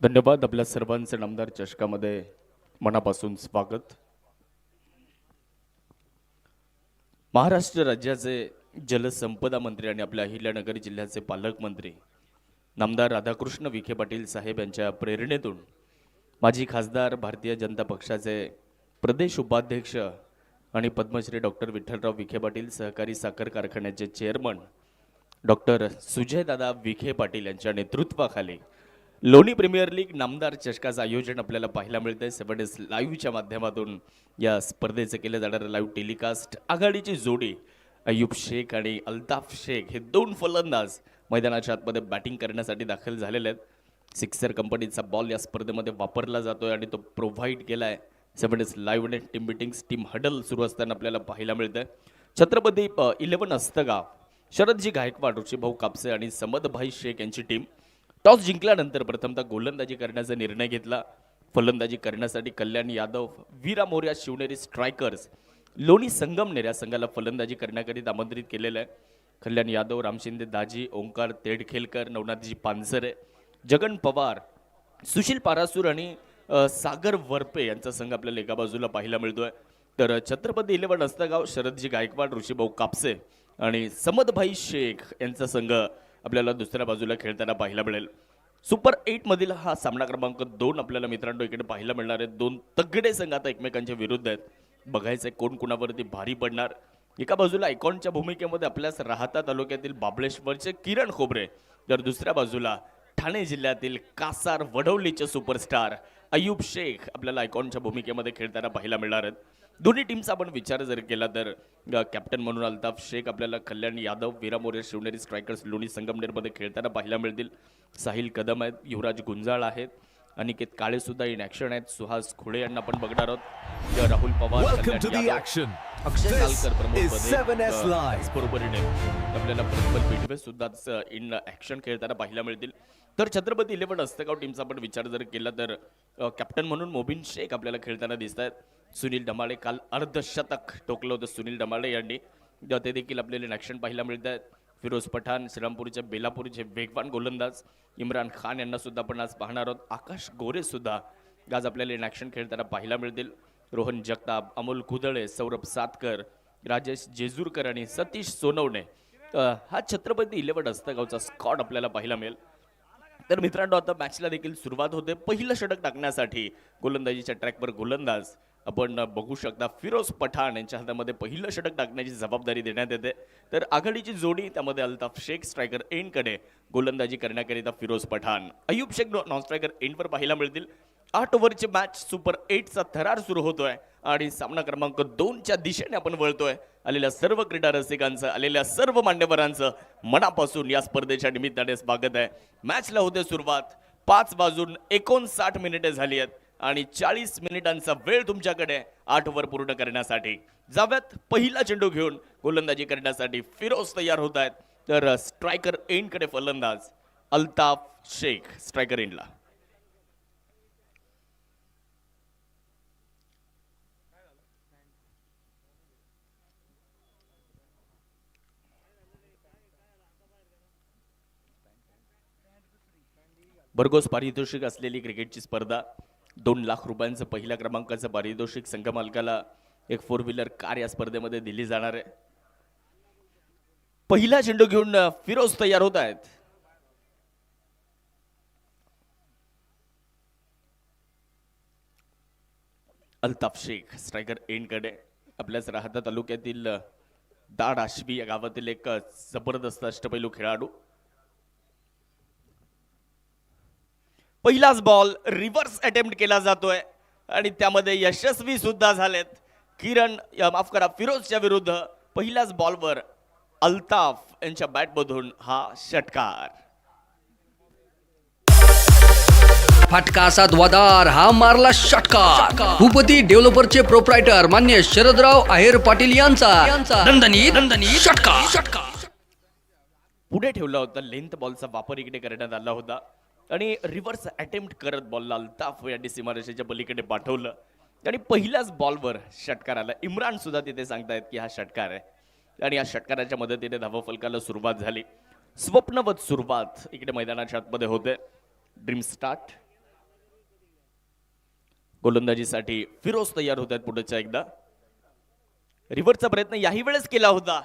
धन्यवाद. आपल्या सर्वांचे नामदार चषकामध्ये मनापासून स्वागत. महाराष्ट्र राज्याचे जलसंपदा मंत्री आणि आपल्या अहिल्यानगर जिल्ह्याचे पालकमंत्री नामदार राधाकृष्ण विखे पाटील साहेब यांच्या प्रेरणेतून माजी खासदार भारतीय जनता पक्षाचे प्रदेश उपाध्यक्ष आणि पद्मश्री डॉक्टर विठ्ठलराव विखे पाटील सहकारी साखर कारखान्याचे चेअरमन डॉक्टर सुजयदादा विखे पाटील यांच्या नेतृत्वाखाली लोणी प्रीमियर लीग नामदार चषकाचं आयोजन आपल्याला पाहायला मिळतंय. 7 डेज लाईव्हच्या माध्यमातून या स्पर्धेचं केलं जाणारं लाईव्ह टेलिकास्ट. आघाडीची जोडी अय्यूब शेख आणि अल्ताफ शेख हे दोन फलंदाज मैदानाच्या आतमध्ये बॅटिंग करण्यासाठी दाखल झालेले आहेत. सिक्सर कंपनीचा बॉल या स्पर्धेमध्ये वापरला जातोय आणि तो प्रोव्हाइड केलाय 7 डेज लाईव्हने. टीम मिटिंग्स टीम हडल सुरू असताना आपल्याला पाहायला मिळतंय. छत्रपती 11 अस्तगाव, शरदजी गायकवाड, ऋषीभाऊ कापसे आणि समदभाई शेख यांची टीम टॉस जिंकल्यानंतर प्रथमतः गोलंदाजी करण्याचा निर्णय घेतला. फलंदाजी करण्यासाठी कल्याण यादव, वीरा मोर्या शिवनेरी स्ट्रायकर्स, लोणी संगमनेर या संघाला फलंदाजी करण्याकरिता आमंत्रित केलेलं आहे. कल्याण यादव, रामशिंदे दाजी, ओंकार तेडखेलकर, नवनाथजी पानसरे, जगन पवार, सुशील पारासूर आणि सागर वरपे यांचा संघ आपल्याला एका बाजूला पाहायला मिळतोय. तर छत्रपती 11 अस्तगाव, शरदजी गायकवाड, ऋषीभाऊ कापसे आणि समदभाई शेख यांचा संघ आपल्याला दुसऱ्या बाजूला खेळताना पाहायला मिळेल. सुपर 8 मधील हा सामना क्रमांक 2 आपल्याला मित्रांनो इकडे पाहायला मिळणार आहे. दोन तगडे संघ आता एकमेकांच्या विरुद्ध आहेत. बघायचंय कोण कुणावरती भारी पडणार. एका बाजूला आयकॉनच्या भूमिकेमध्ये आपल्यास राहता तालुक्यातील बाबळेश्वरचे किरण खोबरे, तर दुसऱ्या बाजूला ठाणे जिल्ह्यातील कासार वडवलीचे सुपरस्टार अय्यूब शेख आपल्याला आयकॉनच्या भूमिकेमध्ये खेळताना पाहायला मिळणार आहेत. दोन्ही टीमचा आपण विचार जर केला तर कॅप्टन म्हणून अल्ताफ शेख आपल्याला कल्याण यादव, वीरा मोरे शिवनेरी स्ट्रायकर्स लोणी संगमनेरमध्ये खेळताना पाहायला मिळतील. साहिल कदम आहेत, युवराज गुंजाळ आहेत, अनिकेत काळे सुद्धा इन ऍक्शन आहेत. सुहास खुळे यांना आपण बघणार आहोत. राहुल पवार, अक्षय सालकर, प्रमोद बरोबरीने आपल्याला प्रज्वल पिठवे सुद्धा इन ऍक्शन खेळताना पाहायला मिळतील. तर छत्रपती 11 अस्तगाव टीमचा आपण विचार जर केला तर कॅप्टन म्हणून मोबिन शेख आपल्याला खेळताना दिसत आहेत. सुनील डमाळे, काल अर्धशतक टोकलं होतं सुनील डमाळे यांनी, ते देखील आपल्याला इन ऍक्शन पाहायला मिळत आहेत. फिरोज पठाण, श्रीरामपूरचे बेलापूरचे वेगवान गोलंदाज इम्रान खान यांना सुद्धा आपण आज पाहणार आहोत. आकाश गोरे सुद्धा आज आपल्याला इन ऍक्शन खेळताना पाहायला मिळतील. रोहन जगताप, अमोल कुदळे, सौरभ सातकर, राजेश जेजूरकर आणि सतीश सोनवणे हा छत्रपती 11 अस्तगावचा स्क्वॉड आपल्याला पाहायला मिळेल. तर मित्रांनो आता मॅचला देखील सुरुवात होते. पहिलं षटक टाकण्यासाठी गोलंदाजीच्या ट्रॅकवर गोलंदाज आपण बघू शकता फिरोज पठाण यांच्या हातामध्ये पहिलं षटक टाकण्याची जबाबदारी देण्यात येते. तर आघाडीची जोडी त्यामध्ये अल्ताफ शेख स्ट्रायकर एंडकडे, गोलंदाजी करण्याकरिता फिरोज पठाण, अय्यूब शेख नॉन स्ट्रायकर एंडवर पाहायला मिळतील. 8 ओव्हरची मॅच सुपर 8चा थरार सुरू होतोय आणि सामना क्रमांक 2च्या दिशेने आपण वळतोय. आलेल्या सर्व क्रीडा रसिकांचं, आलेल्या सर्व मान्यवरांचं मनापासून या स्पर्धेच्या निमित्ताने स्वागत आहे. मॅचला होते सुरुवात. 5 वाजून 59 मिनिटे झाली आहेत आणि 40 मिनिटांचा वेळ तुमच्याकडे 8 ओव्हर पूर्ण करण्यासाठी. जाव्यात पहिला चेंडू घेऊन गोलंदाजी करण्यासाठी फिरोज तयार होत आहेत. तर स्ट्रायकर एंडकडे फलंदाज अल्ताफ शेख स्ट्रायकर एंडला. भरघोस पारितोषिक असलेली क्रिकेटची स्पर्धा. 2 लाख रुपयांचं पहिल्या क्रमांकाचं पारितोषिक संघ मालकाला एक 4 व्हीलर कार या स्पर्धेमध्ये दिली जाणार आहे. पहिला चेंडू घेऊन फिरोज तयार होत आहेत. अल्ताफ शेख स्ट्रायकर एंडकडे, आपल्याच राहता तालुक्यातील दाड आशवी या गावातील एक जबरदस्त अष्टपैलू खेळाडू. पहिलाच बॉल रिव्हर्स अटेम्प्ट केला जातोय आणि त्यामध्ये यशस्वी सुद्धा झालेत. फिरोजच्या विरुद्ध पहिल्याच बॉलवर अल्ताफ यांच्या बॅटमधून हा षटकार. फटका असा धुवाधार, हा मारला षटकार. भूपती डेव्हलपरचे प्रोप्रायटर मान्य शरदराव आहेर पाटील यांचा दणदणीत षटकार. पुढे ठेवला होता. लेंथ बॉलचा वापर इकडे करण्यात आला होता आणि रिव्हर्स अटेम्प्ट करत बॉलला अल्ताफ यांनी सीमारेषेच्या पलीकडे पाठवलं आणि पहिल्याच बॉलवर षटकार आला. इम्रान सुद्धा तिथे सांगतायत की हा षटकार आहे आणि या षटकाराच्या मदतीने धावफलकाला सुरुवात झाली. स्वप्नवत सुरुवात इकडे मैदानाच्या आतमध्ये होते. ड्रीम स्टार्ट गोलंदाजीसाठी फिरोज तयार होत आहेत पुढच्या एकदा. रिव्हर्सचा प्रयत्न याही वेळेस केला होता.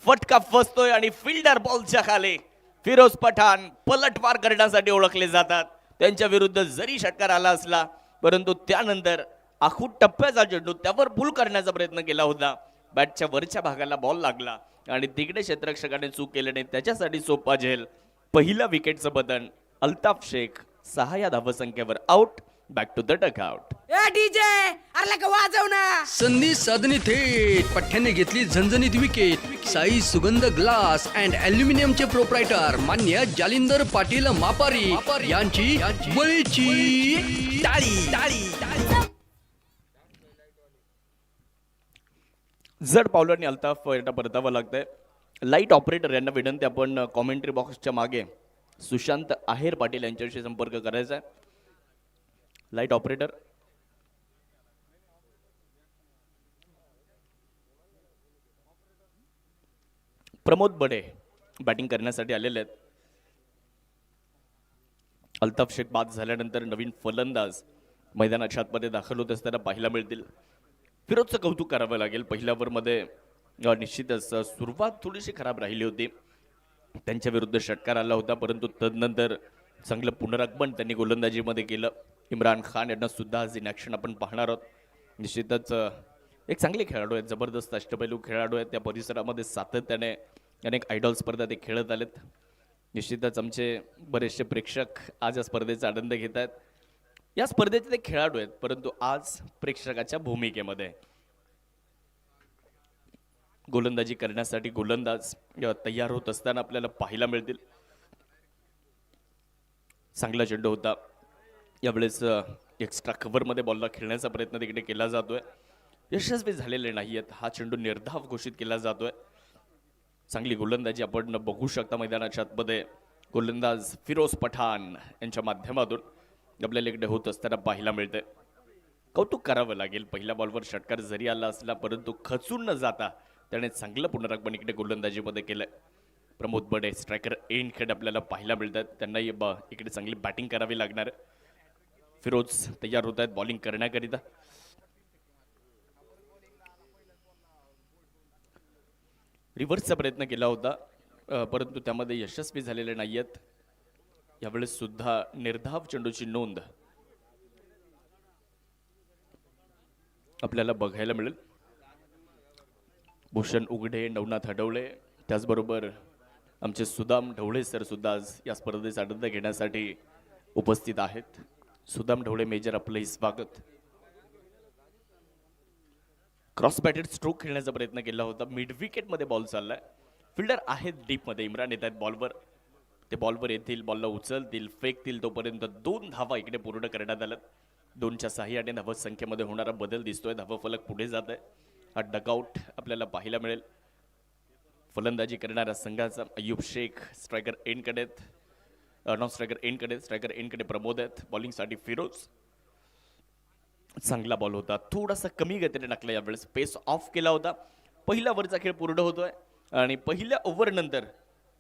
फटका फसतोय आणि फिल्डर बॉलच्या खाली. फिरोज पठाण पलटवार करण्यासाठी ओळखले जातात. त्यांच्या विरुद्ध जरी षटकार आला असला परंतु त्यानंतर आखूड टप्प्याचा चेंडू त्यावर पुल करण्याचा प्रयत्न केला होता. बॅटच्या वरच्या भागाला बॉल लागला आणि तिकडे क्षेत्ररक्षकाने चूक केल्याने त्याच्यासाठी सोपा झेल. पहिला विकेटचं पतन. अल्ताफ शेख 6 या धावसंख्येवर out. Back to the dugout. ए डीजे अरे लगा वाजव ना. संधी साधणी थेट पठ्ठ्याने घेतली झणझणीत विकेट. साई सुगंध ग्लास अँड अल्युमिनियमचे प्रोप्रायटर मान्य जालिंदर पाटील मापारी यांची बळीची टाळी. जड पावलांनी अल्ताफ यांना परतावं लागतंय. लाईट ऑपरेटर यांना विनंती, आपण कॉमेंट्री बॉक्सच्या मागे सुशांत आहेर पाटील यांच्याशी संपर्क करायचा आहे. Light operator. Pramod Bade batting करण्यासाठी आलेले आहेत. अल्ताफ शेख बाद झाल्यानंतर नवीन फलंदाज मैदानाच्या आतमध्ये दाखल होत असताना पाहायला मिळतील. फिरोजचं कौतुक करावं लागेल. पहिल्या ओव्हरमध्ये निश्चितच सुरुवात थोडीशी खराब राहिली होती. त्यांच्या विरुद्ध षटकार आला होता परंतु तदनंतर चांगलं पुनरागमन त्यांनी गोलंदाजीमध्ये केलं. इम्रान खान यांना सुद्धा आज इन ॲक्शन आपण पाहणार आहोत. निश्चितच एक चांगले खेळाडू आहेत, जबरदस्त अष्टपैलू खेळाडू आहेत. त्या परिसरामध्ये सातत्याने अनेक आयडॉल स्पर्धा ते खेळत आलेत. निश्चितच आमचे बरेचसे प्रेक्षक आज या स्पर्धेचा आनंद घेत आहेत. या स्पर्धेचे ते खेळाडू आहेत परंतु आज प्रेक्षकाच्या भूमिकेमध्ये. गोलंदाजी करण्यासाठी गोलंदाज तयार होत असताना आपल्याला पाहायला मिळतील. चांगला चेंडू होता. यावेळेस एक्स्ट्रा कव्हरमध्ये बॉलला खेळण्याचा प्रयत्न तिकडे केला जातोय. यशस्वी झालेले नाही आहेत. हा चेंडू निर्धाव घोषित केला जातोय. चांगली गोलंदाजी आपण बघू शकता मैदानाच्या आतमध्ये. गोलंदाज फिरोज पठाण यांच्या माध्यमातून आपल्याला इकडे होत असताना पाहायला मिळतंय. कौतुक करावं लागेल. पहिल्या बॉलवर षटकार जरी आला असला परंतु खचून न जाता त्याने चांगलं पुनरागमन इकडे गोलंदाजीमध्ये केलंय. प्रमोद बडे स्ट्रायकर एंडकडे आपल्याला पाहायला मिळतात. त्यांनाही इकडे चांगली बॅटिंग करावी लागणार आहे. फिरोज तयार होत आहेत बॉलिंग करण्याकरिता. रिव्हर्सचा प्रयत्न केला होता परंतु त्यामध्ये यशस्वी झालेले नाही आहेत. यावेळेस सुद्धा निर्धाव चेंडूची नोंद आपल्याला बघायला मिळेल. भूषण उघडे, नवनाथ हडवळे, त्याचबरोबर आमचे सुदाम ढवळे सर सुद्धा आज या स्पर्धेचा आनंद घेण्यासाठी उपस्थित आहेत. सुदाम ढवळे मेजर, आपलंही स्वागत. क्रॉस बॅटेड स्ट्रोक खेळण्याचा प्रयत्न केला होता. मिड विकेटमध्ये बॉल चाललाय. फिल्डर आहेत डीपमध्ये. इम्रान येत आहेत बॉलवर. ते बॉलवर येतील, बॉलला उचलतील, फेकतील. तोपर्यंत 2 धावा इकडे पूर्ण करण्यात आल्यात. 2च्या साह्याने धाव संख्येमध्ये होणारा बदल दिसतोय. धावफलक पुढे जात आहे. हा डगआउट आपल्याला पाहायला मिळेल. फलंदाजी करणाऱ्या संघाचा अय्यूब शेख स्ट्रायकर एंडकडे, नॉन स्ट्रायकर एंडकडे, स्ट्रायकर एंडकडे प्रमोद आहेत. बॉलिंगसाठी फिरोज. चांगला बॉल होता. थोडासा कमी गतीने टाकला यावेळेस. पेस ऑफ केला होता. पहिल्या ओव्हरचा खेळ पूर्ण होतोय आणि पहिल्या ओव्हर नंतर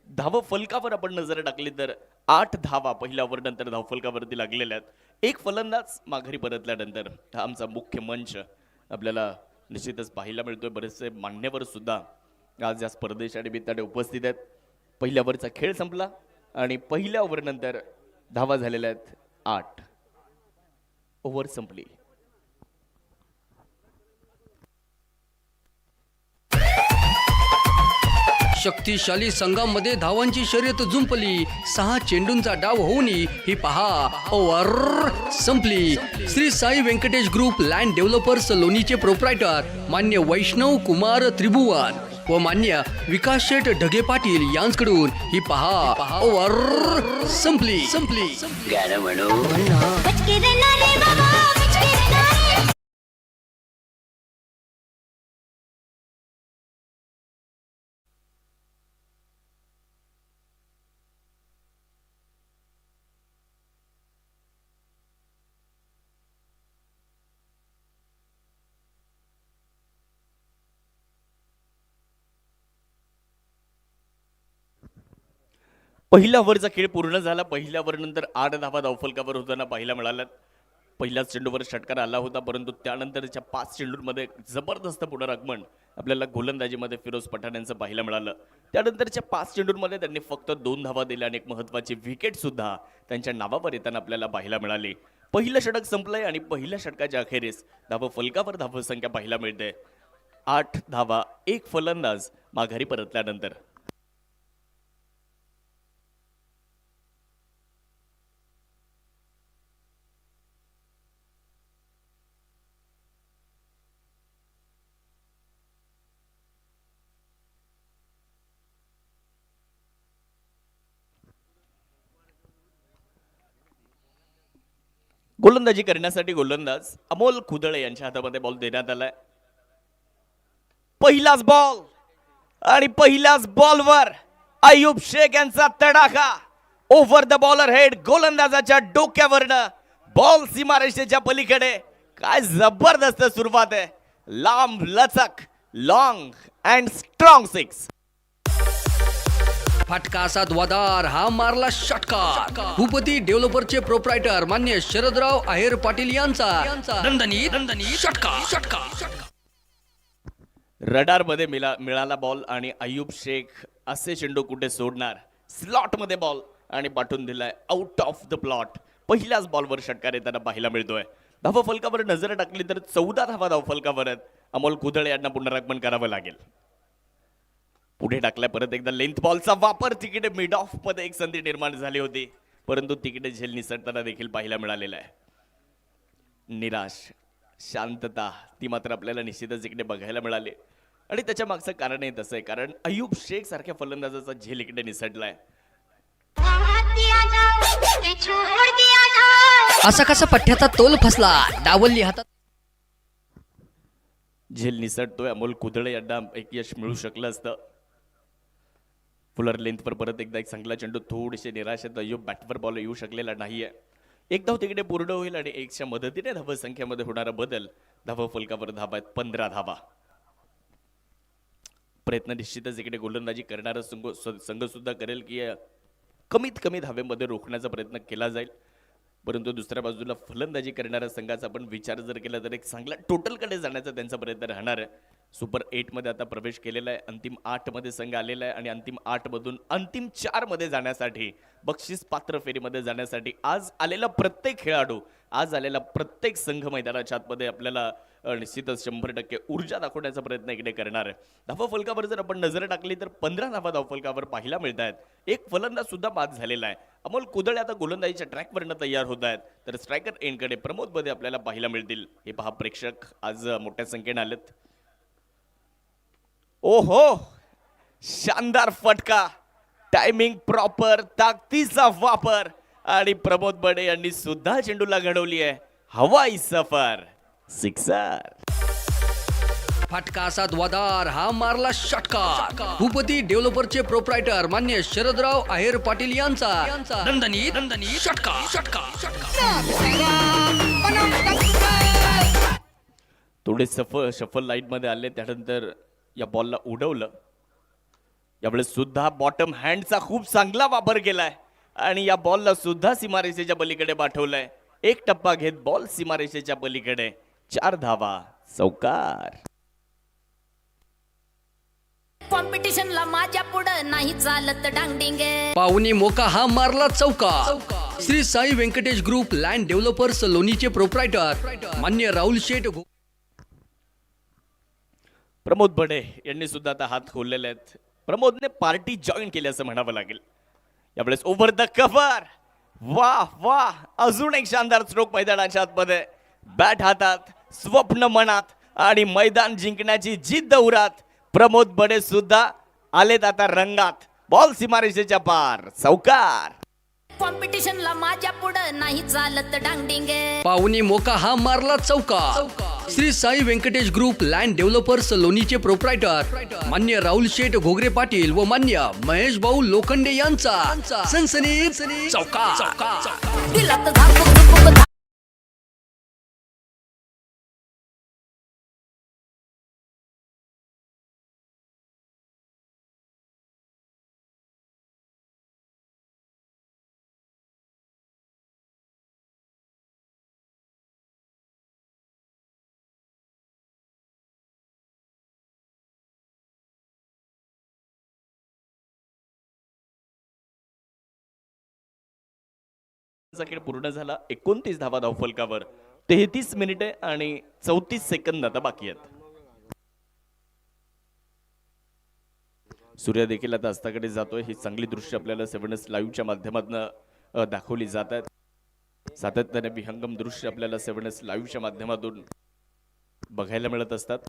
धाव फलकावर आपण नजर टाकली तर 8 धावा पहिल्या ओव्हर नंतर धाव फलकावरती लागलेल्या आहेत. एक फलंदाज माघारी परतल्यानंतर हा आमचा मुख्य मंच आपल्याला निश्चितच पाहायला मिळतोय. बरेचसे मान्यवर सुद्धा आज या स्पर्धेच्या निमित्ताने उपस्थित आहेत. पहिल्या ओव्हरचा खेळ संपला आणि पहिल्या ओव्हर नंतर धावा झालेल्या आहेत 8. ओव्हर संपली. शक्तिशाली संघामध्ये धावांची शर्यत जुंपली. 6 चेंडूंचा डाव होऊनही ही पहा ओव्हर संपली. Shri Sai Venkatesh group land developers लोणीचे प्रोप्रायटर मान्य वैष्णव कुमार त्रिभुवन व मान्य विकास शेठ ढगे पाटील यांकडून ही पहा ओव्हर संपली. गाणं म्हणू. पहिल्या ओव्हरचा खेळ पूर्ण झाला. पहिल्या ओव्हर नंतर 8 धावा धावफलकावर होताना पाहायला मिळाल्यात. पहिल्याच चेंडूवर षटकार आला होता, परंतु त्यानंतरच्या 5 चेंडूंमध्ये जबरदस्त पुनरागमन आपल्याला गोलंदाजीमध्ये फिरोज पठाण यांचं पाहायला मिळालं. त्यानंतरच्या 5 चेंडूंमध्ये त्यांनी फक्त 2 धावा दिल्या आणि एक महत्त्वाची विकेट सुद्धा त्यांच्या नावावर येताना आपल्याला पाहायला मिळाली. पहिलं षटक संपलंय आणि पहिल्या षटकाच्या अखेरीस धावफलकावर धावसंख्या पाहायला मिळते 8 धावा, एक फलंदाज माघारी परतल्यानंतर. गोलंदाजी करण्यासाठी गोलंदाज अमोल खुदळे यांच्या हातामध्ये बॉल देण्यात आलाय. पहिलाच बॉल आणि पहिल्याच बॉलवर अय्यूब शेख यांचा तडाखा ओव्हर द बॉलर हेड. गोलंदाजाच्या डोक्यावरनं बॉल सीमारेषेच्या पलीकडे. काय जबरदस्त सुरुवात आहे. लांब लचक, लॉंग अँड स्ट्रॉंग सिक्स. फटका असा द्वादार, हा मारला षटकार. भूपती डेव्हलपरचे प्रोप्रायटर मान्य शरदराव आहेर पाटील यांचा दणदणीत षटकार. रडार मध्ये मिळाला बॉल आणि अय्यूब शेख असे चेंडू कुठे सोडणार. स्लॉट मध्ये बॉल आणि पाठवून दिलाय आउट ऑफ द प्लॉट. पहिल्याच बॉलवर षटकार येताना पाहायला मिळतोय. धावफलकावर नजर टाकली तर 14 धावा धावफलकावर आहेत. अमोल खुदळे यांना पुनरागमन करावं लागेल. पुढे टाकलाय परत एकदा लेंथ बॉलचा वापर. तिकडे मिड ऑफ मध्ये एक संधी निर्माण झाली होती, परंतु तिकडे झेल निसटताना देखील पाहायला मिळालेला आहे. निराश, शांतता ती मात्र आपल्याला निश्चितच इकडे बघायला मिळाली आणि त्याच्या मागचं कारणही तसं आहे, कारण अय्यूब शेख सारख्या फलंदाजाचा झेल इकडे निसटलाय. असा कसा पठ्याचा तोल फसला. डावलली हातात झेल निसटतोय. अमोल खुदळे यांना एक यश मिळू शकलं असतं. फुलर लेंथवर परत एकदा एक चांगला चेंडू. थोडीशी निराशेत अय्यूब बॅटवर बॉल येऊ शकलेला नाहीये. एक धाव तिकडे पूर्ण होईल आणि एकच्या मदतीने धावसंख्येमध्ये होणारा बदल. धावफलकावर धावा आहेत 15 धावा. प्रयत्न निश्चितच इकडे गोलंदाजी करणारा संघ सुद्धा करेल की कमीत कमी धावेमध्ये रोखण्याचा प्रयत्न केला जाईल, परंतु दुसऱ्या बाजूला फलंदाजी करणाऱ्या संघाचा आपण विचार जर केला तर एक चांगला टोटलकडे जाण्याचा त्यांचा प्रयत्न राहणार आहे. सुपर 8 मध्ये आता प्रवेश केलेला आहे. अंतिम 8 मध्ये संघ आलेला आहे आणि अंतिम 8 मधून अंतिम 4 मध्ये जाण्यासाठी, बक्षीस पात्र फेरीमध्ये जाण्यासाठी आज आलेला प्रत्येक खेळाडू, आज आलेला प्रत्येक संघ मैदानाच्या आतमध्ये आपल्याला निश्चितच 100% ऊर्जा दाखवण्याचा प्रयत्न इकडे करणार आहे. धावफलकावर जर आपण नजर टाकली तर 15 धावा धावफलकावर पाहायला मिळत आहेत. एक फलंदाज सुद्धा बाद झालेला आहे. अमोल खुदळे आता गोलंदाजीच्या ट्रॅकवरनं तयार होत आहेत, तर स्ट्रायकर एंडकडे प्रमोद बदे आपल्याला पाहायला मिळतील. हे पहा, प्रेक्षक आज मोठ्या संख्येने आलेत. ओहो, शानदार फटका, टायमिंग प्रॉपर, ताकदीचा वापर आणि प्रमोद बडे यांनी सुद्धा चेंडूला घडवली आहे हवाई सफर. सिक्सर. फटका असा द्वादार, हा मारला षटकार. भूपती डेव्हलपरचे प्रोप्रायटर मान्य शरदराव आहेर पाटील यांचा दणदणीत षटकार. थोडे शफल लाईट मध्ये आले, त्यानंतर या बॉलला उडवलं. यावेळेस सुद्धा बॉटम हँडचा खूप चांगला वापर केलाय आणि या बॉलला सुद्धा सीमारेषेच्या पलीकडे पाठवलंय. एक टप्पा घेत बॉल सीमारेषेच्या पलीकडे. 4 धावा, चौकार. कॉम्पिटिशनला माझ्या पुढं नाही चालत डांगडिंग. पाहुणी मोका, हा मारला चौकार. Shri Sai Venkatesh group land developers लोणीचे प्रोप्रायटर मान्य राहुल शेठ. प्रमोद बडे यांनी सुद्धा आता हात खोललेले आहेत. प्रमोदने पार्टी जॉईन केली असं म्हणावं लागेल. यावेळेस ओव्हर द कव्हर. वाह वाह, अजून एक शानदार स्ट्रोक मैदानाच्या आतमध्ये. बॅट हातात, स्वप्न मनात आणि मैदान जिंकण्याची जिद्द उरात. प्रमोद बडे सुद्धा आलेत आता रंगात. बॉल सीमारेषेच्या पार, चौकार. कॉम्पिटिशनला माझ्या पुढं नाही चालत डांगडिंग. पाहुणी मोका, हा मारला चौकार. Shri Sai Venkatesh group land developers लोणीचे प्रोप्रायटर मान्य राहुल शेठ घोगरे पाटील व मान्य महेश भाऊ लोखंडे यांचा सनसनीत चौकार. दिलात झापूक चा खेळ पूर्ण झाला. 29 धावा धावफलकावर, 33 मिनिटे आणि 34 सेकंद आता बाकी आहेत. सूर्य देखील आता अस्ताकडे जातोय. ही चांगली दृश्य आपल्याला 7S लाईव्हच्या माध्यमातून दाखवली जात आहेत. सातत्याने विहंगम दृश्य आपल्याला 7S लाईव्हच्या माध्यमातून बघायला मिळत असतात.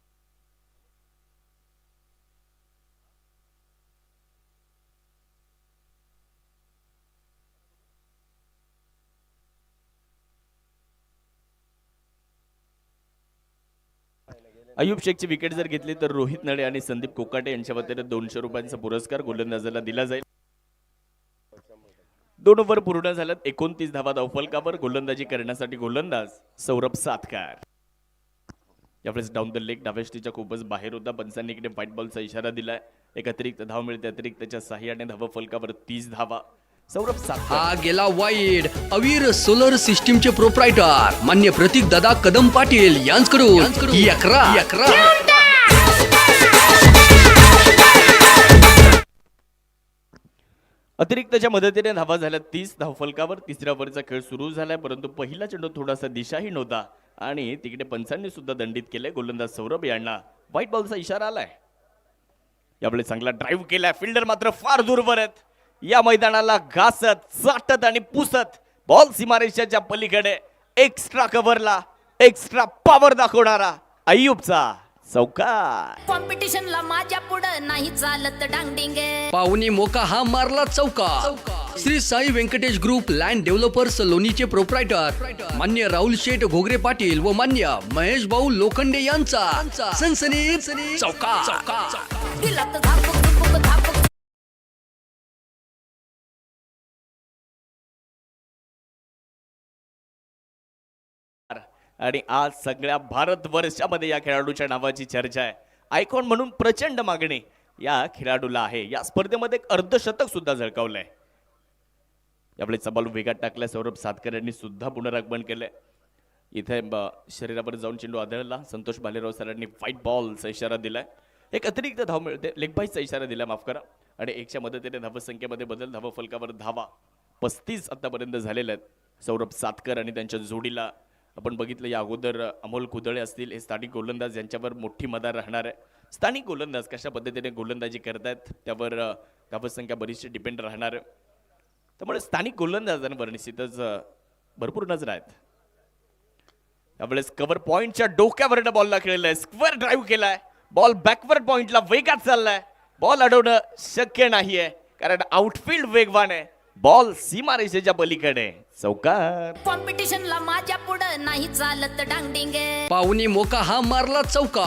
अयूब शेखची विकेट जर घेतली तर रोहित नळे आणि संदीप कोकाटे यांच्या वतीने 200 रुपयांचा पुरस्कार गोलंदाजाला दिला जाईल. 2 ओव्हर पूर्ण झाल्यात. 29 धावा धावफलकावर. गोलंदाजी करण्यासाठी गोलंदाज सौरभ सातकार. यावेळेस डाऊन द लेग डाव्याष्टीच्या खूपच बाहेर होता. पंचांनी इकडे व्हाईट बॉलचा इशारा दिलाय. एक अतिरिक्त धाव मिळते. अतिरिक्तच्या साह्याने धावफलकावर 30 धावा. सौरभ सातकार हा गेला वाईड. अवीर सोलर सिस्टीमचे प्रोप्रायटर मान्य प्रतीक दादा कदम पाटील यांच्याकडून 11. अतिरिक्तच्या मदतीने धावा झाल्या 30 धावफलकावर. तिसऱ्या ओव्हरचा खेळ सुरू झालाय, परंतु पहिला चेंडू थोडासा दिशाहीन होता आणि तिकडे पंचांनी सुद्धा दंडित केले. गोलंदाज सौरभ यांना व्हाईट बॉलचा इशारा आलाय. यावेळी चांगला ड्राईव्ह केलाय. फिल्डर मात्र फार दूरवर आहेत. या मैदानाला घासत, चाटत आणि पुसत बॉल सीमारेषेच्या पलीकडे एक्स्ट्रा कव्हरला एक्स्ट्रा पॉवर दाखवणारा अय्यूबचा चौकार. कॉम्पिटिशनला माझ्या पुढं नाही चालत डांगडिंगे. पाहुणी मोका हा मारला चौका. Shri Sai Venkatesh group land developers लोणीचे प्रोप्रायटर मान्य राहुल शेठ घोगरे पाटील व मान्य महेश भाऊ लोखंडे यांचा सनसनीत चौका. दिला तर धापक धुपक धापक. आणि आज सगळ्या भारतवर्षामध्ये या खेळाडूच्या नावाची चर्चा आहे. आयकॉन म्हणून प्रचंड मागणी या खेळाडूला आहे. या स्पर्धेमध्ये एक अर्धशतक सुद्धा झळकावलंय. यावेळी चबाल वेगात टाकलाय. सौरभ सातकर यांनी सुद्धा पुनरागमन केलंय. इथे शरीरावर जाऊन चेंडू आदळला. संतोष भालेराव सरांनी व्हाईट बॉलचा इशारा दिलाय. एक अतिरिक्त धाव मिळते. लेग बाईचा इशारा दिला, माफ करा. आणि 1च्या मदतीने धावसंख्येमध्ये बदल. धावफलकावर धावा 35 आतापर्यंत झालेल्या आहेत. सौरभ सातकर आणि त्यांच्या जोडीला आपण बघितलं या अगोदर अमोल कुदळे असतील, हे स्थानिक गोलंदाज यांच्यावर मोठी मदार राहणार आहे. स्थानिक गोलंदाज कशा पद्धतीने गोलंदाजी करतायत त्यावर धावसंख्या बरीचशी डिपेंड राहणार आहे. त्यामुळे स्थानिक गोलंदाजांवर निश्चितच भरपूर नजर आहेत. त्यावेळेस कव्हर पॉइंटच्या डोक्यावर बॉलला खेळलाय. स्क्वेअर ड्राईव्ह केलाय. बॉल बॅकवर्ड पॉइंटला वेगात चाललाय. बॉल अडवणं शक्य नाहीये कारण आउटफील्ड वेगवान आहे. बॉल सीमारेषेच्या पलीकडे चौकार. कॉम्पिटिशनला माझ्या पुढं नाही चालत डांगडिंगे. पाहुणी मोका हा मारला चौका.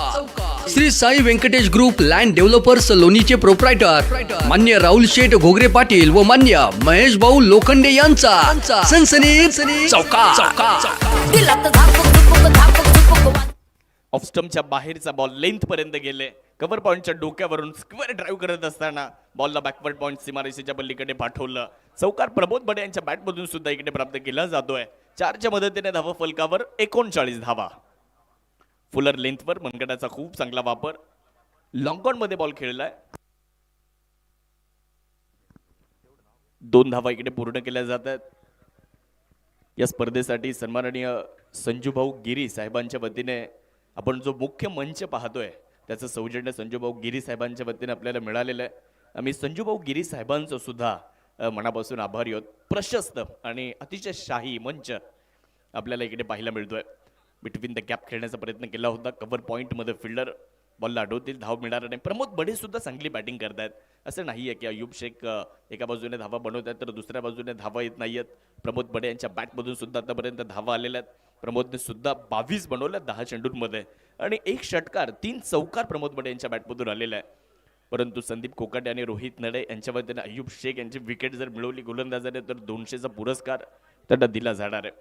Shri Sai Venkatesh group land developers लोणीचे प्रोप्रायटर मान्य राहुल शेठ घोगरे पाटील व मान्य महेश भाऊ लोखंडे यांचा सनसनीत चौका. दिला तर धापक धुपक धापक धुपक. ऑफ स्टंपच्या बाहेरचा बॉल लेंथ पर्यंत गेले. कव्हर पॉइंटच्या डोक्यावरून स्क्वेअर ड्राईव्ह करत असताना बॉलला बॅकवर्ड पॉइंट सीमारेषेच्या पलीकडे पाठवलं. चौकार प्रमोद बडे यांच्या बॅटमधून सुद्धा इकडे प्राप्त केला जातोय. 4च्या मदतीने धावा फलकावर 39 धावा. फुलर लेंथवर मनगटाचा खूप चांगला वापर. लॉंगॉन मध्ये बॉल खेळलाय. 2 धावा इकडे पूर्ण केल्या जात आहेत. या स्पर्धेसाठी सन्माननीय संजूभाऊ गिरी साहेबांच्या वतीने आपण जो मुख्य मंच पाहतोय त्याचं सौजन्य संजूभाऊ गिरी साहेबांच्या वतीने आपल्याला मिळालेलं आहे. आम्ही संजूभाऊ गिरी साहेबांचं सुद्धा मनापासून आभारी आहोत. प्रशस्त आणि अतिशय शाही मंच आपल्याला इकडे पाहायला मिळतोय. बिटवीन द गॅप खेळण्याचा प्रयत्न केला होता. कव्हर पॉईंटमध्ये फिल्डर बॉलला अडवतील, धाव मिळणार नाही. प्रमोद बडे सुद्धा चांगली बॅटिंग करतायत. असं नाही आहे की अयूब शेख एका बाजूने धावा बनवत आहेत तर दुसऱ्या बाजूने धावा येत नाही आहेत. प्रमोद बडे यांच्या बॅटमधून सुद्धा आतापर्यंत धावा आलेल्या आहेत. प्रमोदने सुद्धा 22 बनवल्या 10 चेंडूंमध्ये आणि 1 षटकार 3 चौकार प्रमोद बडे यांच्या बॅटमधून आलेला आहे. परंतु संदीप कोकाटे आणि रोहित नळे यांच्या वतीने अयूब शेख यांची विकेट जर मिळवली गोलंदाजाने तर 200चा पुरस्कार त्यांना दिला जाणार आहे.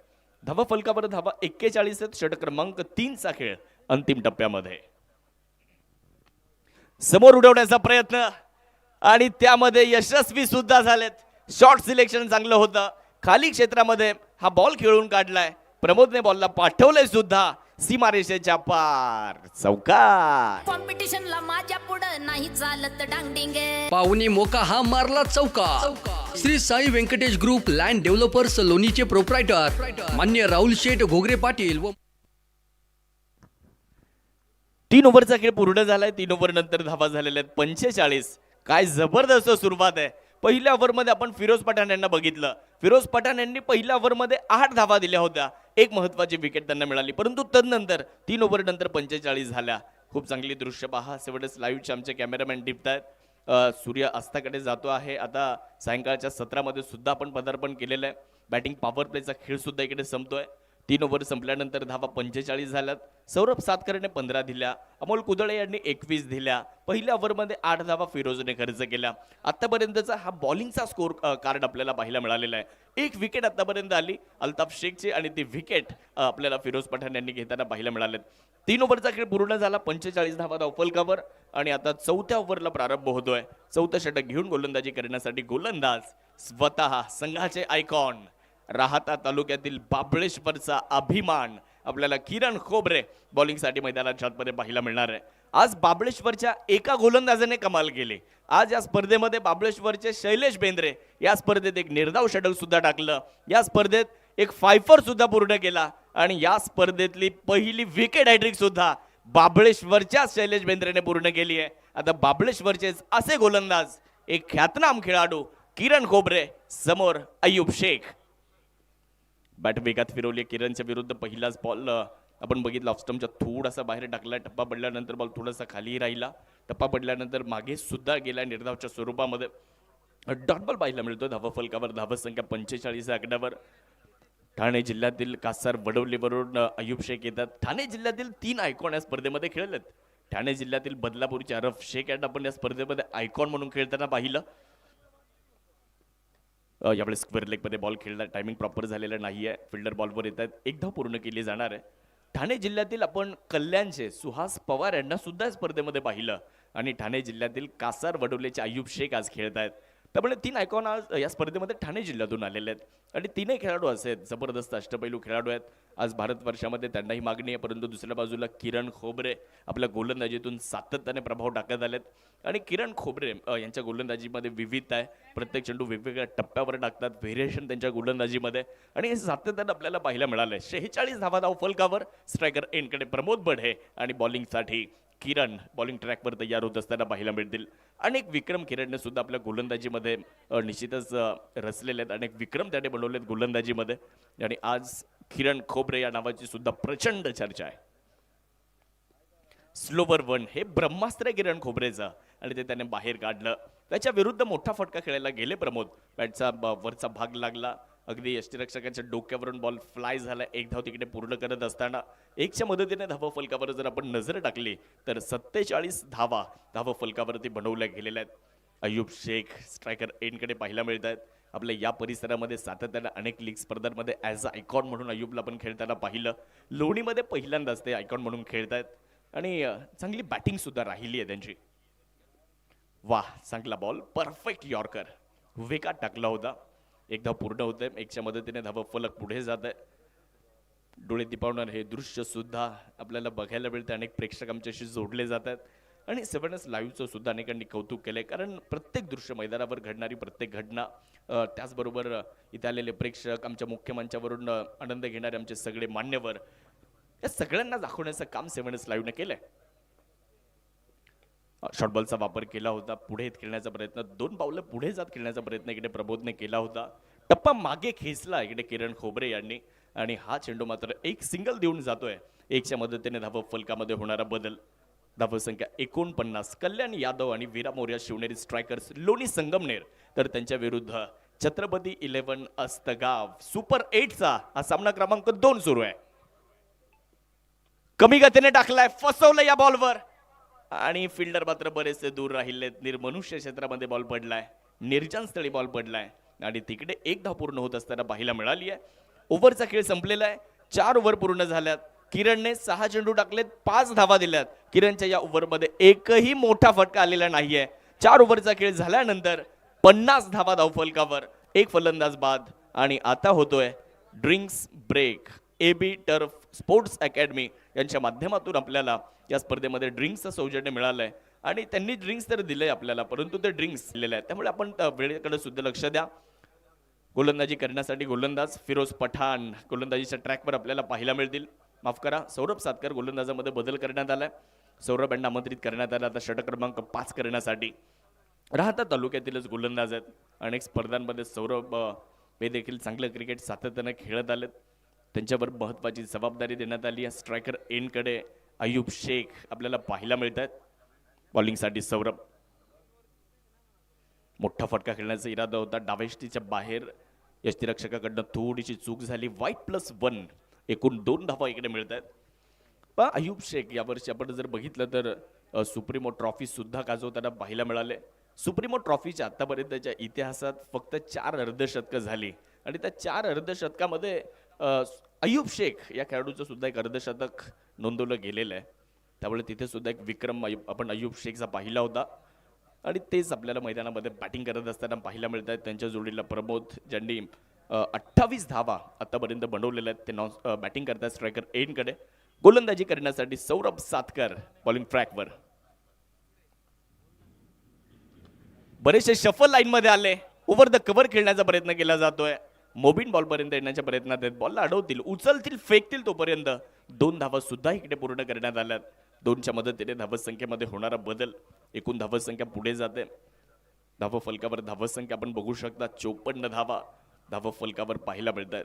धावा फलकावर धावा 41 आहेत. षटक क्रमांक 3चा खेळ अंतिम टप्प्यामध्ये. समोर उडवण्याचा प्रयत्न आणि त्यामध्ये यशस्वी सुद्धा झालेत. शॉर्ट सिलेक्शन चांगलं होतं. खाली क्षेत्रामध्ये हा बॉल खेळून काढलाय. प्रमोदने बॉलला पाठवलंय सुद्धा सीमारेषेच्या पार. चौकार. कॉम्पिटिशनला माझ्या पुढं नाही चालत डांगडिंगे. पाहुणी मोका हा मारला चौका. Shri Sai Venkatesh group land developers लोणीचे प्रोप्रायटर मान्य राहुल शेठ घोगरे पाटील व 3 ओव्हरचा खेळ पूर्ण झालाय. 3 ओव्हर नंतर धावा झालेल्या आहेत 45. काय जबरदस्त सुरुवात आहे. पहिल्या ओव्हरमध्ये आपण फिरोज पठाण यांना बघितलं. फिरोज पठाण यांनी पहिल्या ओव्हरमध्ये 8 धावा दिल्या होत्या. एक महत्वाची विकेट त्यांना मिळाली, परंतु तदनंतर 3 ओव्हर नंतर 45 झाल्या. खूप चांगली दृश्य पहा. सेवडस लाईव्हचे आमचे कॅमेरामॅन टिपतायत. सूर्य अस्ताकडे जातो आहे. आता सायंकाळच्या सत्रामध्ये सुद्धा आपण पदार्पण केलेलं आहे. बॅटिंग पॉवर प्लेचा खेळ सुद्धा इकडे संपतोय. 3 ओव्हर संपल्यानंतर धावा 45 झाल्यात. सौरभ सातकरने 15 दिल्या. अमोल कुदळे यांनी 21 दिल्या. पहिल्या ओव्हरमध्ये 8 धावा फिरोजने खर्च केल्या. आतापर्यंतचा हा बॉलिंगचा स्कोर कार्ड आपल्याला पाहायला मिळालेला आहे. एक विकेट आतापर्यंत आली अल्ताफ शेखची आणि ती विकेट आपल्याला फिरोज पठाण यांनी घेताना पाहायला मिळालेत. 3 ओव्हरचा खेळ पूर्ण झाला. 45 धावा धावफलकावर आणि आता 4थ्या ओव्हरला प्रारंभ होतोय. 4थं षटक घेऊन गोलंदाजी करण्यासाठी गोलंदाज स्वतः संघाचे आयकॉन राहता तालुक्यातील बाबळेश्वरचा अभिमान आपल्याला किरण खोबरे बॉलिंगसाठी मैदानाच्या आतमध्ये पाहायला मिळणार आहे. आज बाबळेश्वरच्या एका गोलंदाजाने कमाल केली. आज या स्पर्धेमध्ये बाबळेश्वरचे शैलेश बेंद्रे या स्पर्धेत एक निर्धाव षटक सुद्धा टाकलं. या स्पर्धेत एक फायफर सुद्धा पूर्ण केला आणि या स्पर्धेतली पहिली विकेट हॅट्रिक सुद्धा बाबळेश्वरच्या शैलेश बेंद्रेने पूर्ण केली आहे. आता बाबळेश्वरचेच असे गोलंदाज एक ख्यातनाम खेळाडू किरण खोबरे समोर अय्यूब शेख. बॅट वेगात फिरवली किरणच्या विरुद्ध. पहिलाच बॉल आपण बघितला ऑफस्टमच्या थोडासा बाहेर टाकला. टप्पा पडल्यानंतर बॉल थोडासा खाली राहिला. टप्पा पडल्यानंतर मागे सुद्धा गेला निर्धावच्या स्वरूपामध्ये. डॉट बॉल पाहायला मिळतो धावा फलकावर. धावा संख्या 45 आकड्यावर. ठाणे जिल्ह्यातील कासार वडवलीवरून अय्यूब शेख येतात. ठाणे जिल्ह्यातील 3 आयकॉन या स्पर्धेमध्ये खेळलेत. ठाणे जिल्ह्यातील बदलापूरचे अरफ शेख यांना आपण या स्पर्धेमध्ये आयकॉन म्हणून खेळताना पाहिलं. यावेळेस स्क्वेअर लेगमध्ये बॉल खेळला. टायमिंग प्रॉपर झालेलं नाही आहे. फिल्डर बॉलवर येत आहेत. एक धाव पूर्ण केली जाणार आहे. ठाणे जिल्ह्यातील आपण कल्याणचे सुहास पवार यांना सुद्धा स्पर्धेमध्ये पाहिलं आणि ठाणे जिल्ह्यातील कासार वडवलेचे अय्यूब शेख आज खेळत आहेत. त्यामुळे 3 आयकॉन आज या स्पर्धेमध्ये ठाणे जिल्ह्यातून आलेले आहेत आणि 3ही खेळाडू असे आहेत जबरदस्त अष्टपैलू खेळाडू आहेत. आज भारतवर्षामध्ये त्यांनाही मागणी आहे, परंतु दुसऱ्या बाजूला किरण खोबरे आपल्या गोलंदाजीतून सातत्याने प्रभाव टाकत आलेत आणि किरण खोबरे यांच्या गोलंदाजीमध्ये विविधता आहे. प्रत्येक चेंडू वेगवेगळ्या टप्प्यावर टाकतात. व्हेरिएशन त्यांच्या गोलंदाजीमध्ये आणि हे सातत्याने आपल्याला पाहायला मिळालंय. 46 धावा धाव फलकावर. स्ट्रायकर एंडकडे प्रमोद बढे आणि बॉलिंगसाठी किरण बॉलिंग ट्रॅकवर तयार होत असताना पाहायला मिळतील. अनेक विक्रम किरणने सुद्धा आपल्या गोलंदाजीमध्ये निश्चितच रचलेले आहेत. अनेक विक्रम त्याने बनवलेत गोलंदाजीमध्ये आणि आज किरण खोबरे या नावाची सुद्धा प्रचंड चर्चा आहे. स्लोवर 1 हे ब्रह्मास्त्र किरण खोबरेचं आणि ते त्याने बाहेर काढलं. त्याच्या विरुद्ध मोठा फटका खेळायला गेले प्रमोद. बॅटचा वरचा भाग लागला. अगदी यष्टीरक्षकाच्या डोक्यावरून बॉल फ्लाय झाला. एक धाव तिकडे पूर्ण करत असताना 1च्या मदतीने धावा फलकावर जर आपण नजर टाकली तर 47 धावा धावा फलकावरती बनवल्या गेलेल्या आहेत. अय्यूब शेख स्ट्रायकर एंडकडे पाहायला मिळत आहेत. आपल्या या परिसरामध्ये सातत्याने अनेक लीग स्पर्धांमध्ये ॲज अ आयकॉन म्हणून अय्यूबला आपण खेळताना पाहिलं. लोणीमध्ये पहिल्यांदाच ते आयकॉन म्हणून खेळत आहेत आणि चांगली बॅटिंग सुद्धा राहिली आहे त्यांची. वाह, चांगला बॉल, परफेक्ट यॉर्कर वेगात टाकला होता. एक धाव पूर्ण होते. 1च्या मदतीने धावा फलक पुढे जात आहे. डोळे दिपावणार हे दृश्य सुद्धा आपल्याला बघायला मिळते. अनेक प्रेक्षक आमच्याशी जोडले जातात आणि 7S लाईव्हचं सुद्धा अनेकांनी कौतुक केलंय. कारण प्रत्येक दृश्य मैदानावर घडणारी प्रत्येक घटना, त्याचबरोबर इथे आलेले प्रेक्षक, आमच्या मुख्य मंचावरून आनंद घेणारे आमचे सगळे मान्यवर, या सगळ्यांना दाखवण्याचं काम 7S लाईव्हने केलंय. शॉर्टबॉलचा वापर केला होता. पुढे खेळण्याचा प्रयत्न, 2 पावलं पुढे जात खेळण्याचा प्रयत्न इकडे प्रबोधने केला होता. टप्पा मागे खेचला इकडे किरण खोबरे यांनी आणि हा चेंडू मात्र एक सिंगल देऊन जातोय. 1च्या मदतीने धावा फलकामध्ये होणारा बदल. धावा संख्या 49. कल्याण यादव आणि वीरा मोर्या शिवनेरी स्ट्रायकर्स लोणी संगमनेर तर त्यांच्या विरुद्ध छत्रपती 11 अस्तगाव सुपर 8चा हा सामना क्रमांक 2 सुरू आहे. कमी गतीने टाकलाय, फसवलं या बॉलवर आणि फिल्डर मात्र बरेचसे दूर राहिलेत. निर्मनुष्य क्षेत्रामध्ये बॉल पडलाय. निर्जन स्थळी बॉल पडलाय आणि तिकडे 1 धाव पूर्ण होत असताना पाहायला मिळाली आहे. ओव्हरचा खेळ संपलेला आहे. 4 ओव्हर पूर्ण झाल्यात. किरणने 6 चेंडू टाकलेत, 5 धावा दिल्यात. किरणच्या या ओव्हरमध्ये एकही मोठा फटका आलेला नाहीये. 4 ओव्हरचा खेळ झाल्यानंतर 50 धावा धावफलकावर. 1 फलंदाज बाद आणि आता होतोय drinks break. AB turf sports academy यांच्या माध्यमातून आपल्याला या स्पर्धेमध्ये ड्रिंक्सचं सौजन्य मिळालंय आणि त्यांनी ड्रिंक्स तर दिलंय आपल्याला, परंतु ते ड्रिंक्स दिलेले आहेत, त्यामुळे आपण वेळेकडे सुद्धा लक्ष द्या. गोलंदाजी करण्यासाठी गोलंदाज फिरोज पठाण गोलंदाजीच्या ट्रॅकवर आपल्याला पाहायला मिळतील. माफ करा, सौरभ सातकर गोलंदाजामध्ये बदल करण्यात आलाय. सौरभ यांना आमंत्रित करण्यात आलं आता षटक क्रमांक 5 करण्यासाठी. राहता तालुक्यातीलच गोलंदाज आहेत. अनेक स्पर्धांमध्ये सौरभ हे देखील चांगलं क्रिकेट सातत्यानं खेळत आलेत. त्यांच्यावर महत्त्वाची जबाबदारी देण्यात आली आहे. स्ट्रायकर एंडकडे अय्यूब शेख आपल्याला पाहायला मिळत आहेत. बॉलिंगसाठी सौरभ. मोठा फटका खेळण्याचा इरादा होता, डावेष्टीच्या बाहेर यष्टीरक्षकाकडनं थोडीशी चूक झाली. वाईट+1 एकूण 2 धावा इकडे मिळत आहेत. पण अय्यूब शेख यावर्षी आपण जर बघितलं तर सुप्रीमो ट्रॉफी सुद्धा गाजवताना पाहायला मिळाले. सुप्रीमो ट्रॉफीच्या आतापर्यंतच्या इतिहासात फक्त 4 अर्धशतकं झाली आणि त्या 4 अर्धशतकामध्ये अय्यूब शेख या खेळाडूचं सुद्धा एक अर्धशतक नोंदवलं गेलेलं आहे. त्यामुळे तिथे सुद्धा एक विक्रम आपण अय्यूब शेखचा पाहिला होता आणि तेच आपल्याला मैदानामध्ये बॅटिंग करत असताना पाहायला मिळत आहेत. त्यांच्या जोडीला प्रमोद, ज्यांनी 28 धावा आतापर्यंत बनवलेल्या आहेत, ते बॅटिंग करतात स्ट्रायकर एंडकडे. गोलंदाजी करण्यासाठी सौरभ सातकर बॉलिंग ट्रॅकवर. बरेचसे शफल लाईनमध्ये आले. ओव्हर द कव्हर खेळण्याचा प्रयत्न केला जातोय. मोबिन बॉलपर्यंत येण्याच्या प्रयत्नात आहेत. बॉलला अडवतील, उचलतील, फेकतील तोपर्यंत 2 धावा सुद्धा इकडे पूर्ण करण्यात आल्यात. 2च्या मदतीने धावसंख्येमध्ये होणारा बदल, एकूण धावसंख्या पुढे जाते. धाव फलकावर धावसंख्या आपण बघू शकता 54 धावा धाव फलकावर पाहायला मिळत आहेत.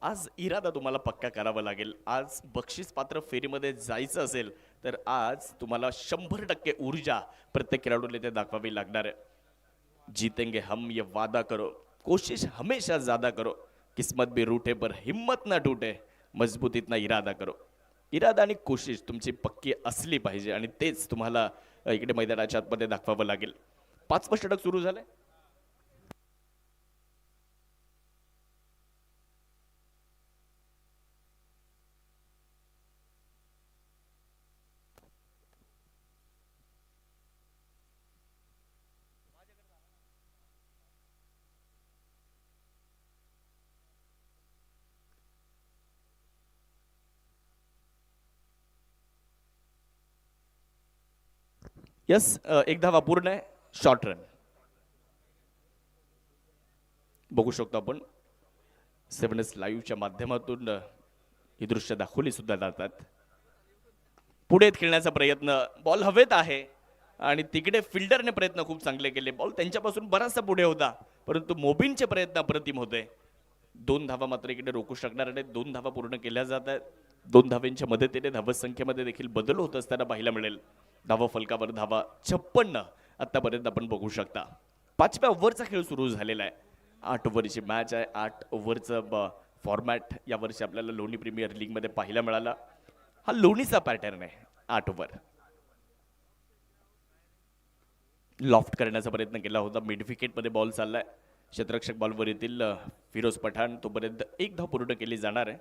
आज इरादा तुम्हाला पक्का करावा लागेल. आज बक्षीस पात्र फेरीमध्ये जायचं असेल तर आज तुम्हाला 100% ऊर्जा प्रत्येक खेळाडूला ते दाखवावी लागणार आहे. जीतेंगे हम ये वादा करो, कोशिश हमेशा ज्यादा करो, किस्मत भी रूठे पर हिम्मत ना टूटे, मजबूत इतना इरादा करो. इरादा आणि कोशिश तुमची पक्की असली पाहिजे आणि तेच तुम्हाला इकडे मैदानाच्या आतमध्ये दाखवावं लागेल. 5वं षटक सुरू झालंय. यस, एक धावा पूर्ण आहे. शॉर्ट रन बघू शकतो आपण. 7S लाईव्हच्या माध्यमातून ही दृश्य दाखवली सुद्धा जातात. पुढे खेळण्याचा प्रयत्न, बॉल हवेत आहे आणि तिकडे फिल्डरने प्रयत्न खूप चांगले केले. बॉल त्यांच्यापासून बराचसा पुढे होता, परंतु मोबिनचे प्रयत्न अप्रतिम होते. 2 धावा मात्र इकडे रोखू शकणार नाही. 2 धावा पूर्ण केल्या जात आहेत. 2 धावांच्या मदतीने धावसंख्येमध्ये देखील बदल होत असताना पाहायला मिळेल. धावा फलकावर धावा 56 आतापर्यंत आपण बघू शकता. 5व्या ओव्हरचा खेळ सुरू झालेला आहे. 8 ओव्हरची मॅच आहे. 8 ओव्हरचं फॉर्मॅट यावर्षी आपल्याला लोणी प्रीमियर लीगमध्ये पाहायला मिळाला. हा लोणीचा पॅटर्न आहे. 8 ओव्हर लॉफ्ट करण्याचा प्रयत्न केला होता. मिड विकेटमध्ये बॉल चाललाय. क्षेत्ररक्षक बॉलवर येतील फिरोज पठाण. तोपर्यंत 1 धाव पूर्ण केली जाणार आहे.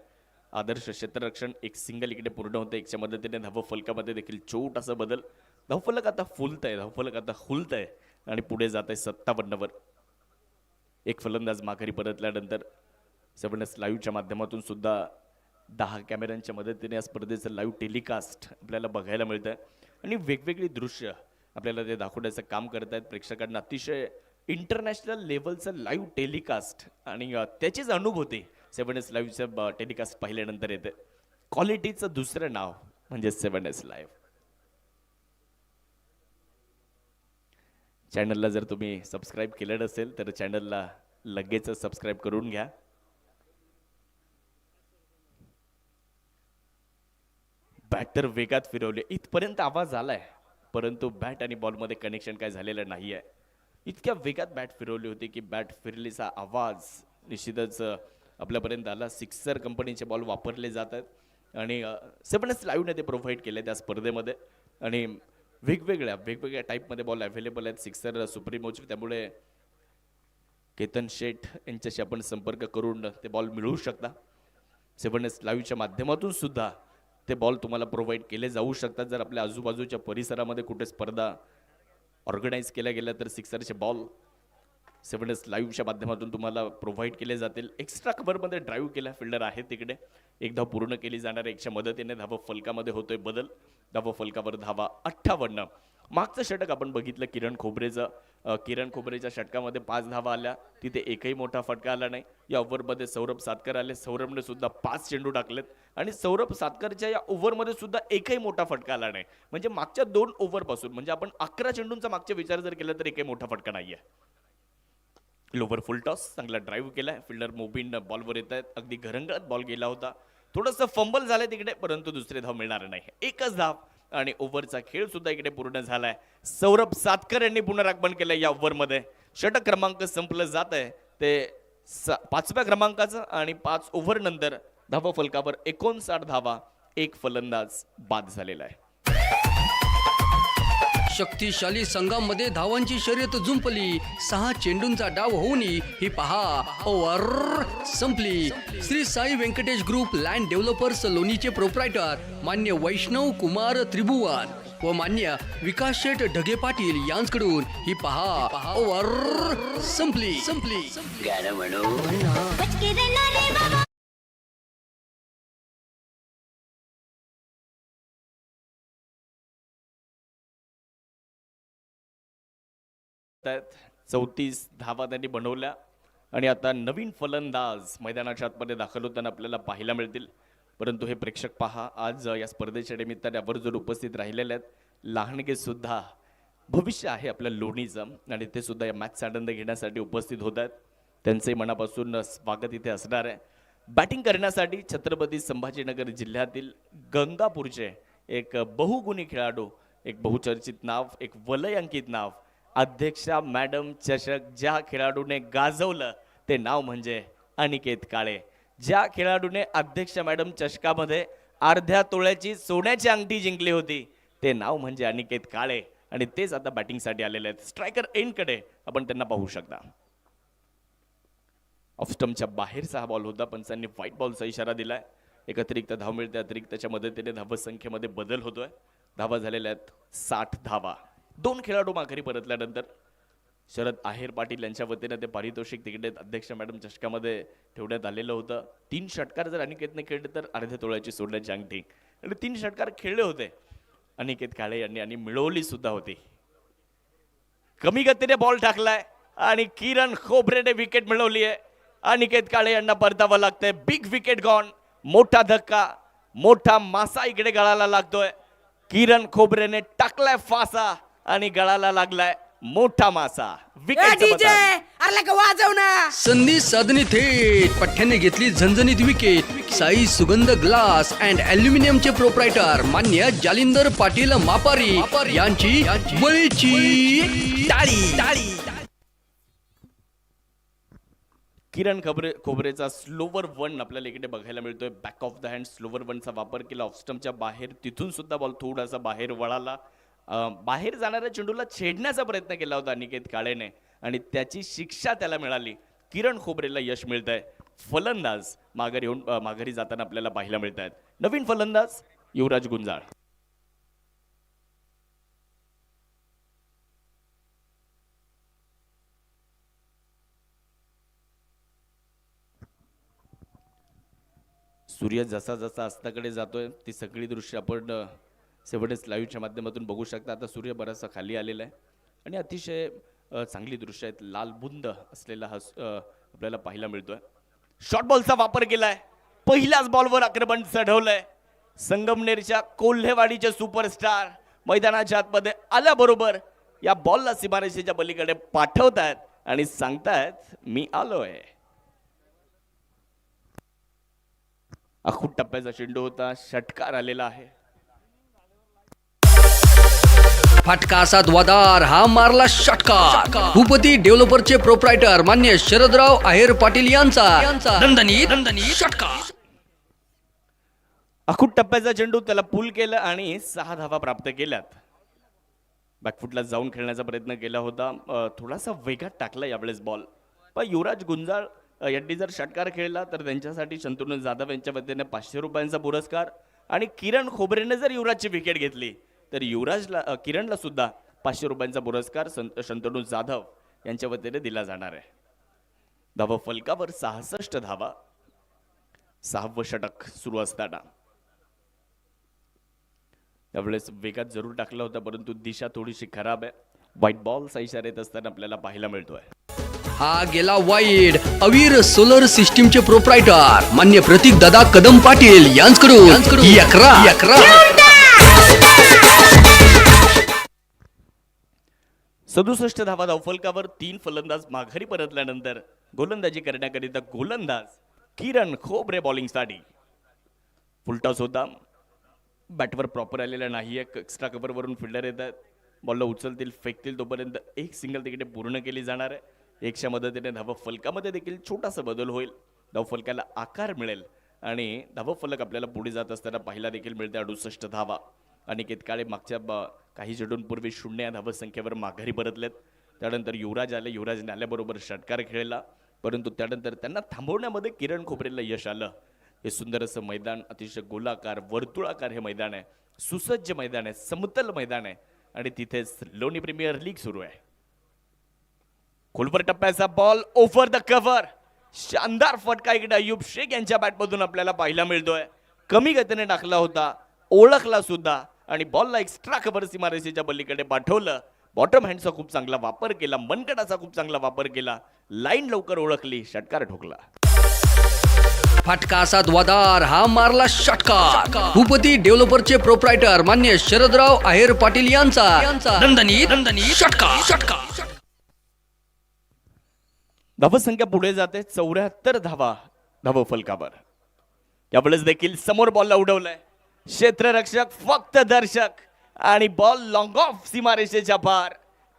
आदर्श क्षेत्ररक्षण, एक सिंगल इकडे पूर्ण होते. 1च्या मदतीने धाव फलकामध्ये देखील छोटासा बदल. धावफलक आता फुलतंय, धावफलक आता खुलतंय आणि पुढे जात आहे 57 एक फलंदाज माघारी परतल्यानंतर 7S लाईव्हच्या माध्यमातून सुद्धा 10 कॅमेऱ्यांच्या मदतीने या स्पर्धेचं लाईव्ह टेलिकास्ट आपल्याला बघायला मिळतं आणि वेगवेगळी दृश्य आपल्याला ते दाखवण्याचं काम करत आहेत. प्रेक्षकांना अतिशय इंटरनॅशनल लेवलचं लाईव्ह टेलिकास्ट आणि त्याचीच अनुभूती 7S लाईव्हचं टेलिकास्ट पाहिल्यानंतर येते. क्वालिटीचं दुसरं नाव म्हणजे 7S लाईव्ह. चॅनलला जर तुम्ही सबस्क्राईब केलं नसेल तर चॅनलला लगेच सबस्क्राईब करून घ्या. बॅट तर वेगात फिरवले, इथपर्यंत आवाज आलाय, परंतु बॅट आणि बॉलमध्ये कनेक्शन काय झालेलं नाही आहे. इतक्या वेगात बॅट फिरवली होती की बॅट फिरलीचा आवाज निश्चितच आपल्यापर्यंत आला. सिक्सर कंपनीचे बॉल वापरले जात आहेत आणि 7S लाईव्हने ते प्रोव्हाइड केले त्या स्पर्धेमध्ये आणि वेगवेगळ्या टाईपमध्ये बॉल अवेलेबल आहेत सिक्सर सुप्रीमोचे. त्यामुळे केतन शेठ यांच्याशी आपण संपर्क करून ते बॉल मिळवू शकता. 7S लाईव्हच्या माध्यमातून सुद्धा ते बॉल तुम्हाला प्रोव्हाइड केले जाऊ शकतात. जर आपल्या आजूबाजूच्या परिसरामध्ये कुठे स्पर्धा ऑर्गनाईज केल्या गेल्या तर सिक्सरचे बॉल 7S लाईव्हच्या माध्यमातून तुम्हाला प्रोव्हाइड केले जातील. एक्स्ट्रा कव्हरमध्ये ड्राईव्ह केला फिल्डर आहे तिकडे. 1 धाव पूर्ण केली जाणार. 1च्या मदतीने धाव फलकामध्ये होतोय बदल. धाव फलकावर धावा 58. मागचं षटक आपण बघितलं किरण खोबरेच्या षटकामध्ये 5 धावा आल्या, तिथे एकही मोठा फटका आला नाही. या ओव्हरमध्ये सौरभ सातकर आले, सौरभने सुद्धा 5 चेंडू टाकलेत आणि सौरभ सातकरच्या या ओव्हरमध्ये सुद्धा एकही मोठा फटका आला नाही. म्हणजे मागच्या 2 ओव्हरपासून म्हणजे आपण 11 चेंडूंचा मागचा विचार जर केला तर एकही मोठा फटका नाहीये. लोवर फुल टॉस चांगला ड्राईव्ह केलाय, फिल्डर मोबिन बॉलवर येत आहेत, अगदी घरंगळत बॉल गेला होता, थोडंसं फंबल झालंय तिकडे, परंतु दुसरे धाव मिळणार नाही. एकच धाव आणि ओव्हरचा खेळ सुद्धा इकडे पूर्ण झालाय. सौरभ सातकर यांनी पुनरागमन केलं या ओव्हरमध्ये. षटक क्रमांक संपलं जात आहे ते 5व्या क्रमांकाचं आणि 5 ओव्हर नंतर धावा फलकावर 59 धावा, एक फलंदाज बाद झालेला आहे. शक्तिशाली संघामध्ये धावांची शर्यत जुंपली, 6 चेंडूंचा डाव होऊनही ही पहा ओव्हर संपली. Shri Sai Venkatesh group land developers लोणीचे प्रोप्रायटर मान्य वैष्णव कुमार त्रिभुवन व मान्य विकास शेठ ढगे पाटील यांच्याकडून ही पहा ओव्हर संपली. त्यात 34 धावा त्यांनी बनवल्या आणि आता नवीन फलंदाज मैदानाच्या आतमध्ये दाखल होताना आपल्याला पाहायला मिळतील. परंतु हे प्रेक्षक पहा, आज या स्पर्धेच्या निमित्ताने आवर्जून उपस्थित राहिलेले आहेत. लहानगे सुद्धा भविष्य आहे आपल्या लोणीचं आणि ते सुद्धा या मॅचचा आनंद घेण्यासाठी उपस्थित होत आहेत. त्यांचे मनापासून स्वागत इथे असणार आहे. बॅटिंग करण्यासाठी छत्रपती संभाजीनगर जिल्ह्यातील गंगापूरचे एक बहुगुणी खेळाडू, एक बहुचर्चित नाव, एक वलयांकित नाव, अध्यक्षा मॅडम चषक ज्या खेळाडूने गाजवलं ते नाव म्हणजे अनिकेत काळे. ज्या खेळाडूने अध्यक्षा मॅडम चषकामध्ये अर्ध्या तोळ्याची सोन्याची अंगठी जिंकली होती ते नाव म्हणजे अनिकेत काळे आणि तेच आता बॅटिंगसाठी आलेले आहेत. स्ट्रायकर एंडकडे आपण त्यांना पाहू शकता. ऑफस्टमच्या बाहेरचा हा बॉल होता, पंचांनी व्हाईट बॉलचा इशारा दिलाय. एक अतिरिक्त धाव मिळते, अतिरिक्तच्या मदतीने धावसंख्येमध्ये बदल होतोय. धावा झालेल्या आहेत 60 धावा. 2 खेळाडू माघारी परतल्यानंतर शरद आहेर पाटील यांच्या वतीने ते पारितोषिक तिकडे अध्यक्ष मॅडम चषकामध्ये ठेवण्यात आलेलं होतं. 3 षटकार जर अनिकेतने खेळले तर अर्ध्या तोळ्याची सोन्याची अंगठी आणि 3 षटकार खेळले होते अनिकेत काळे यांनी आणि मिळवली सुद्धा होती. कमी गतीने बॉल टाकलाय आणि किरण खोबरेने विकेट मिळवली आहे. अनिकेत काळे यांना परतावं लागतंय. Big wicket gone. मोठा धक्का, मोठा मासा इकडे गळाला लागतोय. किरण खोबरेने टाकलाय फासा आणि गळाला लागलाय मोठा मासा. विकेट डीजे अरे लगा वाजव ना. संधी साधने थेट पठ्ठ्याने घेतली झणझणीत विकेट. साई सुगंध ग्लास अँड अल्युमिनियमचे प्रोप्रायटर मान्य जालिंदर पाटील मापारी यांची बळीची टाळी. किरण खोबरेचा स्लोवर वन आपल्याला इकडे बघायला मिळतोय. Back of the hand slower वनचा वापर केला ऑफस्टमच्या बाहेर, तिथून सुद्धा बॉल थोडासा बाहेर वळाला. बाहेर जाणाऱ्या चेंडूला छेडण्याचा प्रयत्न केला होता अनिकेत काळेने आणि त्याची शिक्षा त्याला मिळाली. किरण खोबरेला यश मिळत आहे. फलंदाज माघारी जाताना आपल्याला पाहायला मिळत आहेत. नवीन फलंदाज युवराज गुंजाळ. सूर्य जसा जसा अस्ताकडे जातोय ती सगळी दृश्य आपण 7S लाईव्हच्या माध्यमातून बघू शकता. आता सूर्य बराचसा खाली आलेला आहे आणि अतिशय चांगली दृश्य आहेत. लाल बुंद असलेला हा आपल्याला पाहायला मिळतोय. शॉर्ट बॉलचा वापर केलाय. पहिल्याच बॉलवर आक्रमण चढवलंय. संगमनेरच्या कोल्हेवाडीचे सुपरस्टार मैदानाच्या आतमध्ये आल्याबरोबर या बॉलला सीमारेषेच्या पलीकडे पाठवतायत आणि सांगतायत मी आलोय. अखूट टप्प्याचा चेंडू होता, षटकार आलेला आहे. फटका असा द्वादार, हा मारला षटकार. भूपती डेव्हलपरचे प्रोप्रायटर मान्य शरदराव आहेर पाटील यांचा दणदणीत षटकार. अखूट टप्प्याचा चेंडू त्याला पुल केलं आणि 6 धावा प्राप्त केल्यात. बॅकफुटला जाऊन खेळण्याचा प्रयत्न केला होता, थोडासा वेगात टाकला यावेळेस बॉल. पण युवराज गुंजाळ यांनी जर षटकार खेळला तर त्यांच्यासाठी शंतनू जाधव यांच्या वतीने 500 रुपयांचा पुरस्कार आणि किरण खोबरेने जर युवराजची विकेट घेतली तर किरणला सुद्धा 500 रुपयांचा पुरस्कार शंतनू जाधव यांच्या वतीने दिला जाणार आहे. धावा फलकावर 66 धावा. 6वं षटक सुरू असताना त्यावेळेस वेगात जरूर टाकला होता, परंतु दिशा थोडीशी खराब आहे. व्हाईट बॉलचा इशारा येत असताना आपल्याला पाहायला मिळतोय. हा गेला वाईड. अवीर सोलर सिस्टीमचे प्रोप्रायटर मान्य प्रतीक दादा कदम पाटील यांच्याकडून ही 11 67 धावा धावफलकावर 3 फलंदाज माघारी परतल्यानंतर गोलंदाजी करण्याकरिता गोलंदाज किरण खोबरे बॉलिंगसाठी. फुलटॉस होता, बॅटवर प्रॉपर आलेला नाहीये. एक्स्ट्रा कव्हरवरून फिल्डर येत आहेत, बॉलला उचलतील फेकतील तोपर्यंत एक सिंगल तिकडे पूर्ण केली जाणार आहे. एकच्या मदतीने धावफलकामध्ये देखील छोटासा बदल होईल, धावफलकाला आकार मिळेल आणि धावफलक आपल्याला पुढे जात असताना पाहायला देखील मिळते 68 धावा. अनिकेत काळे मागच्या काही चेंडूंपूर्वी 0 या धावसंख्येवर माघारी परतलेत. त्यानंतर युवराज आले, युवराजने आल्याबरोबर षटकार खेळला, परंतु त्यानंतर त्यांना थांबवण्यामध्ये किरण खोबरेला यश आलं. हे सुंदर असं मैदान, अतिशय गोलाकार वर्तुळाकार हे मैदान आहे, सुसज्ज मैदान आहे, समतल मैदान आहे आणि तिथेच लोणी प्रीमियर लीग सुरू आहे. खोलवर टप्प्याचा बॉल ओव्हर द कव्हर. शानदार फटका इकडे अय्यूब शेख यांच्या बॅटमधून आपल्याला पाहायला मिळतोय. कमी गतीने टाकला होता, ओळखला सुद्धा आणि बॉलला एक्स्ट्रा कव्हर सीमारेषेच्या पलीकडे पाठवलं. बॉटम हँडचा खूप चांगला वापर केला, मनगटाचा खूप चांगला वापर केला, लाईन लवकर ओळखली, षटकार ठोकला. फटका असा द्वादार, हा मारला षटकार. भूपती डेव्हलपरचे प्रोप्रायटर मान्य शरदराव आहेर पाटील यांचा नंदनी षटकार. धावसंख्या पुढे जाते 74 धावा धावफलकावर. यावेळेस देखील समोर बॉलला उडवलाय क्षेत्ररक्षक, फक्त दर्शक आणि बॉल लॉंग ऑफ सीमारेषेच्या पार.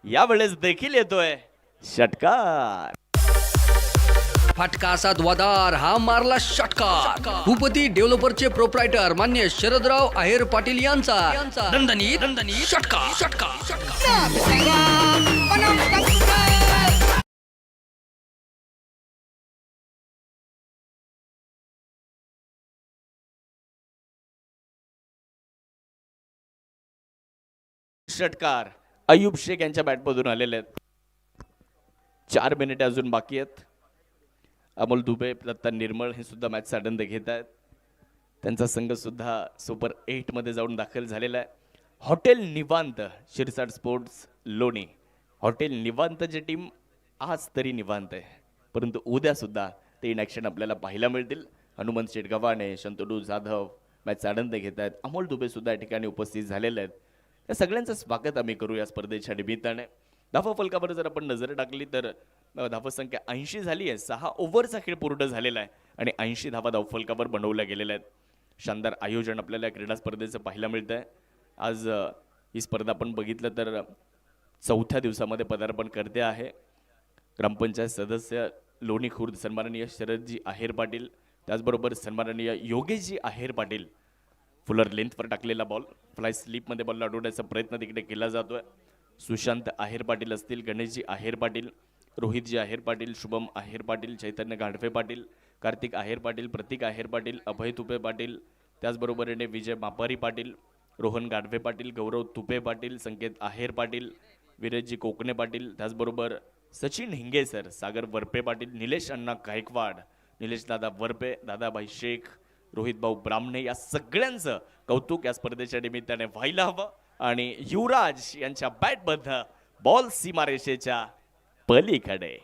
यावेळेस देखील येतोय षटकार. फटका असा द्वादार, हा मारला षटकार. भूपती डेव्हलपरचे प्रोप्रायटर मान्य शरदराव आहेर पाटील यांचा नंदनी षटकार. षटकार अय्यूब शेख यांच्या बॅटमधून आलेले आहेत. 4 मिनिटे अजून बाकी आहेत. अमोल दुबे, दत्ता निर्मळ हे सुद्धा मॅच आनंद घेत आहेत. त्यांचा संघ सुद्धा सुपर 8 मध्ये जाऊन दाखल झालेला आहे. हॉटेल निवांत शिरसाट स्पोर्ट्स लोणी, हॉटेल निवांतची टीम आज तरी निवांत आहे, परंतु उद्या सुद्धा ते इन ॲक्शन आपल्याला पाहायला मिळतील. हनुमंत शेठ गव्हाणे, शंतनू जाधव मॅच आनंद घेत आहेत. अमोल दुबे सुद्धा या ठिकाणी उपस्थित झालेले आहेत. या सगळ्यांचं स्वागत आम्ही करू या स्पर्धेच्या निमित्ताने. धावफलकावर जर आपण नजर टाकली तर धावसंख्या 80 झाली आहे. 6 ओव्हरचा खेळ पूर्ण झालेला आहे आणि 80 धावा धावफलकावर बनवल्या गेलेल्या आहेत. शानदार आयोजन आपल्याला क्रीडा स्पर्धेचं पाहायला मिळतं आहे. आज ही स्पर्धा आपण बघितलं तर 4थ्या दिवसामध्ये पदार्पण करते आहे. ग्रामपंचायत सदस्य लोणी खुर्द सन्माननीय शरदजी आहेर पाटील, त्याचबरोबर सन्माननीय योगेशजी आहेर पाटील. फुलर लेंथवर टाकलेला बॉल फ्लाय स्लिपमध्ये बॉलला अडवण्याचा प्रयत्न तिकडे केला जातोय. सुशांत आहेर पाटील असतील, गणेशजी आहेर पाटील, रोहितजी आहेर पाटील, शुभम आहेर पाटील, चैतन्य गाढवे पाटील, कार्तिक आहेर पाटील, प्रतीक आहेर पाटील, अभय तुपे पाटील, त्याचबरोबरीने विजय मापारी पाटील, रोहन गाढवे पाटील, गौरव तुपे पाटील, संकेत आहेर पाटील, विरेशजी कोकणे पाटील, त्याचबरोबर सचिन हिंगे सर, सागर वरपे पाटील, निलेश अण्णा गायकवाड, निलेश दादा वरपे, दादाभाई शेख, रोहित भाऊ ब्राह्मणे, या सगळ्यांचं कौतुक या स्पर्धेच्या निमित्ताने व्हायला हवं. आणि युवराज यांच्या बॅटमध्ये बॉल सीमारेषेच्या पलीकडे.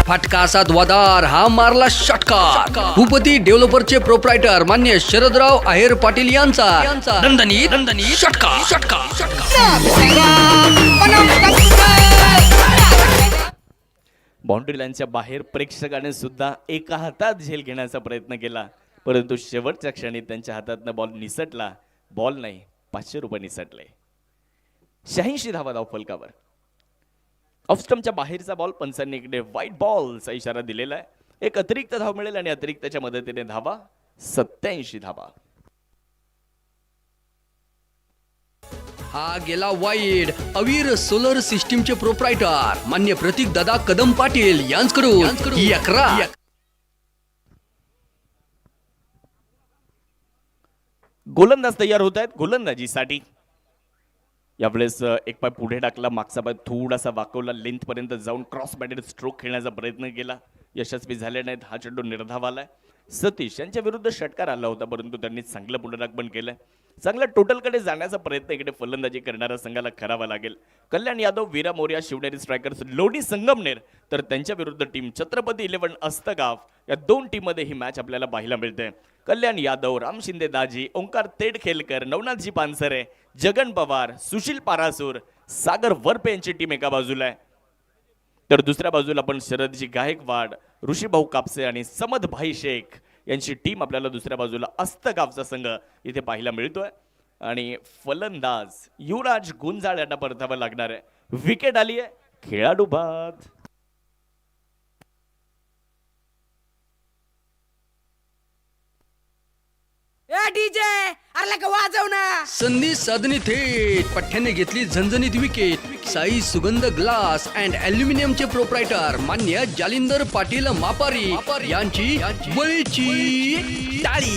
फटका असा द्वादार, हा मारला षटकार. भूपती डेव्हलपरचे प्रोप्रायटर मान्य शरदराव आहेर पाटील यांचा नंदनी षटकार. बाउंड्री लाईनच्या बाहेर प्रेक्षकाने सुद्धा एका हातात झेल घेण्याचा प्रयत्न केला, परंतु शेवटच्या क्षणी त्यांच्या हातातनं बॉल निसटला. बॉल नाही, 500 रुपये निसटले. 86 धावा धावफलकावर. ऑफस्टम्पच्या बाहेरचा बॉल, पंचांनी इकडे व्हाईट बॉलचा इशारा दिलेला आहे. एक अतिरिक्त धाव मिळेल आणि अतिरिक्तच्या मदतीने धावा 87 धावा. हा गेला वाईड. अवीर सोलर सिस्टीमचे प्रोप्रायटर मान्य प्रतीक दादा कदम पाटील यांच्याकडून ही 11. गोलंदाज तयार होत आहेत गोलंदाजीसाठी. यावेळेस एक पाय पुढे टाकला, मागचा पाय थोडासा वाकवला, लेंथ पर्यंत जाऊन क्रॉस बॅटेड स्ट्रोक खेळण्याचा प्रयत्न केला, यशस्वी झाले नाहीत. हा चेंडू निर्धाव आलाय. सतीश यांच्या विरुद्ध षटकार आला होता, परंतु त्यांनी चांगलं पुनरागमन केलंय. चांगल्या टोटलकडे जाण्याचा प्रयत्न इकडे फलंदाजी करणाऱ्या संघाला करावा लागेल. कल्याण यादव, वीरा मोर्या, शिवनेरी स्ट्रायकर्स, लोणी संगमनेर तर त्यांच्या विरुद्ध टीम छत्रपती 11 अस्तगाव या दोन टीममध्ये ही मॅच आपल्याला पाहायला मिळते. कल्याण यादव, राम शिंदे दाजी, ओंकार तेडखेलकर, नवनाथजी पानसरे, जगन पवार, सुशील पारासूर, सागर वरपे यांची टीम एका बाजूला आहे. तर दुसऱ्या बाजूला आपण शरदजी गायकवाड, ऋषीभाऊ कापसे आणि समद भाई शेख यांची टीम आपल्याला दुसऱ्या बाजूला अस्तगावचा संघ इथे पाहायला मिळतोय. आणि फलंदाज युवराज गुंजाळ यांना परतावं लागणार आहे. विकेट आली आहे, खेळाडू बाद. ए डीजे अरे लगा वाजव ना. संधी साधणी थेट पठ्ठ्याने घेतली झणझणीत विकेट. साई सुगंध ग्लास अँड अल्युमिनियमचे प्रोप्रायटर मान्य जालिंदर पाटील मापारी यांची बळीची टाळी.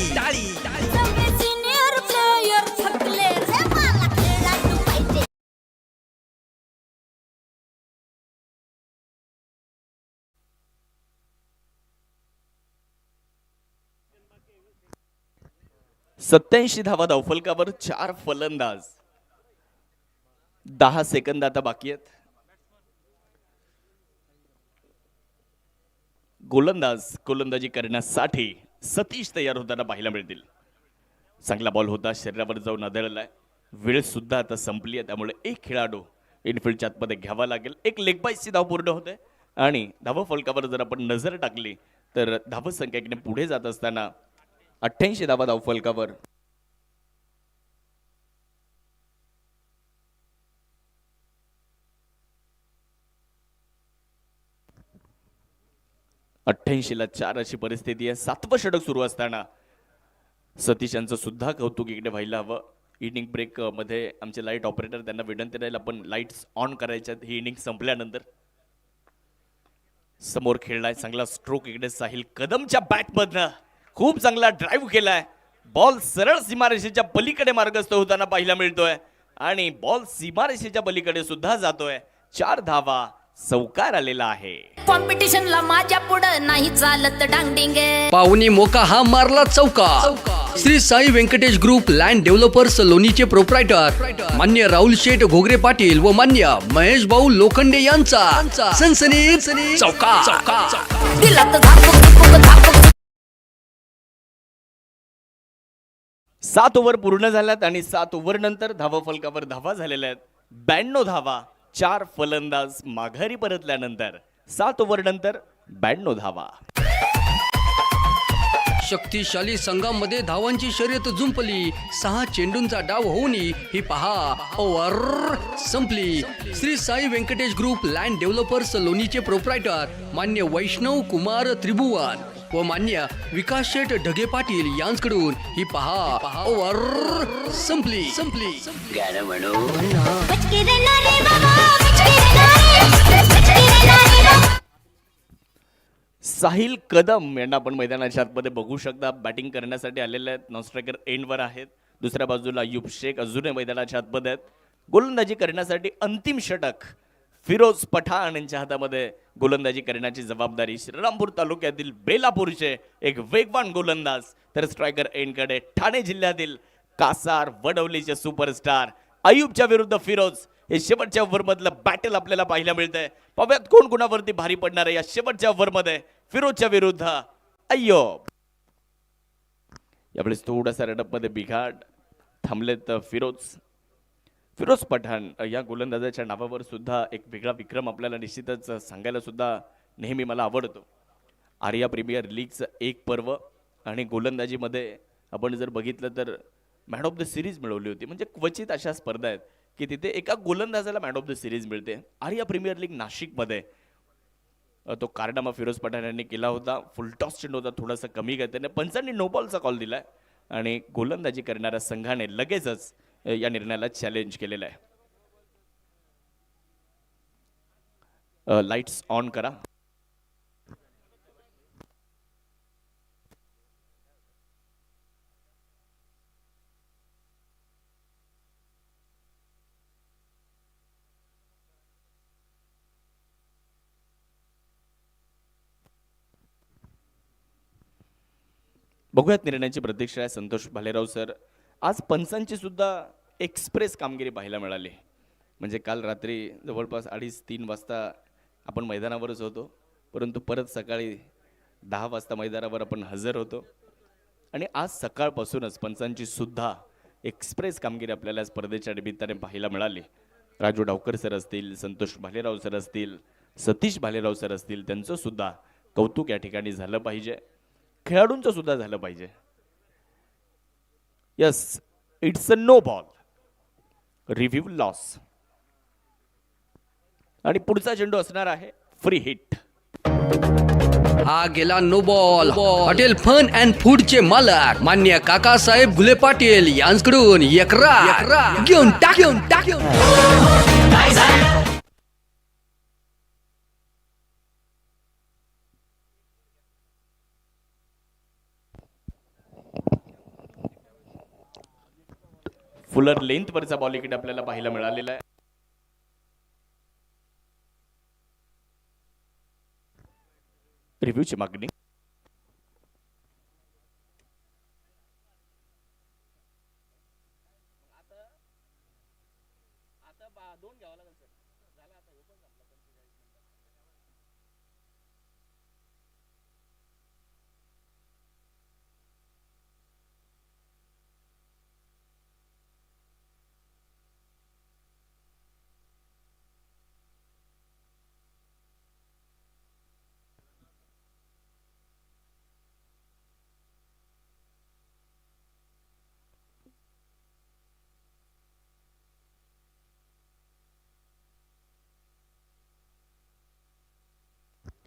सिनियर प्लेयर थकले रे मला खेळाडू पाहिजे. सत्याऐंशी धावा धावफलकावर 4 फलंदाज. 10 सेकंद आता बाकी आहेत. गोलंदाजी करण्यासाठी सतीश तयार होताना पाहायला मिळतील. चांगला बॉल होता, शरीरावर जाऊन आदळलाय. वेळ सुद्धा आता संपली आहे, त्यामुळे एक खेळाडू इनफिल्डच्या आतमध्ये घ्यावा लागेल. एक लेग बायची धाव पूर्ण होते आणि धाव फलकावर जर आपण नजर टाकली तर धाव संख्येने पुढे जात असताना 88 धावा धावफलकावर. ला 4 अशी परिस्थिती आहे. 7वं षटक सुरू असताना सतीश यांचं सुद्धा कौतुक इकडे व्हायला हवं. इनिंग ब्रेक मध्ये आमचे लाईट ऑपरेटर त्यांना विनंती राहील आपण लाईट्स ऑन करायच्या ही इनिंग संपल्यानंतर. समोर खेळलाय, चांगला स्ट्रोक इकडे साहिल कदमच्या बॅटमधनं खूप चांगला ड्राईव्ह केलाय. बॉल सरळ सीमारेषेच्या पलीकडे मार्गस्थ होताना पाहायला मिळतोय आणि बॉल सीमारेषेच्या पलीकडे सुद्धा जातोय. 4 धावा चौकार आलेला आहे. कॉम्पिटिशनला माझ्या पुढं नाही चालत डांगडिंगे. पाहुणी मोका हा मारला चौका. Shri Sai Venkatesh group land developers लोणीचे प्रोप्रायटर मान्य राहुल शेठ घोगरे पाटील व मान्य महेश भाऊ लोखंडे यांचा सनसनी चौका. दिला तर झापूक. 7 ओव्हर पूर्ण झाल्यात आणि 7 ओव्हर नंतर धावा फलकावर धावा झालेल्या आहेत. 92 धावा. 4 फलंदाज माघारी परतल्यानंतर 7 ओव्हर नंतर 92 धावा. शक्तिशाली संघामध्ये धावांची शर्यत जुंपली. 6 चेंडूंचा डाव होऊन ही पहा ओव्हर संपली. Shri Sai Venkatesh group land developers लोणीचे प्रोप्रायटर मान्य वैष्णव कुमार त्रिभुवन व मान्य विकास शेठ ढगे पाटील यांच्याकडून ही पहा ओव्हर संपली. साहिल कदम यांना आपण मैदानाच्या आतमध्ये बघू शकता. बॅटिंग करण्यासाठी आलेले आहेत. नॉन स्ट्रायकर एंडवर आहेत. दुसऱ्या बाजूला युब शेख अजूनही मैदानाच्या आतमध्ये आहेत. गोलंदाजी करण्यासाठी अंतिम षटक फिरोज पठाण यांच्या हातामध्ये गोलंदाजी करण्याची जबाबदारी. श्रीरामपूर तालुक्यातील बेलापूरचे एक वेगवान गोलंदाज तर स्ट्रायकर एंडकडे ठाणे जिल्ह्यातील कासार वडवलीचे सुपरस्टार अयूबच्या विरुद्ध फिरोज. हे शेवटच्या ओव्हरमधलं बॅटल आपल्याला पाहायला मिळतंय. पाहूयात कोण कोणावरती भारी पडणार आहे या शेवटच्या ओव्हरमध्ये. फिरोजच्या विरुद्ध अय्यूब. यावेळेस थोडासा रडपमध्ये बिघाड थांबलेत फिरोज पठाण या गोलंदाजाच्या नावावर सुद्धा एक वेगळा विक्रम आपल्याला निश्चितच सांगायला सुद्धा नेहमी मला आवडतो. आर्या प्रीमियर लीगचं एक पर्व आणि गोलंदाजीमध्ये आपण जर बघितलं तर मॅन ऑफ द सिरीज मिळवली होती. म्हणजे क्वचित अशा स्पर्धा आहेत की तिथे एका गोलंदाजाला मॅन ऑफ द सिरीज मिळते. आर्या प्रीमियर लीग नाशिकमध्ये तो कारनामा फिरोज पठाण यांनी केला होता. फुलटॉस चेंडू होता, थोडासा कमी गतीने पंचांनी नो बॉलचा कॉल दिलाय आणि गोलंदाजी करणाऱ्या संघाने लगेचच या निर्णयाला चॅलेंज केलेलं आहे. लाईट्स ऑन करा. बघूयात निर्णयाची प्रतीक्षा आहे. संतोष भालेराव सर आज पंचांची सुद्धा एक्सप्रेस कामगिरी पाहायला मिळाली. म्हणजे काल रात्री जवळपास 2:30-3 वाजता आपण मैदानावरच होतो, परंतु परत सकाळी 10 वाजता मैदानावर आपण हजर होतो. आणि आज सकाळपासूनच पंचांची सुद्धा एक्सप्रेस कामगिरी आपल्याला स्पर्धेच्या निमित्ताने पाहायला मिळाली. राजू डावकर सर असतील, संतोष भालेराव सर असतील, सतीश भालेराव सर असतील, त्यांचं सुद्धा कौतुक या ठिकाणी झालं पाहिजे. खेळाडूंचं सुद्धा झालं पाहिजे. Yes, it's a no ball, review loss. आणि पुढचा चेंडू असणार आहे फ्री हिट. हा गेला no ball. Hotel fun and फूडचे मालक मान्य काकासाहेब घुले पाटील यांच्याकडून एकरा घेऊन टाक. फुलर लेंथ वरचा बॉल इकडे आपल्याला पाहायला मिळालेला आहे. रिव्ह्यूची मागणी.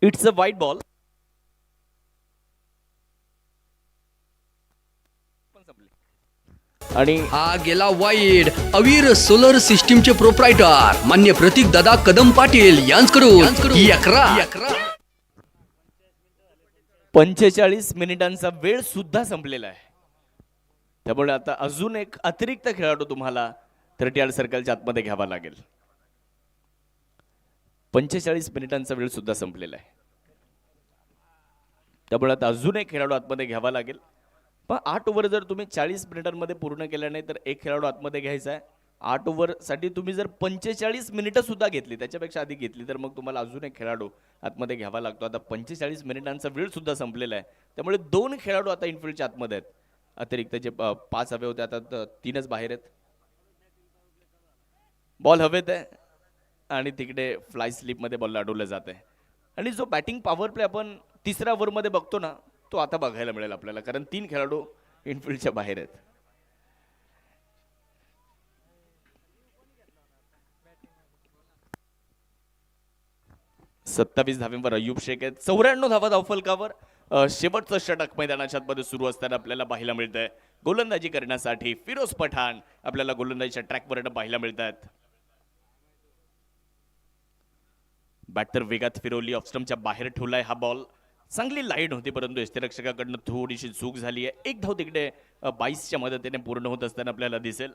इट्स अ वाईट बॉल. आणि हा गेला वाईड. अवीर सोलर सिस्टीमचे प्रोप्रायटर मान्य प्रतीक दादा कदम पाटील यांच्याकडून एकरा. 45 मिनिटांचा वेळ सुद्धा संपलेला आहे. त्यामुळे आता अजून एक अतिरिक्त खेळाडू तुम्हाला 30 यार्ड सर्कलच्या आतमध्ये घ्यावा लागेल. 45 मिनिटांचा वेळ सुद्धा संपलेला आहे. त्यामुळे आता अजून एक खेळाडू आतमध्ये घ्यावा लागेल. पण 8 ओव्हर जर तुम्ही 40 मिनिटांमध्ये पूर्ण केल्या नाही तर एक खेळाडू आतमध्ये घ्यायचा आहे. 8 ओव्हरसाठी तुम्ही जर 45 मिनिटं सुद्धा घेतली, त्याच्यापेक्षा अधिक घेतली, तर मग तुम्हाला अजून एक खेळाडू आतमध्ये घ्यावा लागतो. आता 45 मिनिटांचा वेळ सुद्धा संपलेला आहे. त्यामुळे 2 खेळाडू आता इनफिल्डच्या आतमध्ये आहेत. अतिरिक्त जे 5 हवे होते आता 3च बाहेर आहेत. बॉल हवेत आहे आणि तिकडे फ्लाय स्लिपमध्ये बॉल अडवलं जात आहे. आणि जो बॅटिंग पॉवर प्ले आपण 3ऱ्या ओव्हरमध्ये बघतो ना, तो आता बघायला मिळेल आपल्याला, कारण 3 खेळाडू इनफिल्डच्या बाहेर आहेत. 27 धावांवर अय्यूब शेख आहेत. 94 धावा धावफलकावर. शेवटचं षटक मैदानाच्या आतमध्ये सुरू असताना आपल्याला पाहायला मिळतंय. गोलंदाजी करण्यासाठी फिरोज पठाण आपल्याला गोलंदाजीच्या ट्रॅकवर पाहायला मिळत आहेत. बॅटर वेगात फिरवली, ऑफस्टम्पच्या बाहेर ठेवलाय हा बॉल. चांगली लाईन होती, परंतु यष्टीरक्षकाकडनं थोडीशी चूक झाली आहे. एक धाव तिकडे 22च्या मदतीने पूर्ण होत असताना आपल्याला दिसेल.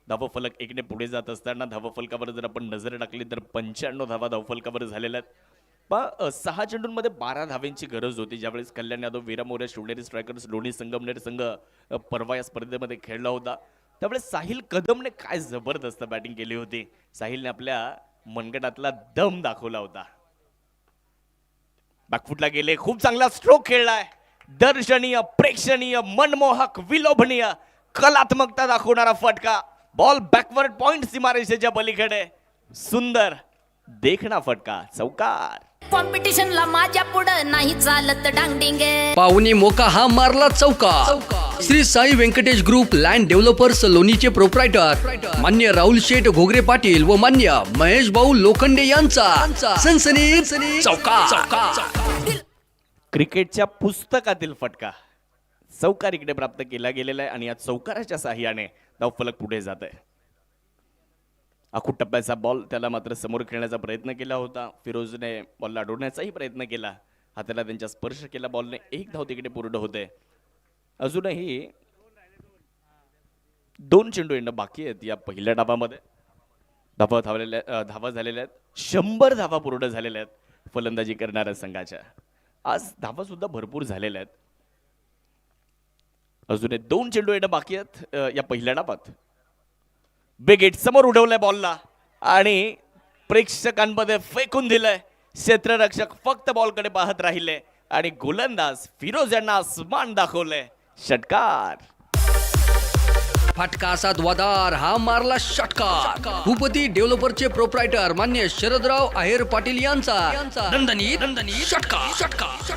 धावफलक 1ने पुढे जात असताना धावफलकावर जर आपण नजर टाकली तर 95 धावा धावफलकावर झालेल्या आहेत. 6 चेंडूंमध्ये 12 धावांची गरज होती. ज्यावेळेस कल्याण यादव, वीरा मोरे, शिवनेरी स्ट्रायकर्स, लोणी संगमनेर संघ परवा या स्पर्धेमध्ये खेळला होता, त्यावेळेस साहिल कदमने काय जबरदस्त बॅटिंग केली होती. साहिलने आपल्या मनगटातला दम दाखवला होता. बॅकफुटला गेले, खूप चांगला स्ट्रोक खेळलाय. दर्शनीय, प्रेक्षणीय, मनमोहक, विलोभनीय, कलात्मकता दाखवणारा फटका. बॉल बॅकवर्ड पॉइंट सीमारेषेच्या पलीकडे. सुंदर देखणा फटका, चौकार. कॉम्पिटिशनला माझ्या पुढं नाही चालत डांगडिंग. पाहुणी मोका हा मारला चौका. Shri Sai Venkatesh group land developers लोणीचे प्रोप्रायटर मान्य राहुल शेठ घोगरे पाटील व मान्य महेश भाऊ लोखंडे यांचा सनसनीत चौका. क्रिकेटच्या पुस्तकातील फटका, चौकार इकडे प्राप्त केला गेलेला आहे आणि या चौकाराच्या साहाय्याने धावफलक पुढे जात आहे. आखूड टप्प्याचा बॉल, त्याला मात्र समोर खेळण्याचा प्रयत्न केला होता. फिरोजने बॉलला अडवण्याचाही प्रयत्न केला. हाताला त्यांच्या स्पर्श केला बॉलने. एक धाव तिकडे पूर्ण होते. अजूनही 2 चेंडू येणं बाकी आहेत या पहिल्या डावामध्ये. धावा झालेल्या आहेत. 100 धावा पूर्ण झालेल्या आहेत फलंदाजी करणाऱ्या संघाच्या. आज धावा सुद्धा भरपूर झालेल्या आहेत. अजून 2 चेंडू येणं बाकी आहेत या पहिल्या डावात. बिग समोर उडवलंय बॉलला आणि प्रेक्षकांमध्ये फेकून दिलंय. क्षेत्ररक्षक फक्त बॉलकडे पाहत राहिले आणि गोलंदाज फिरोज यांना आसमान दाखवलंय. षटकार. फटका असा द्वादार, हा मारला षटकार. भूपती डेव्हलपरचे प्रोप्रायटर मान्य शरदराव आहेर पाटील यांचा दणदणीत षटकार.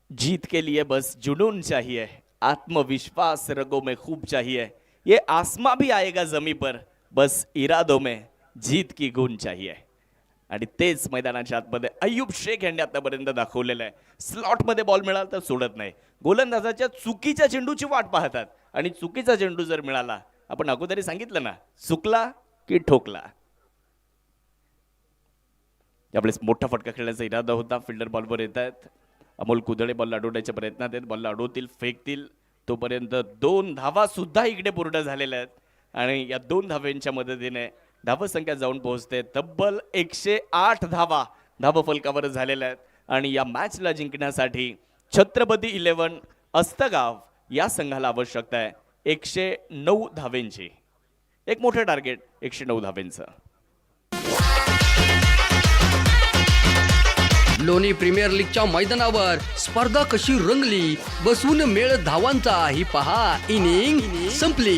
जीत के लिए बस जुनून चाहिए, आत्मविश्वास रगों में खूब चाहिए, ये आसमां भी आएगा जमी पर, बस इरादों में जीत की गुण चाहिए. आणि तेच मैदानाच्या आतमध्ये अय्यूब शेख यांनी आतापर्यंत दाखवलेलं आहे. स्लॉटमध्ये बॉल मिळाला तर सोडत नाही. गोलंदाजाच्या चुकीच्या चेंडूची वाट पाहतात आणि चुकीचा चेंडू जर मिळाला, आपण अगोदरी सांगितलं ना, चुकला की ठोकला. यावेळेस मोठा फटका खेळण्याचा इरादा होता. फिल्डर बॉलवर येत आहेत. अमोल कुदळे बॉल अडवण्याच्या प्रयत्नात आहेत. बॉलला अडवतील, फेकतील. तोपर्यंत 2 धावा सुद्धा इकडे पूर्ण झालेल्या आहेत आणि या 2 धाव्यांच्या मदतीने धावसंख्या जाऊन पोहोचते तब्बल 108 धावा धावफलकावर झालेल्या आहेत. आणि या मॅचला जिंकण्यासाठी छत्रपती 11 अस्तगाव या संघाला आवश्यकता आहे 109 धावेंची. एक मोठं टार्गेट 109 धावेंचं. लोणी प्रीमियर लीगच्या मैदानावर स्पर्धा कशी रंगली, बसवून मेळ धावांचा, ही पहा इनिंग संपली.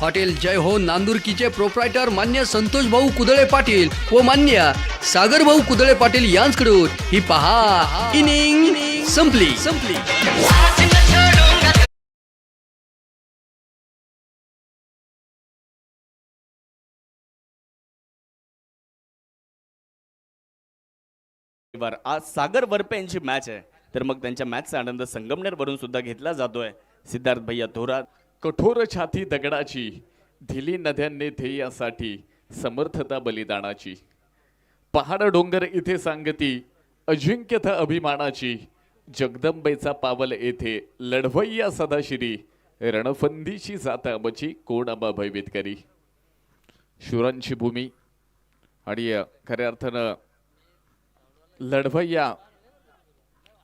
हॉटेल जय हो नांदुरकीचे प्रोप्रायटर मान्य संतोष भाऊ कुदळे पाटील व मान्य सागर भाऊ कुदळे पाटील यांच्याकडून ही पहा इनिंग संपली. आज सागर वरपे यांची मॅच आहे, तर मग त्यांच्या मॅचचा आनंद संगमनेर वरून सुद्धा घेतला जातोय. सिद्धार्थ भैया थोरात. कठोर छाती दगडाची, धिली नद्यांनी ध्येयासाठी, समर्थता बलिदानाची. पहाड डोंगर इथे सांगती, अजिंक्यता अभिमानाची. जगदंबेचा पावल येथे, लढवय्या सदाशिरी. रणफंदीची जाता आमची, कोण आंबा भयभीत करी. शूरांची भूमी आणि खऱ्या अर्थानं लढवय्या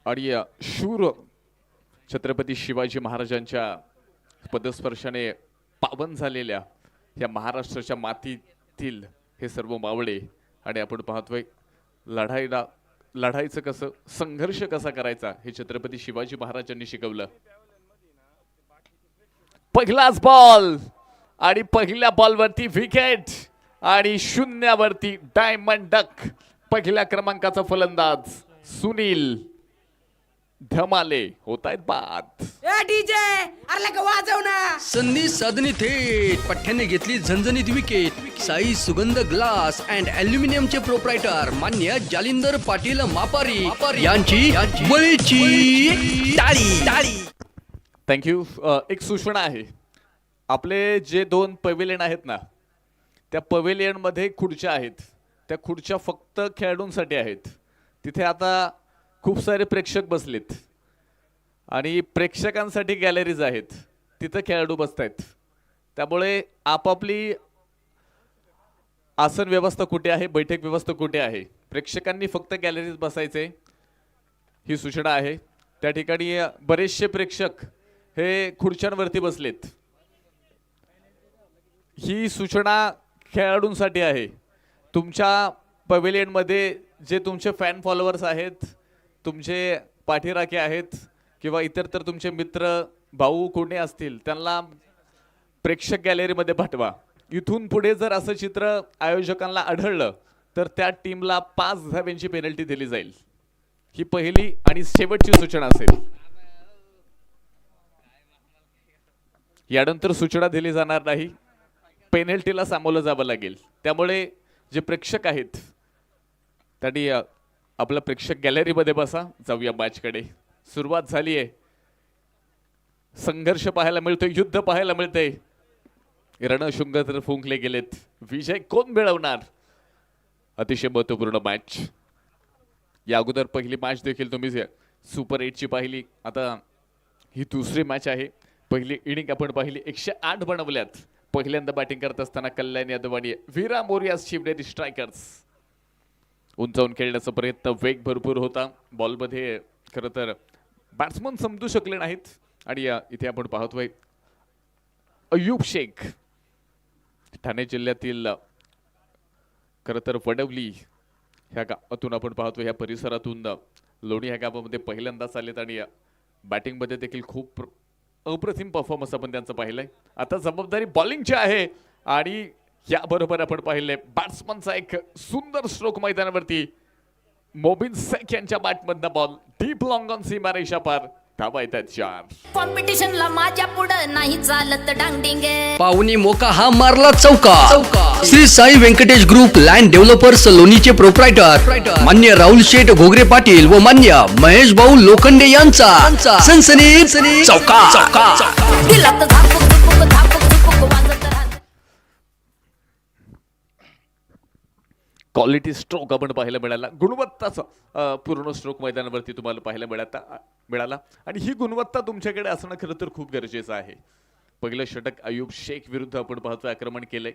आणि शूर छत्रपती शिवाजी महाराजांच्या पदस्पर्शाने पावन झालेल्या या महाराष्ट्राच्या मातीतील हे सर्व मावळे. आणि आपण पाहतोय लढायचं कसं, संघर्ष कसा करायचा हे छत्रपती शिवाजी महाराजांनी शिकवलं. पहिलाच बॉल आणि पहिल्या बॉलवरती विकेट आणि 0वरती डायमंड डक. पहिल्या क्रमांकाचा फलंदाज सुनील धमाले होत आहेत बाद. ए डीजे अरे लका वाजव ना. संधी साधणी थेट पठ्ठ्याने घेतली झणझणीत विकेट. साई सुगंध ग्लास अँड अल्युमिनियमचे प्रोप्रायटर मान्य जालिंदर पाटील मापारी यांची बळीची टाळी. थँक्यू. एक सूचना आहे, आपले जे 2 पवेलियन आहेत ना, त्या पवेलियन मध्ये खुर्च्या आहेत. त्या खुर्च्या फक्त खेळाडूंसाठी आहेत. तिथे आता खूप सारे प्रेक्षक बसलेत आणि प्रेक्षकांसाठी गॅलरीज आहेत, तिथं खेळाडू बसतायत. त्यामुळे आपापली आसन व्यवस्था कुठे आहे, बैठक व्यवस्था कुठे आहे, प्रेक्षकांनी फक्त गॅलरीज बसायचे ही सूचना आहे. त्या ठिकाणी बरेचसे प्रेक्षक हे खुर्च्यांवरती बसलेत. ही सूचना खेळाडूंसाठी आहे. तुमच्या पवेलियनमध्ये जे तुमचे फॅन फॉलोअर्स आहेत, तुमचे पाठीराखे आहेत किंवा इतर तर तुमचे मित्र भाऊ कोणी असतील, त्यांना प्रेक्षक गॅलरीमध्ये पाठवा. इथून पुढे जर असं चित्र आयोजकांना आढळलं तर त्या टीमला 5 धाव्यांची पेनल्टी दिली जाईल. ही पहिली आणि शेवटची सूचना असेल. यानंतर सूचना दिली जाणार नाही, पेनल्टीला सामोरं जावं लागेल. त्यामुळे जे प्रेक्षक आहेत त्यांनी आपलं प्रेक्षक गॅलरीमध्ये बसा. जाऊया मॅचकडे. सुरुवात झाली आहे. संघर्ष पाहायला मिळतोय, युद्ध पाहायला मिळतंय. रणशुंग तर फुंकले गेलेत. विजय कोण मिळवणार? अतिशय महत्वपूर्ण मॅच. या अगोदर पहिली मॅच देखील तुम्ही सुपर 8 ची पाहिली. आता ही दुसरी मॅच आहे. पहिली इनिंग आपण पाहिली, 108 बनवल्यात. पहिल्यांदा बॅटिंग करत असताना कल्याण यादव आणि वीरा मोरिया शिवनेरी स्ट्रायकर्स. उंचावून खेळण्याचा प्रयत्न, वेग भरपूर होता. बॉलमध्ये खरं तर बॅट्समन समजू शकले नाहीत आणि इथे आपण पाहतोय अय्यूब शेख ठाणे जिल्ह्यातील खरं तर वडवली ह्या गावातून आपण पाहतो ह्या परिसरातून लोणी ह्या गावामध्ये पहिल्यांदाच आलेत आणि बॅटिंगमध्ये देखील खूप अप्रतिम परफॉर्मन्स आपण त्यांचं पाहिलंय. आता जबाबदारी बॉलिंगची आहे आणि याबरोबर आपण पाहिले बॅट्समनचा एक सुंदर स्ट्रोक मैदानावरती. मोबिन शेख यांच्या बॅटमधनं बॉल डीप लॉंग ऑन सीमारेषा पार. धावा येतात 4. कॉम्पिटिशनला माझ्या पुढं नाही चालत डांगडिंग. पाहुणी मोका हा मारला चौका. Shri Sai Venkatesh group land developers लोणीचे प्रोप्रायटर मान्य राहुल शेठ घोगरे पाटील व मान्य महेश भाऊ लोखंडे यांचा सनसनी चौका. दिलात झापूक झुपूक झापूक झुपूक वाजत राहत. क्वालिटी स्ट्रोक आपण पाहायला मिळाला. गुणवत्ताचा पूर्ण स्ट्रोक मैदानावरती तुम्हाला पाहायला मिळाला आणि ही गुणवत्ता तुमच्याकडे असणं खरं तर खूप गरजेचं आहे. पहिलं षटक अय्यूब शेख विरुद्ध आपण पाहतोय आक्रमण केलंय.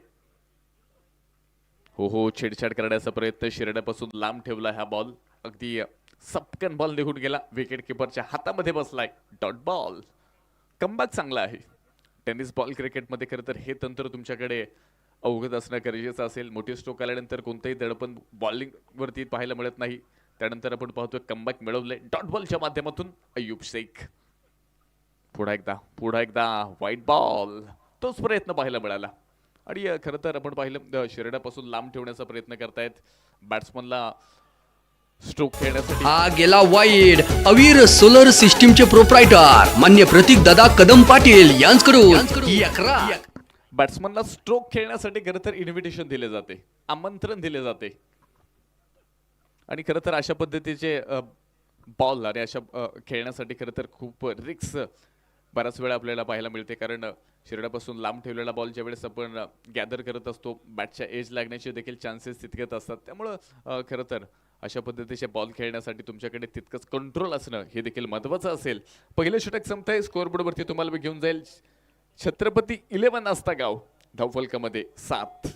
हो छेडछाड करण्याचा प्रयत्न शिरड्यापासून लांब ठेवला. हा बॉल अगदी सपकन बॉल निघून गेला. विकेट किपरच्या हातामध्ये बसलाय. Dot ball. कमबॅक चांगला आहे. टेनिस बॉल क्रिकेटमध्ये खरं तर हे तंत्र तुमच्याकडे अवगत असणं गरजेचं असेल. मोठी स्ट्रोक आल्यानंतर कोणतंही दडपण बॉलिंग वरती पाहायला मिळत नाही. त्यानंतर आपण पाहतोय कमबॅक मिळवलंय डॉट बॉलच्या माध्यमातून अय्यूब शेख. पुढा एकदा व्हाईट बॉल. तोच प्रयत्न पाहायला मिळाला आणि खरं तर आपण पाहिलं शिरड्यापासून लांब ठेवण्याचा प्रयत्न करतायत बॅट्समनला स्ट्रोक खेळण्यासाठी. हा गेला वाईड. अवीर सोलर सिस्टीमचे प्रोप्रायटर मान्य प्रतीक दादा कदम पाटील यांच्याकडून ही 11. बॅट्समनला स्ट्रोक खेळण्यासाठी खरं तर इन्व्हिटेशन दिले जाते, आमंत्रण दिले जाते आणि खरं तर अशा पद्धतीचे बॉल आणि अशा खेळण्यासाठी खरं तर खूप रिक्स बऱ्याच वेळा आपल्याला पाहायला मिळते. कारण शिरड्यापासून लांब ठेवलेला बॉल ज्यावेळेस आपण गॅदर करत असतो बॅटच्या एज लागण्याचे देखील चान्सेस तितकेच असतात. त्यामुळं खरं तर अशा पद्धतीचे बॉल खेळण्यासाठी तुमच्याकडे तितकंच कंट्रोल असणं हे देखील महत्त्वाचं असेल. पहिलं षटक संपतंय. स्कोअरबोर्डवरती तुम्हाला मी घेऊन जाईल छत्रपती 11 आस्तागाव धावफलकामध्ये 7.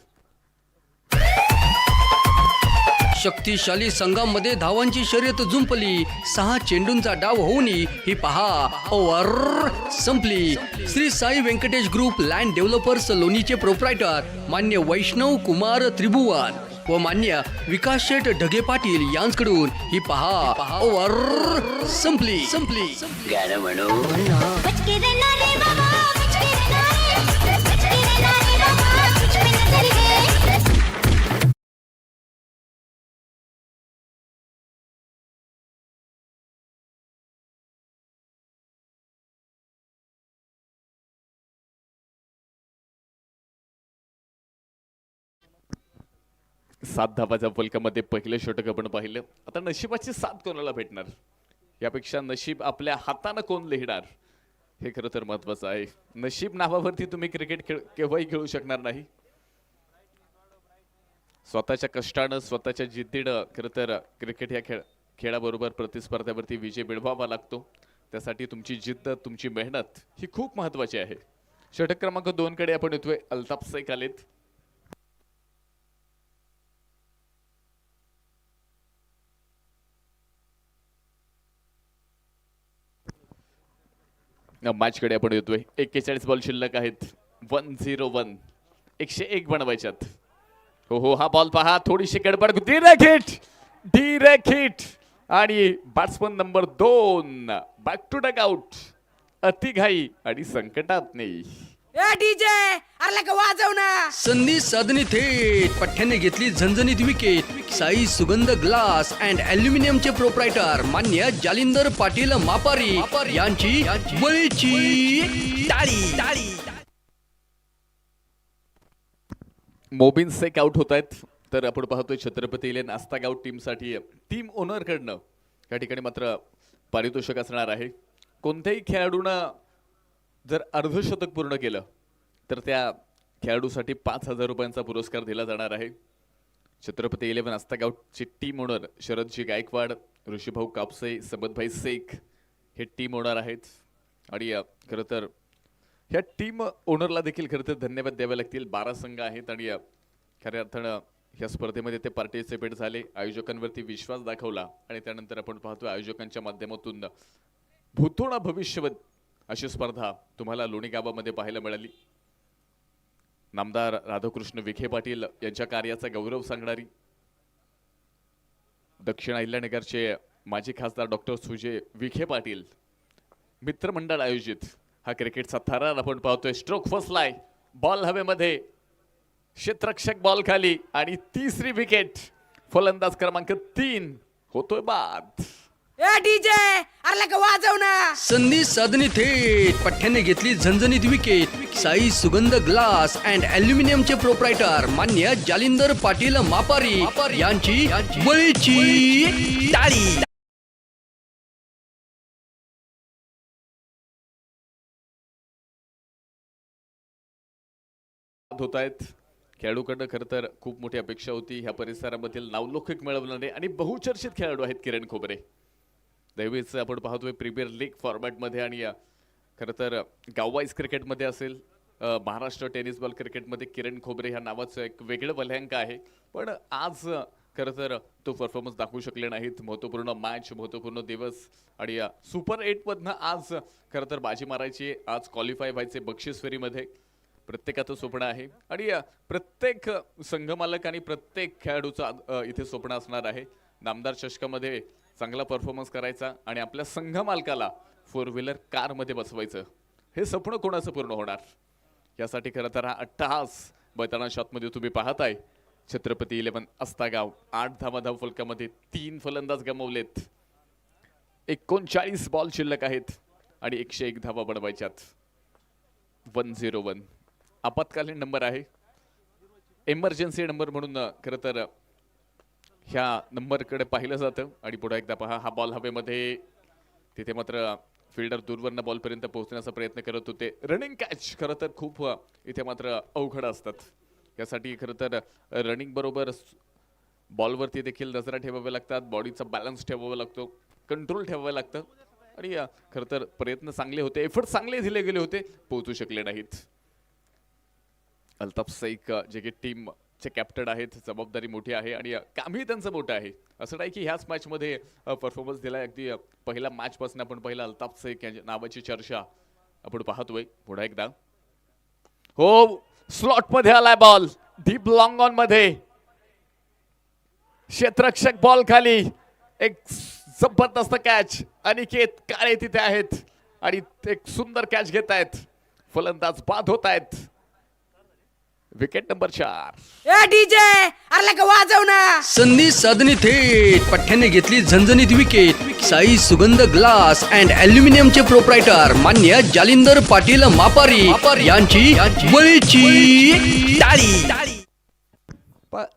शक्तिशाली संघामध्ये धावांची शर्यत जुंपली. 6 चेंडूंचा डाव होऊन ही पहा ओव्हर संपली. Shri Sai Venkatesh group land developers लोणीचे प्रोप्रायटर मान्य वैष्णव कुमार त्रिभुवन व मान्य विकास शेठ ढगे पाटील यांच्याकडून ही पहा ओव्हर संपली. सात धावाच्या फलकामध्ये पहिलं षटक आपण पाहिलं. आता नशिबाची साथ कोणाला भेटणार यापेक्षा नशीब आपल्या हातानं कोण लिहिणार हे खरं तर महत्वाचं आहे. नशीब नावावरती तुम्ही क्रिकेट केव्हाही खेळू शकणार नाही. स्वतःच्या कष्टानं स्वतःच्या जिद्दीनं खरं तर क्रिकेट या खेळाबरोबर प्रतिस्पर्ध्यावरती विजय मिळवावा लागतो. त्यासाठी तुमची जिद्द तुमची मेहनत ही खूप महत्वाची आहे. षटक क्रमांक 2 कडे आपण येतोय. अल्ताफ शेख आलेत. मॅच कडे आपण येतोय. 41 बॉल शिल्लक आहेत. 101 101 बनवायच्यात. हो हा बॉल पहा. थोडीशी गडबड. डिरेक्ट हिट आणि batsman number 2 back to dugout. अतिघाई आणि संकटात नाही. ए डीजे अरे लगा वाजव ना. संधी साधणी थेट पठ्ठ्याने घेतली झणझणीत विकेट. साई सुगंध ग्लास अँड अल्युमिनियमचे प्रोप्रायटर मान्य जालिंदर पाटील मापारी यांची बळीची टाळी. मोबिन शेख आउट होत आहेत. तर आपण पाहतोय छत्रपती 11 आस्तागाव टीमसाठी टीम ओनर कडनं या ठिकाणी मात्र पारितोषिक असणार आहे. कोणत्याही खेळाडूनं जर अर्धशतक पूर्ण केलं तर त्या खेळाडूसाठी 5,000 रुपयांचा पुरस्कार दिला जाणार आहे. छत्रपती 11 आस्तागावची टीम ओनर शरदजी गायकवाड, ऋषीभाऊ कापसे, समदभाई शेख हे टीम ओनर आहेत आणि खरं तर ह्या टीम ओनरला देखील खरं तर धन्यवाद द्यावे लागतील. 12 संघ आहेत आणि खऱ्या अर्थानं या स्पर्धेमध्ये ते पार्टिसिपेट झाले, आयोजकांवरती विश्वास दाखवला आणि त्यानंतर आपण पाहतो आयोजकांच्या माध्यमातून भूतोडा भविष्यवत अशी स्पर्धा तुम्हाला लोणी गावामध्ये पाहायला मिळाली. नामदार राधाकृष्ण विखे पाटील यांच्या कार्याचा गौरव सांगणारी दक्षिण अहिल्यानगरचे माजी खासदार डॉक्टर सुजय विखे पाटील मित्रमंडळ आयोजित हा क्रिकेटचा थरार आपण पाहतोय. स्ट्रोक फसलाय, बॉल हवेमध्ये, क्षेत्ररक्षक बॉल खाली आणि तिसरी विकेट. फलंदाज क्रमांक 3 होतोय बाद. ए डीजे अरे लगा वाजव ना. संधी साधने थेट पठ्ठ्याने घेतली झणझणीत विकेट. साई सुगंध ग्लास अँड अल्युमिनियमचे प्रोप्रायटर मान्य जालिंदर पाटील मापारी यांची बळीची टाळी. होत आहेत. खेळाडूकडनं खरं तर खूप मोठी अपेक्षा होती. ह्या परिसरामधील नावलौकिक मिळवणारे आणि बहुचर्चित खेळाडू आहेत किरण खोबरे. दैवीच आपण पाहतोय प्रीमियर लीग फॉर्मॅटमध्ये आणि खरं तर गाववाईज क्रिकेटमध्ये असेल, महाराष्ट्र टेनिस बॉल क्रिकेटमध्ये किरण खोबरे ह्या नावाचं एक वेगळं वलयांक आहे. पण आज खरं तर तो परफॉर्मन्स दाखवू शकले नाहीत. महत्त्वपूर्ण मॅच, महत्त्वपूर्ण दिवस आणि सुपर 8 मधनं आज खरं तर बाजी मारायची. आज क्वालिफाय व्हायचे बक्षीस फेरीमध्ये. प्रत्येकाचं स्वप्न आहे आणि प्रत्येक संघमालक आणि प्रत्येक खेळाडूचं इथे स्वप्न असणार आहे. नामदार चषकामध्ये चांगला परफॉर्मन्स करायचा आणि आपल्या संघमालकाला 4 व्हीलर कारमध्ये बसवायचं. हे स्वप्न कोणाचं पूर्ण होणार? यासाठी खरं तर हा अट्टहास मैदाना शॉटमध्ये तुम्ही पाहताय. छत्रपती 11 अस्तागाव 8 धाव फलकामध्ये 3 फलंदाज गमावलेत. 39 बॉल शिल्लक आहेत आणि 101 धावा बनवायच्यात. 101 आपत्कालीन नंबर आहे, एमर्जन्सी नंबर म्हणून खरं तर ह्या नंबरकडे पाहिलं जातं. आणि पुढे एकदा पहा, हा बॉल हवेमध्ये, तिथे मात्र फिल्डर दूरवरनं बॉलपर्यंत पोहोचण्याचा प्रयत्न करत होते. रनिंग कॅच खरं तर खूप इथे मात्र अवघड असतात. यासाठी खरं तर रनिंग बरोबर बॉलवरती देखील नजरा ठेवाव्या लागतात, बॉडीचा बॅलन्स ठेवावा लागतो, कंट्रोल ठेवावं लागतं. आणि खरं तर प्रयत्न चांगले होते, एफर्ट चांगले दिले गेले होते, पोहोचू शकले नाहीत. अल्ताफ सैक जे की टीमचे कॅप्टन आहेत, जबाबदारी मोठी आहे आणि कामही त्यांचं मोठं आहे. असं नाही की ह्याच मॅचमध्ये परफॉर्मन्स दिला. अगदी पहिल्या मॅचपासून आपण पहिला अल्ताफ सैक यांच्या नावाची चर्चा आपण पाहतोय. पुन्हा एकदा हो, स्लॉटमध्ये आलाय बॉल, डीप लॉंग ऑन मध्ये, क्षेत्ररक्षक बॉल खाली, एक जबरदस्त कॅच. अनिकेत काळे तिथे आहेत आणि एक सुंदर कॅच घेत आहेत. फलंदाज बाद होत आहेत. Wicket number 4. ए डीजे अरे लगा वाजव ना. संधी साधने थेट पठ्ठ्याने घेतली झणझणीत विकेट. साई सुगंध ग्लास अँड अल्युमिनियमचे प्रोप्रायटर मान्य जालिंदर पाटील मापारी यांची बळीची टाळी.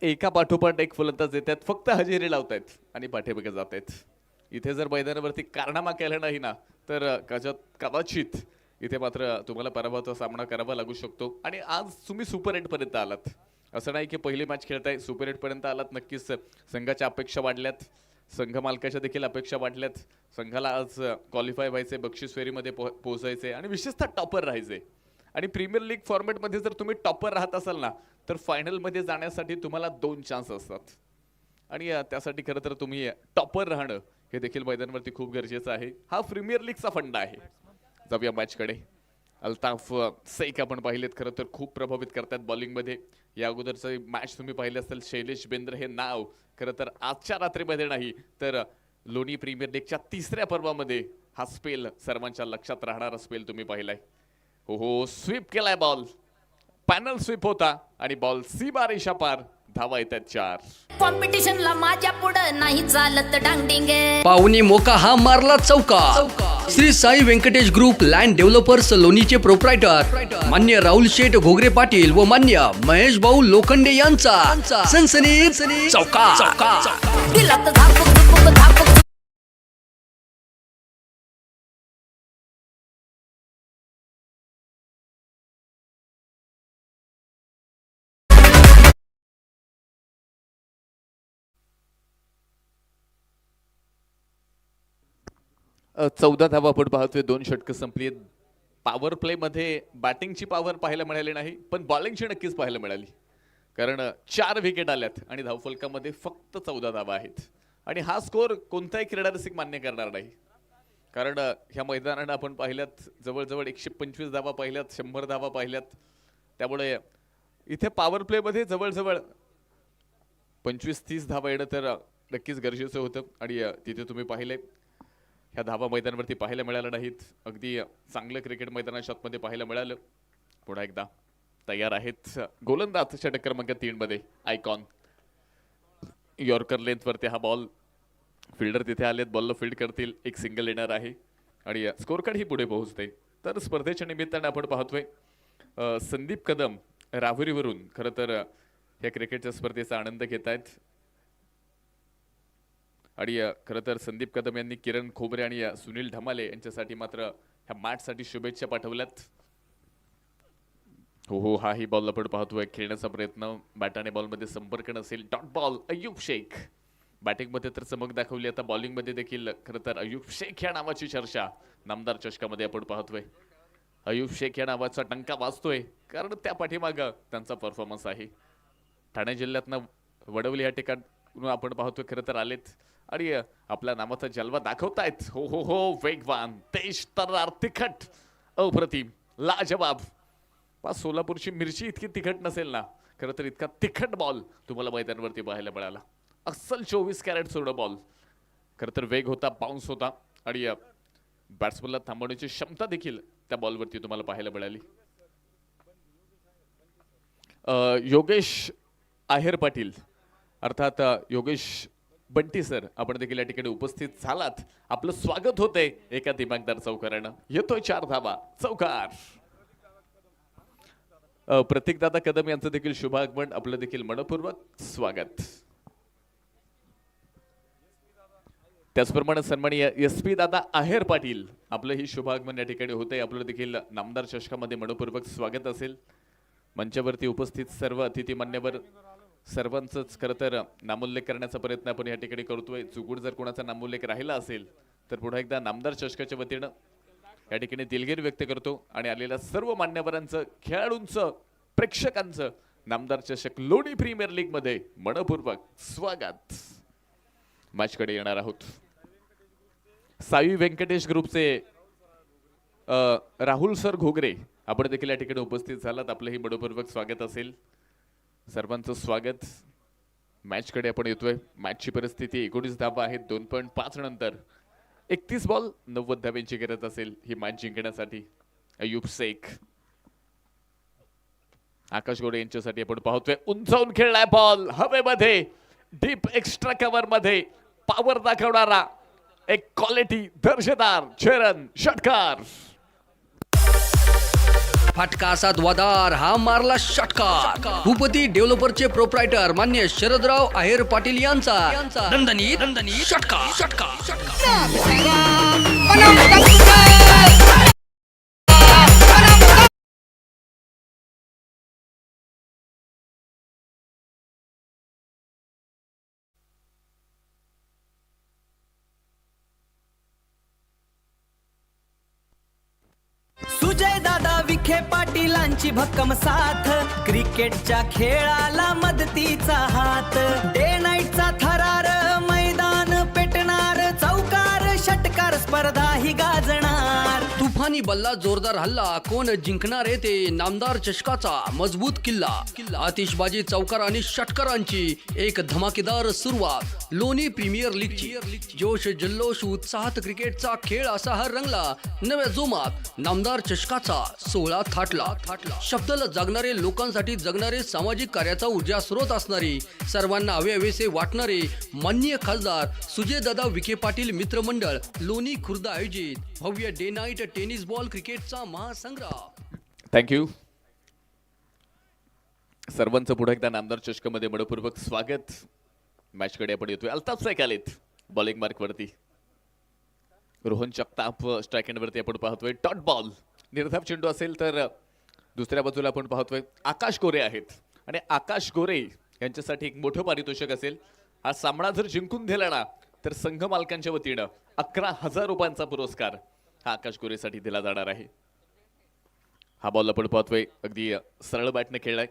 एका पाठोपाठ एक फलंदाज येतात, फक्त हजेरी लावतायत आणि पाठीमागे जात आहेत. इथे जर मैदानावरती कारनामा केला नाही ना तर कदाचित इथे मात्र तुम्हाला पराभवाचा सामना करावा लागू शकतो. आणि आज तुम्ही सुपर 8 पर्यंत आलात. असं नाही की पहिली मॅच खेळताय, सुपर 8 पर्यंत आलात. नक्कीच संघाच्या अपेक्षा वाढल्यात, संघ मालकाच्या देखील अपेक्षा वाढल्यात. संघाला आज क्वालिफाय व्हायचे, बक्षीस फेरीमध्ये पोहोचायचे आणि विशेषतः टॉपर राहायचे. आणि प्रीमियर लीग फॉर्मॅटमध्ये जर तुम्ही टॉपर राहत असाल ना तर फायनलमध्ये जाण्यासाठी तुम्हाला 2 चान्स असतात. आणि त्यासाठी खरं तर तुम्ही टॉपर राहणं हे देखील मैदानावरती खूप गरजेचं आहे. हा प्रीमियर लीगचा फंडा आहे. जाऊया मॅचकडे. अल्ताफ सैक आपण पाहिलेत, खरं तर खूप प्रभावित करतात बॉलिंगमध्ये. या अगोदरचं मॅच तुम्ही पाहिले असेल, शैलेश बेंद्र हे नाव खरं तर आजच्या रात्रीमध्ये नाही तर लोणी प्रीमियर लीगच्या 3ऱ्या पर्वामध्ये हा स्पेल सर्वांच्या लक्षात राहणारा स्पेल तुम्ही पाहिलाय. हो, स्वीप केलाय बॉल, पॅनल स्वीप होता आणि बॉल सीमा रेषा पार. धावा येतात 4. कॉम्पिटिशनला माझ्या पुढं नाही चालत डांगडिंगे. पाहुणे मोका हा मारला चौका. Shri Sai Venkatesh group land developers लोणीचे प्रोप्रायटर मान्य राहुल शेठ घोगरे पाटील व मान्य महेश भाऊ लोखंडे यांचा सनसनीत चौका. दिला तर झापूक झुपूक झापूक. चौदा धावा आपण पाहतोय, 2 षटकं संपली. पॉवर प्ले मध्ये बॅटिंगची पॉवर पाहायला मिळाली नाही, पण बॉलिंगची नक्कीच पाहायला मिळाली. कारण 4 विकेट आल्यात आणि धावफलकामध्ये फक्त 14 धावा आहेत आणि हा स्कोर कोणताही क्रीडारसिक मान्य करणार नाही. कारण ह्या मैदानानं आपण पाहिल्यात जवळजवळ 125 धावा पाहिल्यात, 100 धावा पाहिल्यात. त्यामुळे इथे पॉवर प्लेमध्ये जवळजवळ 25-30 धावा येणं तर नक्कीच गरजेचं होतं आणि तिथे तुम्ही पाहिले ह्या धावा मैदानावरती पाहायला मिळाल्या नाहीत. अगदी चांगलं क्रिकेट मैदानाच्या आतमध्ये पाहायला मिळालं. पुन्हा एकदा तयार आहेत गोलंदाज षटक क्रमांक 3 मध्ये आयकॉन. यॉर्कर लेंथवरती हा बॉल, फिल्डर तिथे आलेत, बॉलला फील्ड करतील, एक सिंगल येणार आहे आणि स्कोर कार्ड ही पुढे पोहोचते. तर स्पर्धेच्या निमित्ताने आपण पाहतोय संदीप कदम राहुरीवरून खरं तर या क्रिकेटच्या स्पर्धेचा आनंद घेत आहेत आणि खरं तर संदीप कदम यांनी किरण खोबरे आणि सुनील ढमाले यांच्यासाठी मात्र ह्या मॅचसाठी शुभेच्छा पाठवल्यात. हो, हा ही बॉल आपण पाहतोय, खेळण्याचा प्रयत्न, बॅटाने बॉलमध्ये संपर्क नसेल, डॉट बॉल. अय्यूब शेख बॅटिंगमध्ये तर चमक दाखवली, आता बॉलिंगमध्ये देखील खरं तर अय्यूब शेख या नावाची चर्चा नामदार चषकामध्ये आपण पाहतोय. अय्यूब शेख या नावाचा टंका वाजतोय कारण त्या पाठीमागं त्यांचा परफॉर्मन्स आहे. ठाणे जिल्ह्यातनं वडवली या ठिकाणी आपण पाहतोय खरं तर आलेत आणि आपल्या नावाचा जलवा दाखवतायत. हो, वेगवान, तेज, तर्रार, तिखट, अप्रतिम, लाजवाब. सोलापूरची मिरची इतकी तिखट नसेल ना, खरं तर इतका तिखट बॉल तुम्हाला मैदानावरती पाहायला मिळाला. अस्सल 24 कॅरेट सोडा बॉल. खरं तर वेग होता, बाउन्स होता आणि बॅट्समनला थांबवण्याची क्षमता देखील त्या बॉलवरती तुम्हाला पाहायला मिळाली. योगेश आहेर पाटील अर्थात योगेश बंटी सर, आपण देखील या ठिकाणी उपस्थित झालात. आपलं स्वागत होतंय एका दिमागदार चौकारानं. येतोय 4 धावा, चौकार. प्रतीकदादा कदम यांचं देखील शुभागमन, आपलं देखील मनपूर्वक स्वागत. त्याचप्रमाणे सन्माननीय SP दादा आहेर पाटील, आपलं ही शुभागमन या ठिकाणी होतंय. आपलं देखील नामदार चषकामध्ये मनपूर्वक स्वागत असेल. मंचावरती उपस्थित सर्व अतिथी मान्यवर सर्वांचंच खरं तर नामोल्लेख करण्याचा प्रयत्न आपण या ठिकाणी करतोय. चुकून जर कोणाचा नामोल्लेख राहिला असेल तर पुन्हा एकदा नामदार चषकाच्या वतीनं या ठिकाणी दिलगिरी व्यक्त करतो आणि आलेल्या सर्व मान्यवरांचं, खेळाडूंचं, प्रेक्षकांचं नामदार चषक लोणी प्रीमियर लीग मध्ये मनपूर्वक स्वागत. मॅचकडे येणार आहोत. साई व्यंकटेश ग्रुपचे राहुल सर घोगरे, आपण देखील या ठिकाणी उपस्थित झालात. आपलंही मनपूर्वक स्वागत असेल. सर्वांचं स्वागत. मॅचकडे आपण येतोय. मॅचची परिस्थिती 19 धावा आहेत. 2.5 नंतर 31 बॉल 90 धाव्यांची गरज असेल ही मॅच जिंकण्यासाठी. अय्यूब शेख, आकाश गोडे यांच्यासाठी आपण पाहतोय. उंचावून खेळलाय बॉल हवेमध्ये, डीप एक्स्ट्रा कव्हर मध्ये पॉवर दाखवणारा एक क्वालिटी दर्जेदार चरण षटकार. फटका असा द्वादार, हा मारला षटकार. भूपती डेव्हलपरचे प्रोप्रायटर मान्य शरदराव आहेर पाटील यांचा दणदणीत षटकार. सुजय दादा विखे पाटीलांची भक्कम साथ, क्रिकेटच्या खेळाला मदतीचा हात. डे नाईटचा थरार, मैदान पेटणार, चौकार षटकार स्पर्धा ही गाजणार. तुफानी बल्ला, जोरदार हल्ला, कोण जिंकणार आहे ते नामदार चषकाचा मजबूत किल्ला. आतिषबाजी, चौकार आणि षटकारांची एक धमाकेदार सुरुवात लोणी प्रीमियर लीगची. जोश जल्लोष उत्साहात क्रिकेटचा खेळ असा हा रंगला. नव्या जोमात नामदार चषकाचा सोहळा थाटला. शब्दाला जागणारे, लोकांसाठी जगणारे, सामाजिक कार्याचा ऊर्जा स्रोत असणारी, सर्वांना हवेहवेसे वाटणारे माननीय खासदार सुजयदादा विखे पाटील मित्रमंडळ लोणी खुर्द आयोजित भव्य डे नाईट टेनिस बॉल क्रिकेटचा महासंग्राम. थँक्यू. सर्वांचं पुढे एकदा नामदार चषकामध्ये मनपूर्वक स्वागत. मॅचकडे आपण येतोय. अल्ताफ शेख आलेत बॉलिंग मार्कवरती. रोहन जगताप स्ट्राईक एंडवरती आपण पाहतोय. डॉट बॉल, निर्धाव चेंडू असेल तर दुसऱ्या बाजूला आपण पाहतोय आकाश गोरे आहेत आणि आकाश गोरे यांच्यासाठी एक मोठं पारितोषिक असेल. हा सामना जर जिंकून दिला ना तर संघ मालकांच्या वतीनं 11,000 रुपयांचा पुरस्कार हा आकाश गोरेसाठी दिला जाणार आहे. हा बॉल आपण पाहतोय अगदी सरळ बॅटने खेळलाय.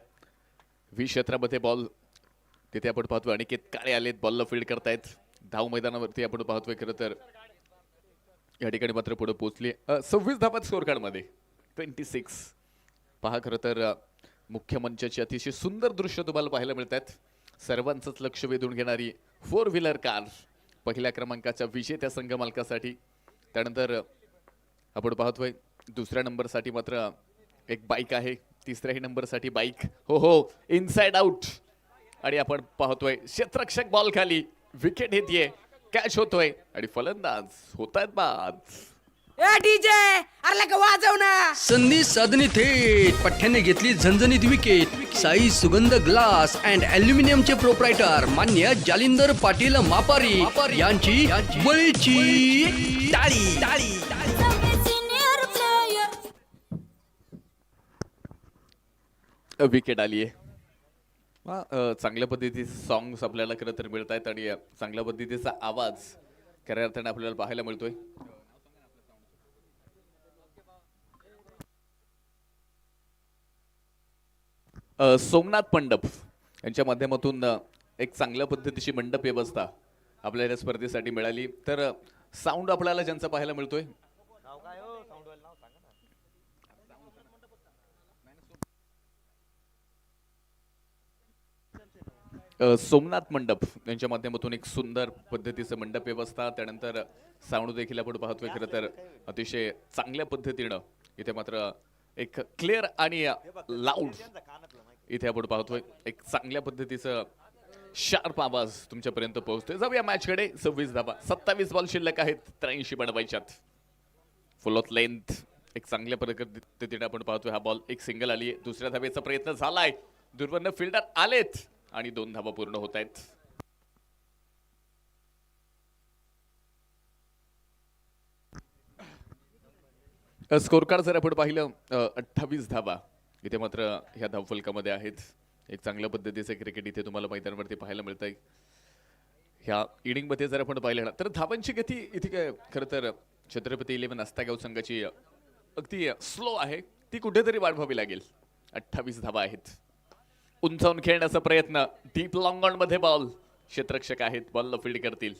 व्ही क्षेत्रामध्ये बॉल तिथे आपण पाहतोय अनिकेत काळे आलेत बॉलला फील्ड करतायत. धाव मैदानावरती आपण पाहतोय खरं तर या ठिकाणी मात्र पुढे पोहोचली 26 धावात स्कोर कार्ड मध्ये 26. पहा खरं तर मुख्य मंचाची अतिशय सुंदर दृश्य तुम्हाला पाहायला मिळत आहेत. सर्वांचंच लक्ष वेधून घेणारी 4 व्हीलर कार पहिल्या क्रमांकाच्या विजेत्या संघ मालकासाठी. त्यानंतर आपण पाहतोय दुसऱ्या नंबरसाठी मात्र एक बाईक आहे. तिसऱ्याही नंबरसाठी बाईक हो इनसाइड आउट. आणि आपण पाहतोय क्षेत्ररक्षक बॉल खाली विकेट येते कॅच होतोय आणि फलंदाज होतायत बाद. ए डीजे अरे लगा वाजव ना. संधी साधणी थेट पठ्ठ्याने घेतली झणझणीत विकेट. साई सुगंध ग्लास अँड अल्युमिनियमचे प्रोप्रायटर मान्य जालिंदर पाटील मापारी यांची बळीची टाळी. विकेट आली आहे. चांगल्या पद्धतीचे सॉंग्स आपल्याला खरं तर मिळत आहेत आणि चांगल्या पद्धतीचा आवाज खऱ्या अर्थाने आपल्याला पाहायला मिळतोय. सोमनाथ मंडप यांच्या माध्यमातून एक चांगल्या पद्धतीची मंडप व्यवस्था आपल्याला स्पर्धेसाठी मिळाली. तर साऊंड आपल्याला ज्यांचा पाहायला मिळतोय सोमनाथ मंडप यांच्या माध्यमातून एक सुंदर पद्धतीचं मंडप व्यवस्था. त्यानंतर साऊंड देखील आपण पाहतोय खरं तर अतिशय चांगल्या पद्धतीनं इथे मात्र एक क्लिअर आणि लाऊड इथे आपण पाहतोय एक चांगल्या पद्धतीचं शार्प आवाज तुमच्यापर्यंत पोहोचतोय. जाऊया मॅचकडे. 26 धावा 27 बॉल शिल्लक आहेत 83 बनवायच्यात. फुल ऑफ लेंथ एक चांगल्या पद्धतीने आपण पाहतोय. हा बॉल एक सिंगल आली आहे. दुसऱ्या धावेचा प्रयत्न झालाय. दुर्वर्ण फिल्डर आलेत आणि 2 धावा पूर्ण होत आहेत. स्कोर कार्ड जर आपण पाहिलं 28 धावा इथे मात्र ह्या धावफलकामध्ये आहेत. एक चांगल्या पद्धतीचे क्रिकेट इथे तुम्हाला मैदानावरती पाहायला मिळत आहे. ह्या इनिंगमध्ये जर आपण पाहिलं ना तर धावांची गती इथे काय खरं तर छत्रपती 11 आस्तागाव संघाची अगदी स्लो आहे. ती कुठेतरी वाढवावी लागेल. 28 धावा आहेत. उंचावून खेळण्याचा प्रयत्न डीप लॉंग ऑन मध्ये बॉल क्षेत्ररक्षक आहेत बॉलला फील्ड करतील.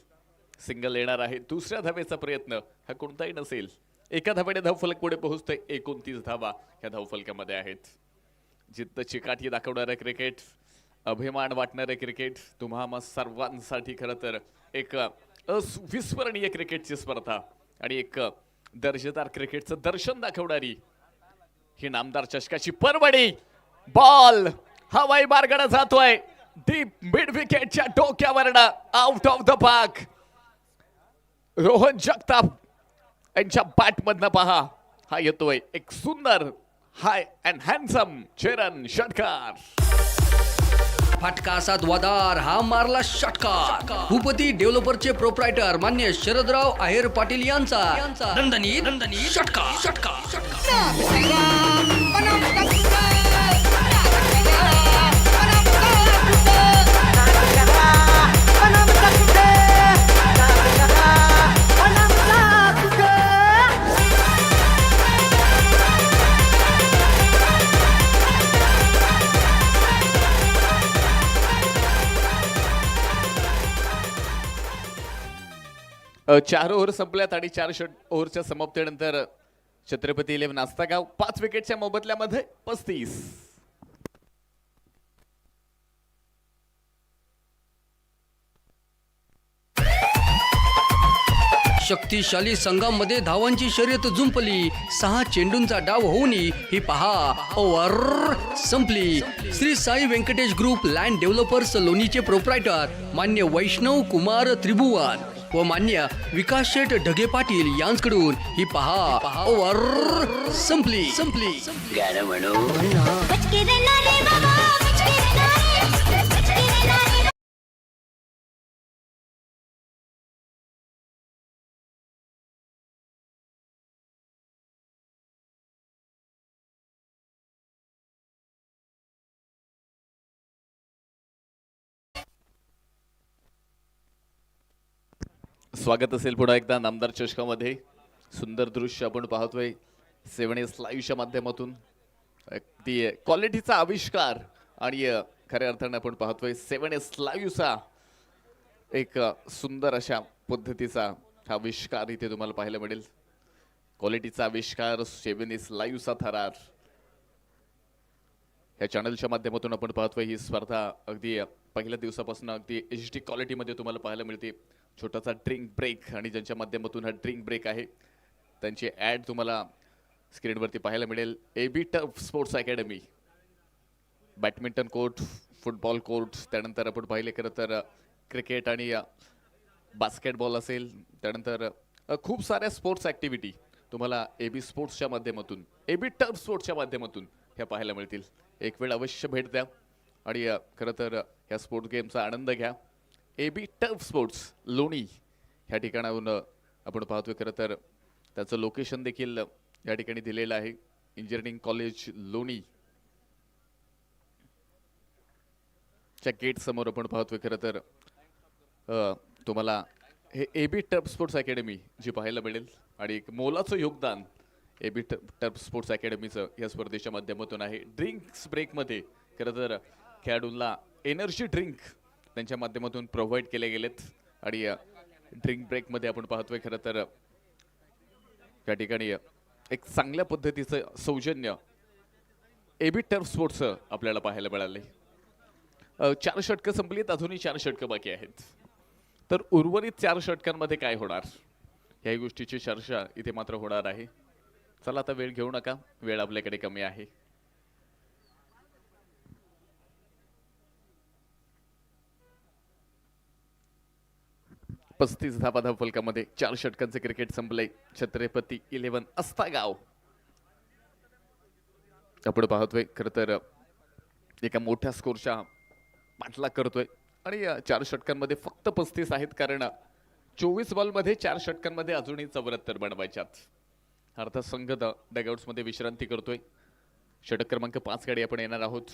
सिंगल येणार आहे. दुसऱ्या धावेचा प्रयत्न हा कोणताही नसेल. एका धावेने धावफलक पुढे पोहोचतोय. 29 धावा ह्या धावफलकामध्ये आहेत. जिद्द चिकाटी दाखवणारं क्रिकेट अभिमान वाटणारं क्रिकेट तुम्हा सर्वांसाठी खरं तर एक अविस्मरणीय क्रिकेटची स्पर्धा आणि एक दर्जेदार क्रिकेटचं दर्शन दाखवणारी ही नामदार चषकाची परवडी. बॉल हवाई मार्गाने जातोय डीप मिड विकेटच्या डोक्यावरनं out of the park. Rohan Jagtap यांच्या बॅट मधनं पहा हा येतोय एक सुंदर हाय अँड हँडसम चरण षटकार. फटका असा द्वादार हा मारला षटकार. भूपती डेव्हलपरचे प्रोप्रायटर मान्य शरदराव आहेर पाटील यांचा दणदणीत षटकार. चार ओव्हर संपल्यात आणि 4 ओव्हरच्या समाप्तीनंतर छत्रपती 11 आस्तागाव 5 विकेटच्या मोबदल्यामध्ये 35. शक्तिशाली संघामध्ये धावांची शर्यत जुंपली. 6 चेंडूंचा डाव होऊन ही पहा ओव्हर संपली. Shri Sai Venkatesh group land developers लोणीचे प्रोप्रायटर मान्य वैष्णव कुमार त्रिभुवन व मान्य विकास शेठ ढगे पाटील यांकडून ही पहा ओव्हर संपली. स्वागत असेल पुन्हा एकदा नामदार चषकामध्ये. सुंदर दृश्य आपण पाहतोय 7S लाईव्हच्या माध्यमातून. अगदी क्वालिटीचा आविष्कार आणि खऱ्या अर्थानं आपण पाहतोय 7S लाईव्हचा एक सुंदर अशा पद्धतीचा हा आविष्कार इथे तुम्हाला पाहायला मिळेल. क्वालिटीचा आविष्कार 7S लाईव्हचा थरार या चॅनलच्या माध्यमातून आपण पाहतोय. ही स्पर्धा अगदी पहिल्या दिवसापासून अगदी HD क्वालिटीमध्ये तुम्हाला पाहायला मिळते. छोटासा ड्रिंक ब्रेक आणि ज्यांच्या माध्यमातून हा ड्रिंक ब्रेक आहे त्यांची ॲड तुम्हाला स्क्रीनवरती पाहायला मिळेल. AB turf sports academy, badminton court, football court, त्यानंतर आपण पाहिले खरं तर क्रिकेट आणि बास्केटबॉल असेल, त्यानंतर खूप साऱ्या स्पोर्ट्स ॲक्टिव्हिटी तुम्हाला AB स्पोर्ट्सच्या माध्यमातून, AB टर्फ स्पोर्ट्सच्या माध्यमातून ह्या पाहायला मिळतील. एक वेळ अवश्य भेट द्या आणि खरं तर ह्या स्पोर्ट्स गेमचा आनंद घ्या. AB टर्फ स्पोर्ट्स लोणी ह्या ठिकाणाहून आपण पाहतोय. खरं तर त्याचं लोकेशन देखील या ठिकाणी दिलेलं आहे. इंजिनिअरिंग कॉलेज लोणी च्या गेट समोर आपण पाहतोय. खरं तर तुम्हाला हे AB टर्फ स्पोर्ट्स अकॅडमी जी पाहायला मिळेल आणि एक मोलाचं योगदान AB टर्फ स्पोर्ट्स अकॅडमीचं या स्पर्धेच्या माध्यमातून आहे. ड्रिंक्स ब्रेकमध्ये खरं तर खेळाडूंना एनर्जी ड्रिंक त्यांच्या माध्यमातून प्रोव्हाइड केले गेलेत आणि ड्रिंक ब्रेकमध्ये आपण पाहतोय खरं तर या ठिकाणी एक चांगल्या पद्धतीचं सौजन्य AB टर्फ स्पोर्ट्सचं आपल्याला पाहायला मिळाले. 4 षटकं संपलीत, अजूनही 4 षटकं बाकी आहेत. तर उर्वरित 4 षटकांमध्ये काय होणार ह्या गोष्टीची चर्चा इथे मात्र होणार आहे. चला आता वेळ घेऊ नका, वेळ आपल्याकडे कमी आहे. पस्तीस धावा फलकामध्ये 4 षटकांचे क्रिकेट संपले. छत्रपती 11 अस्तागाव आपण पाहतोय खरं तर एका मोठ्या स्कोरच्या पाठलाग करतोय आणि 4 षटकांमध्ये फक्त 35 आहेत, कारण 24 बॉलमध्ये 4 षटकांमध्ये अजूनही 74 बनवायच्यात. अर्थात संघ डगआउट्समध्ये विश्रांती करतोय. षटक क्रमांक 5 कडे आपण येणार आहोत.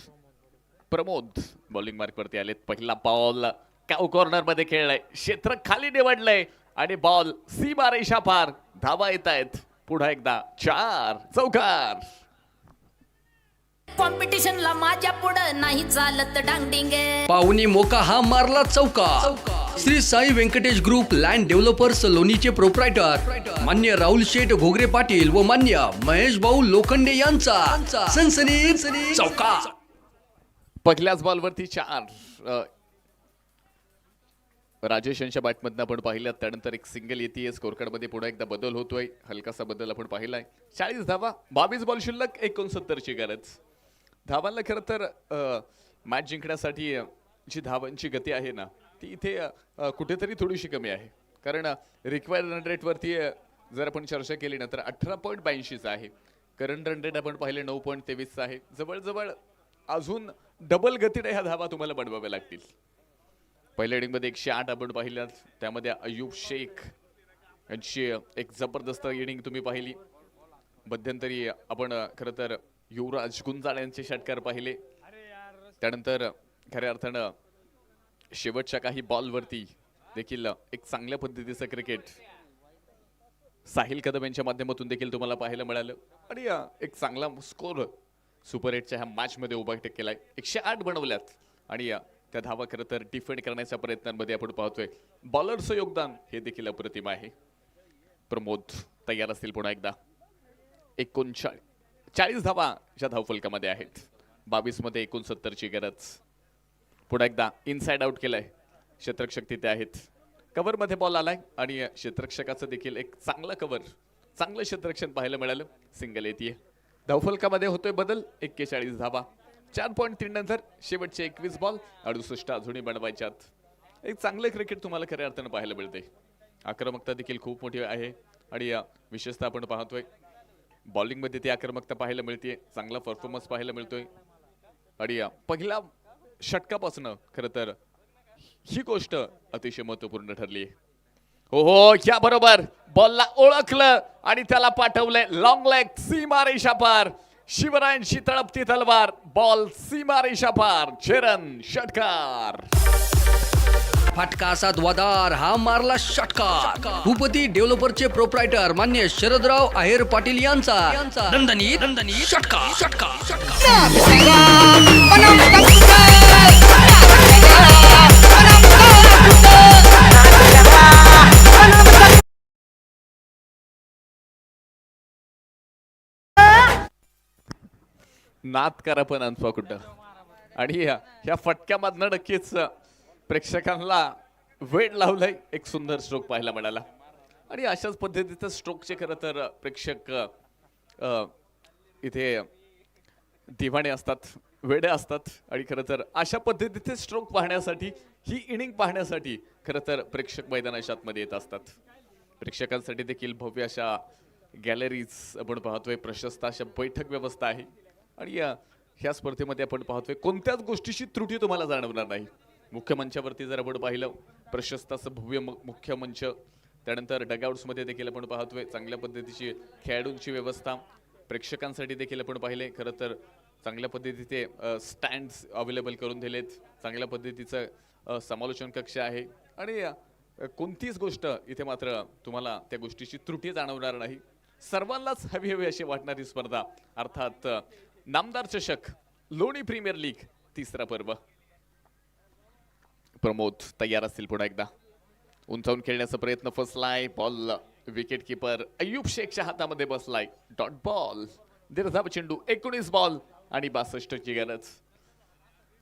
प्रमोद बॉलिंग मार्कवरती आलेत. पहिला बॉल काऊ कॉर्नर मध्ये खेळलाय, क्षेत्र खाली निवडलंय आणि बॉल सीमा रेषा पार. धावा येत आहेत पुन्हा एकदा 4 चौकार. कॉम्पिटिशनला माझ्या पुढं नाही चालत डांगडिंग. पाहुणी मोका हा मारला चौका. Shri Sai Venkatesh group land developers लोणीचे प्रोप्रायटर मान्य राहुल शेठ घोगरे पाटील व मान्य महेश भाऊ लोखंडे यांचा सनसनीत चौका. पहिल्याच बॉलवरती 4. राजेश यांच्या बॅटमधनं आपण पाहिलं, त्यानंतर एक सिंगल येते. स्कोर कार्ड मध्ये पुन्हा एकदा बदल होतोय, हलकासा बदल आपण पाहिलाय. 40 धावा, 22 बॉल शिल्लक, 69 ची गरज. धावांना खरं तर मॅच जिंकण्यासाठी जी धावांची गती आहे ना ती इथे कुठेतरी थोडीशी कमी आहे, कारण रिक्वायर्ड रन रेट वरती जर आपण चर्चा केली ना तर 18.82 आहे. करंट रन रेट आपण पाहिले 9.23 आहे. जवळजवळ अजून डबल गतीने ह्या धावा तुम्हाला बनवाव्या लागतील. पहिल्या इनिंगमध्ये 108 आपण पाहिल्यात, त्यामध्ये अय्यूब शेख यांची एक जबरदस्त इनिंग तुम्ही पाहिली. मध्यंतरी आपण खरं तर युवराज गुंजाळ यांचे षटकार पाहिले. त्यानंतर खऱ्या अर्थानं शेवटच्या काही बॉलवरती देखील एक चांगल्या पद्धतीचं क्रिकेट साहिल कदम यांच्या माध्यमातून देखील तुम्हाला पाहायला मिळालं आणि एक चांगला स्कोर सुपर 8च्या ह्या मॅचमध्ये उभा केलाय. 108 बनवल्यात आणि त्या धावा खरं तर डिफेंड करण्याच्या प्रयत्नांमध्ये आपण पाहतोय. बॉलरचं योगदान हे देखील अप्रतिम आहे. प्रमोद तयार असतील पुन्हा एकदा. 39 धावा ज्या धावफलकामध्ये आहेत, 22 मध्ये 69 ची गरज. पुन्हा एकदा इनसाइड आउट केलंय. क्षेत्ररक्षक तिथे आहेत. कव्हर मध्ये बॉल आलाय आणि क्षेत्ररक्षकाचं देखील एक चांगला कव्हर, चांगलं क्षेत्ररक्षण पाहायला मिळालं. सिंगल येते. धावफलकामध्ये होतोय बदल. 41 धावा, 4.3 नंतर शेवटचे 21 बॉल, 68 अजूनही बनवायच्यात. एक चांगलं क्रिकेट तुम्हाला खऱ्या अर्थानं पाहायला मिळते. आक्रमकता देखील खूप मोठी आहे आणि विशेषतः आपण पाहतोय बॉलिंग मध्ये ती आक्रमकता पाहायला मिळते. चांगला परफॉर्मन्स पाहायला मिळतोय आणि पहिल्या षटकापासून खरं तर ही गोष्ट अतिशय महत्वपूर्ण ठरली आहे. हो, या बरोबर बॉलला ओळखलं आणि त्याला पाठवलंय लॉंग लेग सीमा रेषा पार. शिवरायांची तळपती तलवार, बॉल सीमा रेषा पार. चरण षटकार. फटका असा द्वादार हा मारला षटकार. भूपती डेव्हलपरचे प्रोप्रायटर मान्य शरदराव आहेर पाटील यांचा दणदणीत षटकार. नाद करा पण अनफा कुठं. आणि ह्या फटक्यामधनं नक्कीच प्रेक्षकांना वेळ लावलाय. एक सुंदर स्ट्रोक पाहायला मिळाला आणि अशाच पद्धतीचं स्ट्रोकचे खरं तर प्रेक्षक इथे दिवाणे असतात, वेडे असतात. आणि खरं तर अशा पद्धतीचे स्ट्रोक पाहण्यासाठी, ही इनिंग पाहण्यासाठी खरं तर प्रेक्षक मैदानाच्या आतमध्ये येत असतात. प्रेक्षकांसाठी देखील भव्य अशा गॅलरीज आपण पाहतोय, प्रशस्त अशा बैठक व्यवस्था आहे. आणि ह्या स्पर्धेमध्ये आपण पाहतोय कोणत्याच गोष्टीची त्रुटी तुम्हाला जाणवणार नाही. मुख्य मंचावरती जर आपण पाहिलं, प्रशस्त असं भव्य मुख्य मंच. त्यानंतर डगआउट्समध्ये देखील आपण पाहतोय चांगल्या पद्धतीची खेळाडूंची व्यवस्था. प्रेक्षकांसाठी देखील आपण पाहिले खरं तर चांगल्या पद्धतीचे स्टँड्स अवेलेबल करून दिलेत. चांगल्या पद्धतीचं समालोचन कक्ष आहे. आणि कोणतीच गोष्ट इथे मात्र तुम्हाला त्या गोष्टीची त्रुटी जाणवणार नाही. सर्वांनाच हवी हवी अशी वाटणारी स्पर्धा, अर्थात नामदार चषक लोणी प्रीमियर लीग तिसरा पर्व. प्रमोद तयार असतील पुन्हा एकदा. उंचावून खेळण्याचा प्रयत्न फसलाय. बॉल विकेट किपर अय्यूब शेखच्या हातामध्ये बसलाय. डॉट बॉल, दीर्घ चेंडू, 19 बॉल आणि 62ची गरज.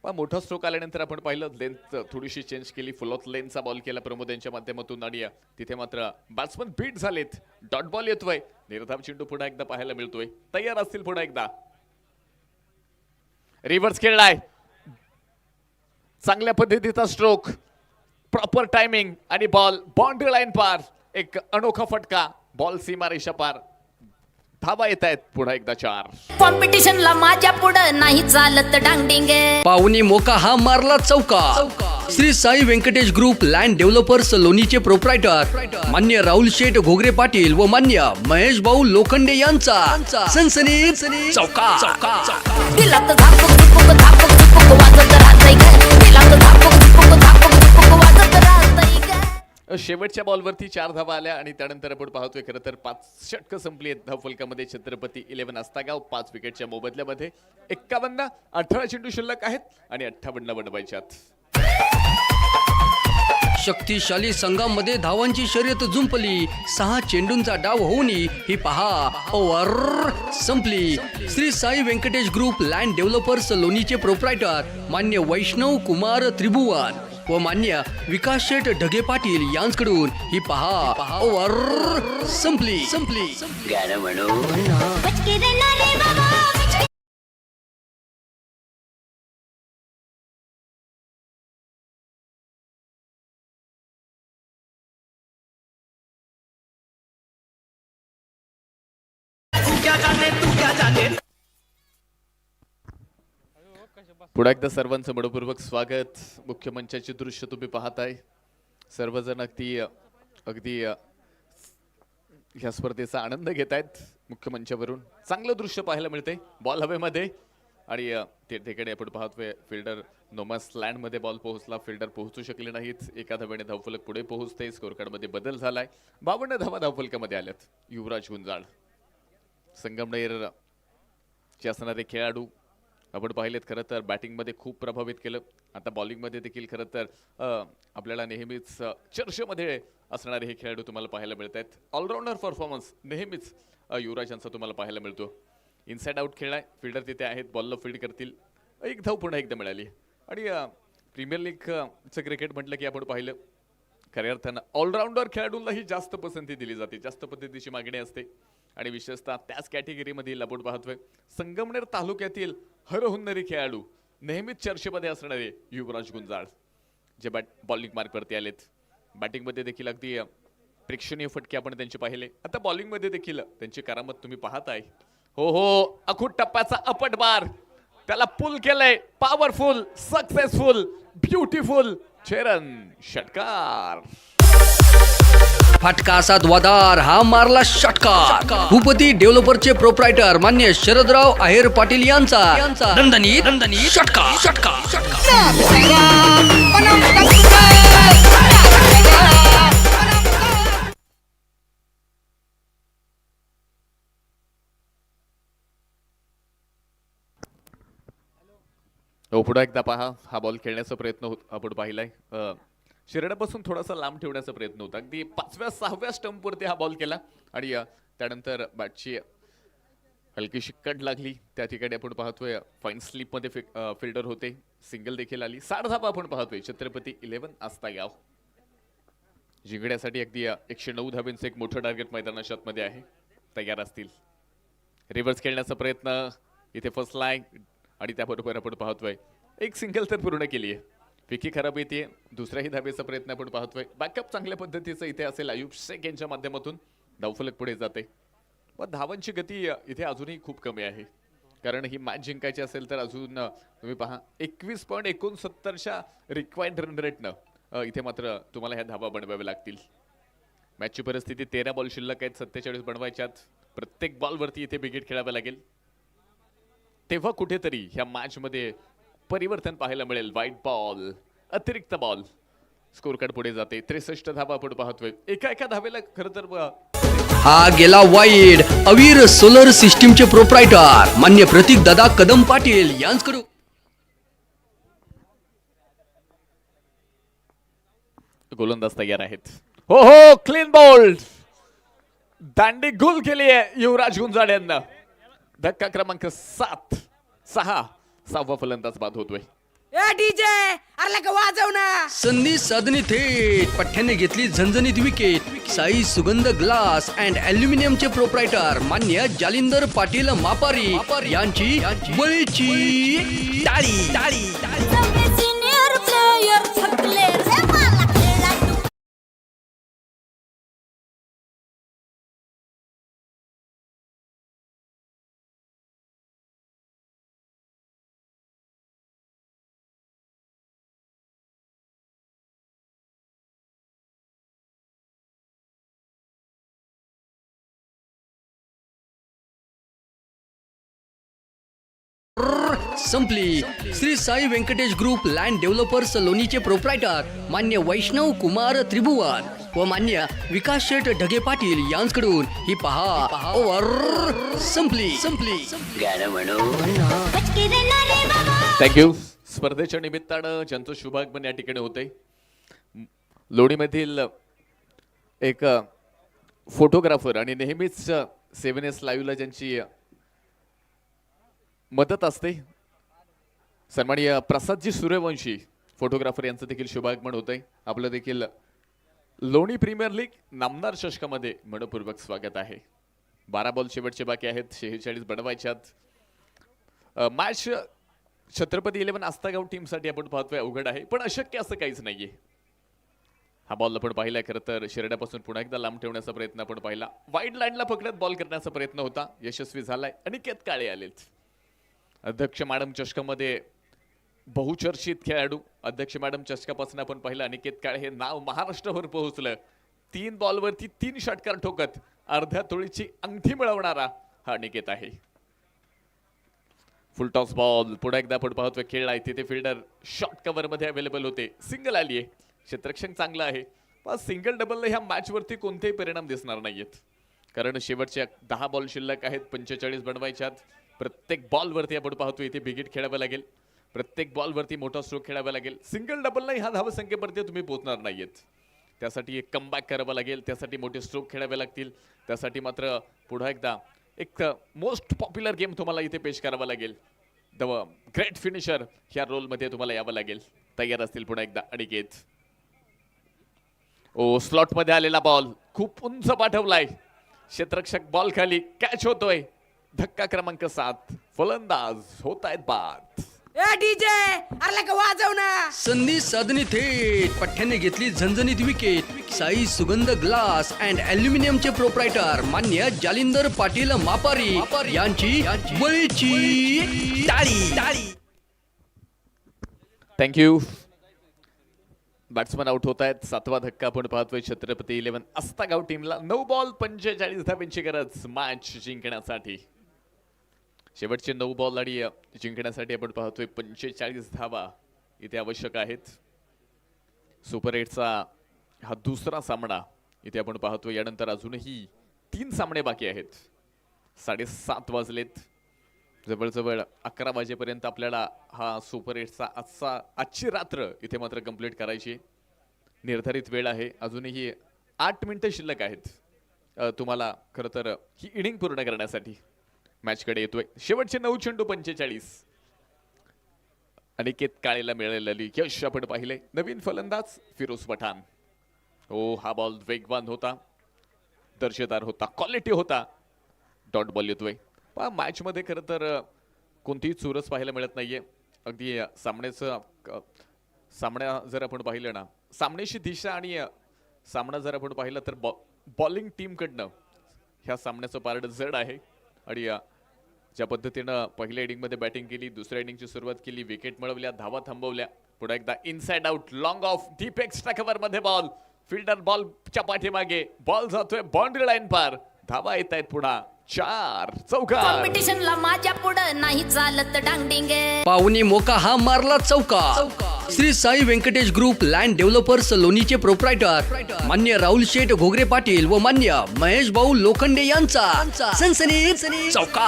पण मोठा स्ट्रोक आल्यानंतर आपण पाहिलं लेंथ थोडीशी चेंज केली. फुल ऑफ लेनचा बॉल केला प्रमोद यांच्या माध्यमातून आणि तिथे मात्र बॅट्समन बीट झालेत. डॉट बॉल येतोय. निर्धाव चेंडू पुन्हा एकदा पाहायला मिळतोय. तयार असतील पुन्हा एकदा. रिव्हर्स खेळलाय. चांगल्या पद्धतीचा स्ट्रोक, प्रॉपर टायमिंग आणि बॉल बाउंड्री लाईन पार. एक अनोखा फटका, बॉल सीमारेषा पार. धावा येत आहेत पुन्हा एकदा 4. कॉम्पिटिशनला माझ्या पुढं नाही चालत डांगडिंग. पाहुणी मोका हा मारला चौका. Shri Sai Venkatesh group land developers लोणीचे प्रोप्रायटर मान्य राहुल शेठ घोगरे पाटील व मान्य महेश भाऊ लोखंडे यांचा सनसनीत चौका. दिला तर झापक झुपक झापक झुपक वाजत राहतंय ग. दिला तर झापक झुपक झापक झुपक वाजत राहतंय ग. शेवटच्या बॉलवरती 4 धावा आल्या आणि त्यानंतर आपण पाहतोय खरं तर 5 षटकं संपली आहेत धावफलकामध्ये. छत्रपती 11 आस्तागाव 5 विकेटच्या मोबदल्यामध्ये 51, 18 चेंडू शिल्लक आहेत आणि 58 बनवायच्यात. शक्तिशाली संघामध्ये धावांची शर्यत जुंपली. 6 चेंडूंचा डाव होऊन ही पहा ओव्हर संपली. Shri Sai Venkatesh group land developers लोणीचे प्रोप्रायटर मान्य वैष्णव कुमार त्रिभुवन व मान्य विकास शेठ ढगे पाटील यांच्याकडून ही पहा ओव्हर संपली. पुन्हा एकदा सर्वांचं मनपूर्वक स्वागत. मुख्य मंचाचे दृश्य तुम्ही पाहताय. सर्वजण अगदी ह्या स्पर्धेचा आनंद घेत आहेत. मुख्य मंचावरून चांगलं दृश्य पाहायला मिळते. बॉल हवेमध्ये आणि ते ठिकाणी आपण पाहतोय फिल्डर नोमास लँड मध्ये बॉल पोहोचला. फिल्डर पोहोचू शकले नाहीत. एका धावेने धावफलक पुढे पोहोचते. स्कोर कार्ड मध्ये बदल झालाय. 52 धावा धावफलकामध्ये आल्यात. युवराज गुंजाळ संगमनेर चे असणारे खेळाडू आपण पाहिलेत. खरं तर बॅटिंगमध्ये खूप प्रभावित केलं. आता बॉलिंगमध्ये देखील खरं तर आपल्याला नेहमीच चर्चेमध्ये असणारे हे खेळाडू तुम्हाला पाहायला मिळत आहेत. ऑलराऊंडर परफॉर्मन्स नेहमीच युवराज यांचा तुम्हाला पाहायला मिळतो. इनसाइड आउट खेळलाय. फिल्डर तिथे आहेत, बॉलला फील्ड करतील. एक धाव पुन्हा एकदा मिळाली. आणि प्रीमियर लीगचं क्रिकेट म्हटलं की आपण पाहिलं खऱ्या अर्थानं ऑलराऊंडर खेळाडूंनाही जास्त पसंती दिली जाते, जास्त पद्धतीची मागणी असते. आणि विशेषतः त्याच कॅटेगरीमधील आपण पाहतोय संगमनेर तालुक्यातील हरहुन्नरी खेळाडू नेहमीच चर्चेमध्ये असणारे युवराज गुंजाळ जे बॉलिंग मार्कवरती आलेत. बॅटिंगमध्ये देखील अगदी प्रेक्षणीय फटके आपण त्यांचे पाहिले. आता बॉलिंगमध्ये देखील त्यांची करामत तुम्ही पाहताय. हो अखूट टप्प्याचा अपट बार त्याला पुल केलंय. पॉवरफुल, सक्सेसफुल, ब्युटिफुल चेरन षटकार. फटका असा द्वादार हा मारला षटकार. भूपती डेव्हलपरचे प्रोप्रायटर मान्य शरदराव आहेर पाटील यांचा दणदणीत षटकार. पुढे एकदा पहा. हा बॉल खेळण्याचा प्रयत्न आपण पाहिलाय. शिरड्यापासून थोडासा लांब ठेवण्याचा प्रयत्न होता. अगदी 5व्या 6व्या स्टंपवरती हा बॉल केला आणि त्यानंतर बॅटची हलकीशी कट लागली त्या ठिकाणी आपण पाहतोय फाईन स्लिपमध्ये फिल्डर होते, सिंगल देखील आली. 60 धावा आपण पाहतोय छत्रपती 11 आस्तागाव जिंकण्यासाठी. अगदी 109 धाब्यांचं एक मोठं टार्गेट मैदानाच्या आतमध्ये आहे. तयार असतील. रिव्हर्स खेळण्याचा प्रयत्न इथे फर्स्ट लाईन आणि त्याबरोबर आपण पाहतोय एक सिंगल तर पूर्ण केली आहे. विकी खराब येते, दुसऱ्याही धाब्याचा प्रयत्न आपण पाहतोय. बॅकअप चांगल्या पद्धतीचं इथे असेल. आयुब शेख यांच्या माध्यमातून धावफलक पुढे जाते. पण धावांची गती इथे अजूनही खूप कमी आहे, कारण ही मॅच जिंकायची असेल तर अजून तुम्ही पहा 21.69च्या रिक्वायर्ड रन रेटनं इथे मात्र तुम्हाला ह्या धावा बनवाव्या लागतील. मॅचची परिस्थिती 13 बॉल शिल्लक आहेत, 47 बनवायच्यात. प्रत्येक बॉलवरती इथे विकेट खेळावं लागेल, तेव्हा कुठेतरी ह्या मॅचमध्ये परिवर्तन पाहायला मिळेल. व्हाईट बॉल, अतिरिक्त बॉल, स्कोर कार्ड पुढे जाते. 63 धावा आपण पाहतोय. एका धावेला खरं तर हा गेला वाईड. अवीर सोलर सिस्टीमचे प्रोप्रायटर मान्य प्रतीक दादा कदम पाटील यांच्याकडून गोलंदाज तयार आहेत. हो हो, क्लीन बॉल्ड, दांडी गुल केली आहे युवराज गुंजाड यांना. धक्का क्रमांक 7, 6, 6वा फलंदाज बाद होतोय. ए डीजे अरे लगा वाजव ना. संधी साधणी थेट पठ्ठ्याने घेतली झणझणीत विकेट. साई सुगंध ग्लास अँड अल्युमिनियमचे प्रोप्रायटर मान्य जालिंदर पाटील मापारी यांची बळीची टाळी टाळी. सगळे सिनियर प्लेयर थकले रे मला खेळायला. संपली. Shri Sai Venkatesh group land developers लोणीचे प्रोप्रायटर मान्य वैष्णव कुमार त्रिभुवन व मान्य विकास शेठ ढगे पाटील यांच्याकडून ही पहा ओव्हर संपली संपली. बचके देना रे बाबा. थँक्यू. स्पर्धेच्या निमित्तानं ज्यांचं शुभागमन या ठिकाणी होतंय, लोणीमधील एक फोटोग्राफर आणि नेहमीच 7S लाईव्हला ज्यांची मदत असते, सन्माननीय प्रसादजी सूर्यवंशी फोटोग्राफर यांचं देखील शुभागमन होतंय. आपलं देखील लोणी प्रीमियर लीग नामदार चषकामध्ये मनपूर्वक स्वागत आहे. 12 बॉल शेवटचे बाकी आहेत, 46 बनवायच्यात. मॅच छत्रपती 11 आस्तागाव टीमसाठी आपण पाहतोय अवघड आहे, पण अशक्य असं काहीच नाहीये. हा बॉल आपण पाहिलाय, खरं तर शिरड्यापासून पुन्हा एकदा लांब ठेवण्याचा प्रयत्न आपण पाहिला. वाईड लाईनला पकडत बॉल करण्याचा प्रयत्न होता, यशस्वी झालाय. अनिकेत काळे आलेत. अध्यक्ष मॅडम चषकामध्ये बहुचर्चित खेळाडू. अध्यक्ष मॅडम चषकापासून आपण पाहिलं अनिकेत काळे हे नाव महाराष्ट्रावर पोहोचलं. 3 बॉलवरती 3 षटकार ठोकत अर्ध्या तोळीची अंगठी मिळवणारा हा अनिकेत आहे. फुल टॉस बॉल पुन्हा एकदा आपण पाहतोय खेळलाय. तिथे फिल्डर शॉर्ट कव्हर मध्ये अवेलेबल होते. सिंगल आली आहे. क्षेत्ररक्षण चांगलं आहे, पण सिंगल डबलने ह्या मॅच वरती कोणतेही परिणाम दिसणार नाहीयेत, कारण शेवटच्या 10 बॉल शिल्लक आहेत, 45 बनवायच्यात. प्रत्येक बॉल वरती आपण पाहतोय इथे बिगिट खेळावं लागेल. प्रत्येक बॉल वरती मोठा स्ट्रोक खेळावा लागेल. सिंगल डबल नाही ह्या धावसंख्येपर्यंत तुम्ही पोहोचणार नाहीयेत. त्यासाठी एक कमबॅक करावं लागेल, त्यासाठी मोठे स्ट्रोक खेळावे लागतील. त्यासाठी मात्र पुन्हा एकदा एक मोस्ट पॉप्युलर गेम तुम्हाला इथे पेश करावा लागेल. द ग्रेट फिनिशर ह्या रोलमध्ये तुम्हाला यावं लागेल. तयार असतील पुन्हा एकदा अनिकेत. ओ स्लॉट मध्ये आलेला बॉल खूप उंच पाठवलाय. क्षेत्ररक्षक बॉल खाली कॅच होतोय. धक्का क्रमांक 7, फलंदाज होत आहेत बाद. ए डीजे अरे लगा वाजव ना. संधी साधणी थेट पठ्ठ्याने घेतली झणझणीत विकेट. साई सुगंध ग्लास अँड अल्युमिनियमचे प्रोप्रायटर मान्य जालिंदर पाटील मापारी यांची बळीची टाळी टाळी. थँक्यू. बॅट्समन आउट होत आहेत. 7वा धक्का आपण पाहतोय छत्रपती 11 आस्तागाव टीमला. 9 बॉल 45 धाब्यांची गरज मॅच जिंकण्यासाठी. शेवटचे 9 बॉल आणि जिंकण्यासाठी आपण पाहतोय 45 धावा इथे आवश्यक आहेत. सुपर 8चा हा दुसरा सामना इथे आपण पाहतोय. यानंतर अजूनही 3 सामने बाकी आहेत. 7:30 वाजलेत. जवळजवळ 11 वाजेपर्यंत आपल्याला हा सुपर 8चा आजची रात्र इथे मात्र कंप्लीट करायची निर्धारित वेळ आहे. अजूनही 8 मिनिटं शिल्लक आहेत तुम्हाला खरं तर ही इनिंग पूर्ण करण्यासाठी. मॅचकडे येतोय. शेवटचे 9 चेंडू 45. अनिकेत काळेला मिळालेली यश आपण पाहिले. नवीन फलंदाज फिरोज पठाण. हो, हा बॉल वेगवान होता, दर्जेदार होता, क्वालिटी होता. डॉट बॉल येतोय. पहा मॅच मध्ये खरं तर कोणतीही चुरस पाहायला मिळत नाहीये. अगदी सामना जर आपण पाहिलं ना, सामन्याची दिशा आणि सामना जर आपण पाहिलं तर बॉलिंग टीम कडनं ह्या सामन्याचं पारड जड आहे. आणि ज्या पद्धतीनं पहिल्या इनिंगमध्ये बॅटिंग केली, दुसऱ्या इनिंगची सुरुवात केली, विकेट मिळवल्या, धावा थांबवल्या, पुढे एकदा inside out, long of, deep extra cover मध्ये बॉल, फिल्डर बॉलच्या पाठीमागे, बॉल जातोय बाउंड्री लाईन पार, धावा येत आहेत पुन्हा 4 चौकार. कॉम्पिटिशनला माझ्या पुढं नाही चालत डांगडिंगे. पाहुणी मोका हा मारला चौका. Shri Sai Venkatesh group land developers लोणीचे प्रोप्रायटर मान्य राहुल शेठ घोगरे पाटील व मान्य महेश भाऊ लोखंडे यांचा सनसनीत चौका.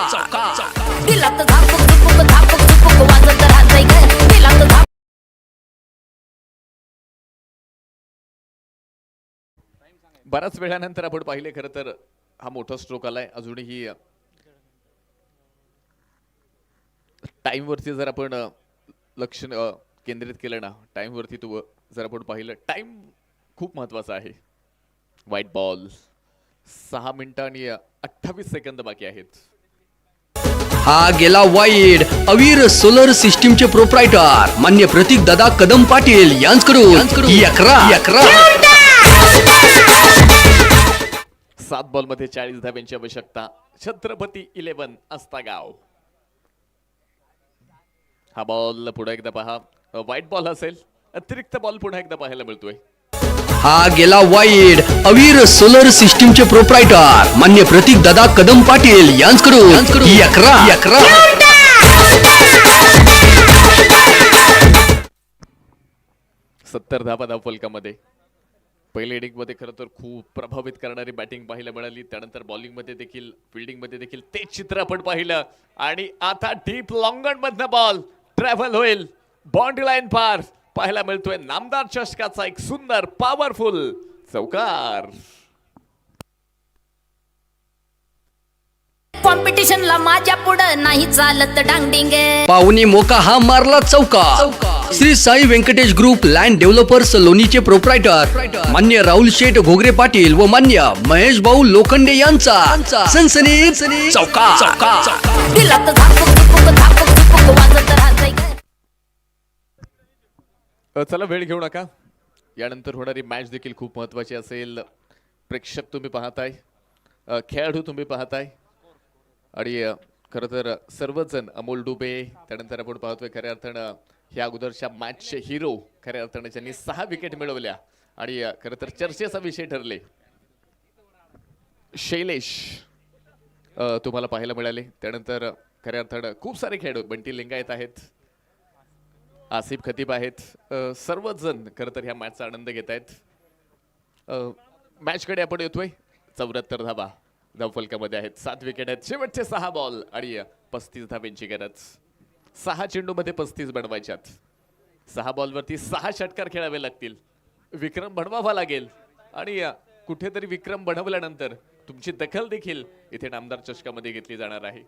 दिला तर झापूक झुपूक वाजत राहतंय ग. दिला तर झापूक. बऱ्याच वेळानंतर आपण पाहिले खरं तर हा मोठा स्ट्रोक आलाय. अजूनही टाइम वरती जर आपण लक्ष केंद्रित केलं ना, टाइम वरती जर आपण पाहिलं, टाइम खूप महत्वाचा आहे. व्हाईट बॉल, 6 मिनिटं आणि 28 सेकंद बाकी आहेत. हा गेला वाईड. अवीर सोलर सिस्टीमचे प्रोप्रायटर मान्य प्रतीक दादा कदम पाटील यांच्याकडून 11. 7 बॉल मध्ये 40 धाब्यांची आवश्यकता. छत्रपती 11 अस्तागाव. हा बॉल पुन्हा एकदा पहा, व्हाईट बॉल असेल, अतिरिक्त बॉल पुन्हा एकदा पाहायला मिळतोय. हा गेला वाईड. अवीर सोलर सिस्टीमचे प्रोप्रायटर मान्य प्रतीक दादा कदम पाटील यांच्याकडून 11. 70 धाबा धावफलकामध्ये. पहिल्या इनिंग मध्ये खरं तर खूप प्रभावित करणारी बॅटिंग पाहायला मिळाली. त्यानंतर बॉलिंग मध्ये देखील, फिल्डिंग मध्ये देखील तेच चित्र आपण पाहिलं. आणि आता डीप लॉंगन मधनं बॉल ट्रॅव्हल होईल, बाउंड्री लाईन पार पाहायला मिळतोय. नामदार चषकाचा एक सुंदर पॉवरफुल चौकार. कॉम्पिटिशनला माझ्या पुढं नाही चालत डांगडिंगे. पाहुणी मोका हा मारला चौका. Shri Sai Venkatesh group land developers लोणीचे प्रोप्रायटर मान्य राहुल शेठ घोगरे पाटील व मान्य महेश भाऊ लोखंडे यांचा सनसनीत चौका. दिला तर झापूक वाजत राहतंय ग. चला वेळ घेऊ नका. यानंतर होणारी मॅच देखील खूप महत्वाची असेल. प्रेक्षक तुम्ही पाहताय, खेळाडू तुम्ही पाहताय, आणि खरं तर सर्वच जण, अमोल डुबे, त्यानंतर आपण पाहतोय खऱ्या अर्थानं ह्या अगोदरच्या मॅचचे हिरो, खऱ्या अर्थानं ज्यांनी 6 विकेट मिळवल्या आणि खरं तर चर्चेचा विषय ठरले, शैलेश तुम्हाला पाहायला मिळाले. त्यानंतर खऱ्या अर्थानं खूप सारे खेळाडू, बंटी लिंगायत आहेत, आसिफ खतीब आहेत, सर्वच जण खरं तर ह्या मॅचचा आनंद घेत आहेत. मॅचकडे आपण येतोय. 74 धाबा धावफलकामध्ये आहेत, 7 विकेट आहेत, शेवटचे 6 बॉल आणि 35 धाब्यांची गरज. 6 चेंडूमध्ये 35 बनवायच्यात. 6 बॉलवरती 6 षटकार खेळावे लागतील, विक्रम बनवावा लागेल. आणि कुठेतरी विक्रम बनवल्यानंतर तुमची दखल देखील इथे नामदार चषकामध्ये घेतली जाणार आहे.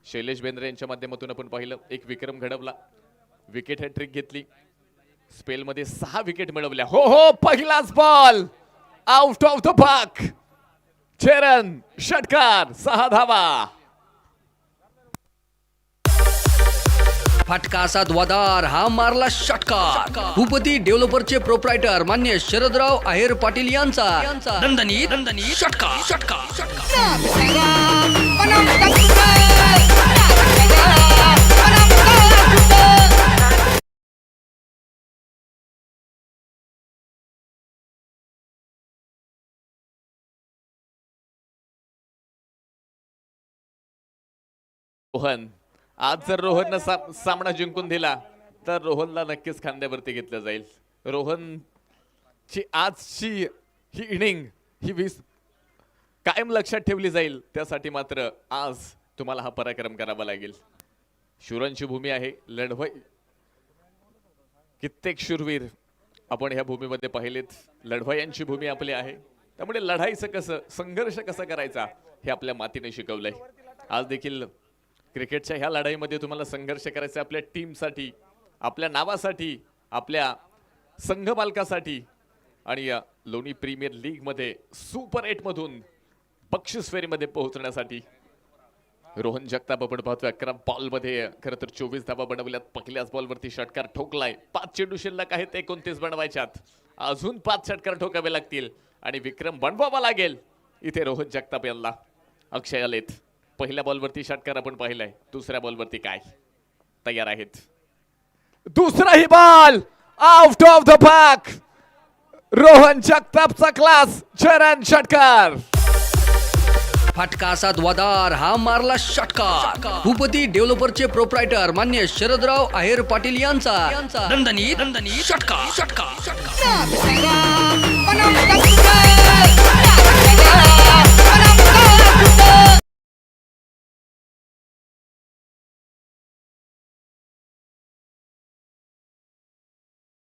शैलेश बेंद्रे यांच्या माध्यमातून आपण पाहिलं, एक विक्रम घडवला, विकेट हॅट्रिक घेतली, स्पेलमध्ये 6 विकेट मिळवल्या. हो, पहिलाच ball out of the park, 6 run, षटकार, 6 धावा. फटका असा द्वादार हा मारला षटकार. भूपती डेव्हलपरचे प्रोप्रायटर मान्य शरदराव आहेर पाटील यांचा दणदणीत षटकार. रोहन, आज जर रोहननं सामना जिंकून दिला तर रोहनला नक्कीच खांद्यावरती घेतलं जाईल. रोहनची आजची ही इनिंग, ही 20 कायम लक्षात ठेवली जाईल. त्यासाठी मात्र आज तुम्हाला हा पराक्रम करावा लागेल. शूरांची भूमी आहे, लढवय कित्येक शूरवीर आपण ह्या भूमीमध्ये पाहिलेत. लढवयांची भूमी आपली आहे, त्यामुळे लढाईचं कसं, संघर्ष कसा करायचा हे आपल्या मातीने शिकवलंय. आज देखील क्रिकेटच्या ह्या लढाईमध्ये तुम्हाला संघर्ष करायचा आपल्या टीमसाठी, आपल्या नावासाठी, आपल्या संघ मालकासाठी आणि या लोणी प्रीमियर लीग मध्ये सुपर 8 मधून बक्षीस फेरीमध्ये पोहोचण्यासाठी. रोहन जगताप आपण पाहतोय 11 बॉल मध्ये खरं तर 24 धावा बनवल्यात. पहिल्याच बॉलवरती षटकार ठोकलाय. 5 चेंडू शिल्लक आहेत, 29 बनवायच्यात. अजून 5 षटकार ठोकावे लागतील आणि विक्रम बनवावा लागेल इथे रोहन जगताप यांना. अक्षय आलेत. पहिल्या बॉलवरती षटकार आपण पाहिलाय. दुसऱ्या बॉलवरती काय तयार आहेत. दुसराही ball out of the park. Rohan जगतापचा क्लास. चरण षटकार. फटका असा द्वादार हा मारला षटकार. भूपती डेव्हलपरचे प्रोप्रायटर मान्य शरदराव आहेर पाटील यांचा दणदणीत षटकार.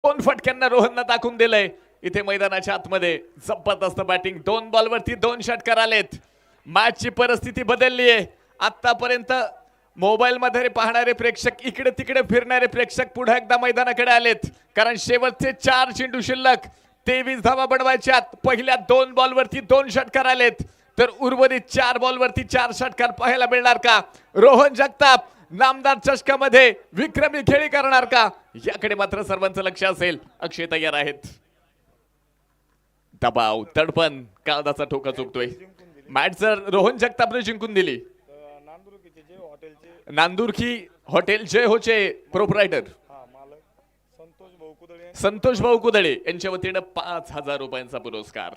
दोन फटक्यांना रोहननं टाकून दिलंय इथे मैदानाच्या आतमध्ये. जबरदस्त बॅटिंग. 2 बॉलवरती 2 षटकार आलेत. मॅचची परिस्थिती बदलली आहे. आतापर्यंत मोबाईल मध्ये पाहणारे प्रेक्षक, इकडे तिकडे फिरणारे प्रेक्षक पुन्हा एकदा मैदानाकडे आलेत, कारण शेवटचे 4 चेंडू शिल्लक. 23 धावा बनवायच्यात. पहिल्या 2 बॉलवरती 2 षटकार आलेत, तर उर्वरित 4 बॉलवरती 4 षटकार पाहायला मिळणार का? रोहन जगताप नामदार चषकामध्ये विक्रमी खेळी करणार का? याकडे मात्र सर्वांचं लक्ष असेल. अक्षय तयार आहेत. दबाव, तडपण, काळदाचा ठोका चुकतोय. मॅच जर रोहन जगतापने जिंकून दिली. नांदुरकी हॉटेल जय होचे प्रोप्रायटर संतोष भाऊ कुदळे यांच्या वतीनं 5,000 रुपयांचा पुरस्कार.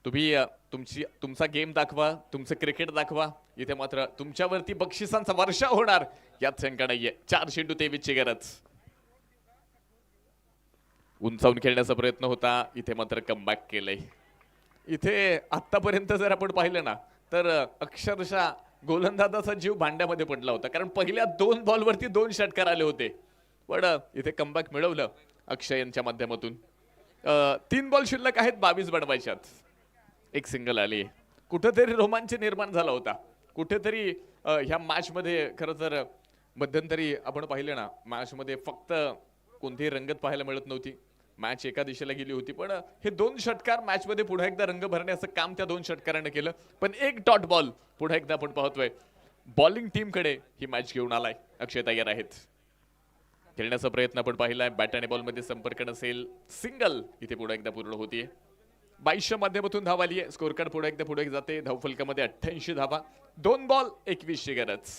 तुम्ही तुमचा गेम दाखवा, तुमचं क्रिकेट दाखवा. इथे मात्र तुमच्यावरती बक्षिसांचा वर्षा होणार यात शंका नाहीये. 4 चेंडू 23 ची गरज. उंचावून खेळण्याचा प्रयत्न होता, इथे मात्र कमबॅक केलंय. इथे आतापर्यंत जर आपण पाहिलं ना तर अक्षरशः गोलंदाजाचा जीव भांड्यामध्ये पडला होता, कारण पहिल्या 2 बॉलवरती 2 षटकार आले होते, पण इथे कमबॅक मिळवलं अक्षय यांच्या माध्यमातून. 3 बॉल शिल्लक आहेत, 22 बनवायच्यात. एक सिंगल आली. कुठेतरी रोमांच निर्माण झाला होता. कुठेतरी ह्या मॅच मध्ये खरं तर मध्यंतरी आपण पाहिलं ना, मॅच मध्ये फक्त कोणतीही रंगत पाहायला मिळत नव्हती. मॅच एका दिशेला गेली होती, पण हे 2 षटकार मॅच मध्ये पुन्हा एकदा रंग भरण्याचं काम त्या 2 षटकारांनी केलं. पण एक डॉट बॉल पुन्हा एकदा आपण पाहतोय बॉलिंग टीम कडे ही मॅच घेऊन आलाय. अक्षय तयार आहेत. खेळण्याचा प्रयत्न आपण पाहिलाय. बॅट आणि बॉल मध्ये संपर्क नसेल. सिंगल इथे पुन्हा एकदा पूर्ण होतीये. 22 माध्यमातून धाव आली आहे. स्कोर कार्ड पुढे एकदा पुढे जाते. धावफलकामध्ये 88 धावा. 2 बॉल 21 ची गरज.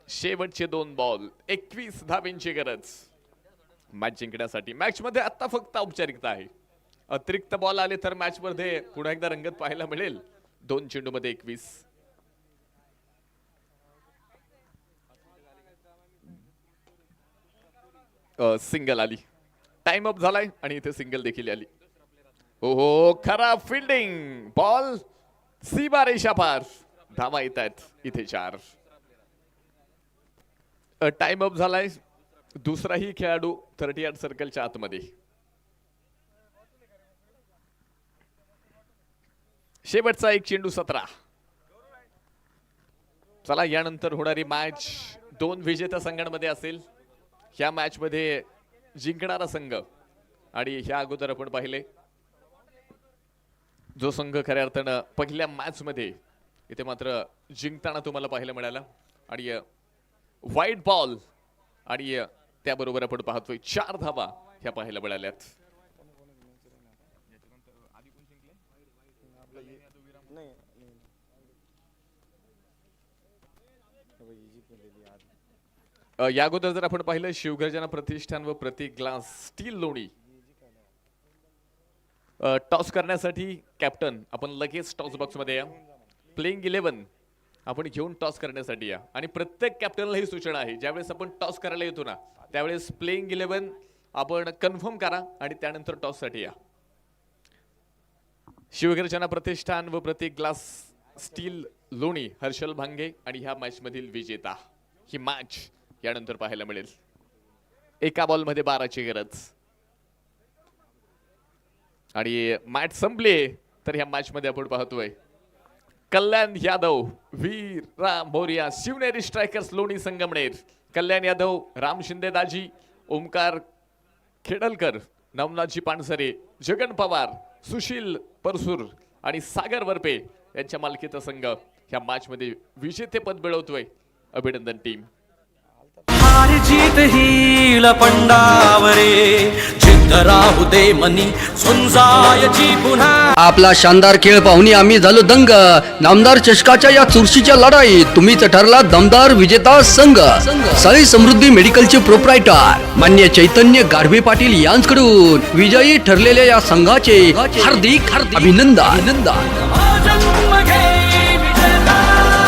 शेवटचे 2 बॉल 21 धावांची गरज मॅच जिंकण्यासाठी. मॅच मध्ये आता फक्त औपचारिकता आहे. अतिरिक्त बॉल आले तर मॅच मध्ये पुन्हा एकदा रंगत पाहायला मिळेल. 2 चेंडू मध्ये 21. सिंगल आली. टाइम अप झालाय आणि इथे सिंगल देखील आली. हो, खराब फिल्डिंग. बॉल सीमा रेषा पार. धावा येत आहेत इथे 4. टाइम अप झालाय. दुसराही खेळाडू 38 सर्कलच्या आतमध्ये. शेवटचा 1 चेंडू 17. चला, यानंतर होणारी मॅच 2 विजेत्या संघांमध्ये असेल. ह्या मॅच मध्ये जिंकणारा संघ आणि ह्या अगोदर आपण पाहिले जो संघ खऱ्या अर्थानं पहिल्या मॅच मध्ये इथे मात्र जिंकताना तुम्हाला पाहायला मिळाला. आणि व्हाईट बॉल आणि त्याबरोबर आपण पाहतोय 4 धावा ह्या पाहायला मिळाल्यात. या अगोदर जर आपण पाहिलं शिवगर्जना प्रतिष्ठान व प्रति ग्लास स्टील लोणी टॉस करण्यासाठी कॅप्टन आपण लगेच टॉस बॉक्स मध्ये या. प्लेइंग 11 आपण घेऊन टॉस करण्यासाठी या. आणि प्रत्येक कॅप्टनला ही सूचना आहे, ज्यावेळेस आपण टॉस करायला येतो ना त्यावेळेस प्लेइंग 11 आपण कन्फर्म करा आणि त्यानंतर टॉस साठी या. शिवगर्जना प्रतिष्ठान व प्रतीक ग्लास स्टील लोणी हर्षल भांगे आणि ह्या मॅच मधील विजेता. ही मॅच यानंतर पाहायला मिळेल. एका बॉल मध्ये 12 ची गरज आणि मॅच संपली तर ह्या मॅच मध्ये आपण पाहतोय कल्याण यादव, वीर राम मोरिया, शिवनेरी स्ट्रायकर्स लोणी संगमनेर, कल्याण यादव, राम शिंदे दाजी, ओमकार खेडलकर, नवनाथजी पानसरे, जगन पवार, सुशील परसूर आणि सागर वरपे यांच्या मालकीचा संघ ह्या मॅच मध्ये विजेतेपद मिळवतोय. अभिनंदन टीम. हार जीत ही पंडावरे जिद्द राहू दे मनी झुंजायची पुन्हा. आपला शानदार खेळ पाहुणी आम्ही झालो दंग. नामदार चषकाच्या या चुरशीच्या लढाईत तुम्हीच ठरला दमदार विजेता संघ. साई समृद्धी मेडिकलचे प्रोप्रायटर मान्य चैतन्य गाढवे पाटील यांच्याकडून विजयी ठरलेल्या या संघाचे हार्दिक अभिनंदन.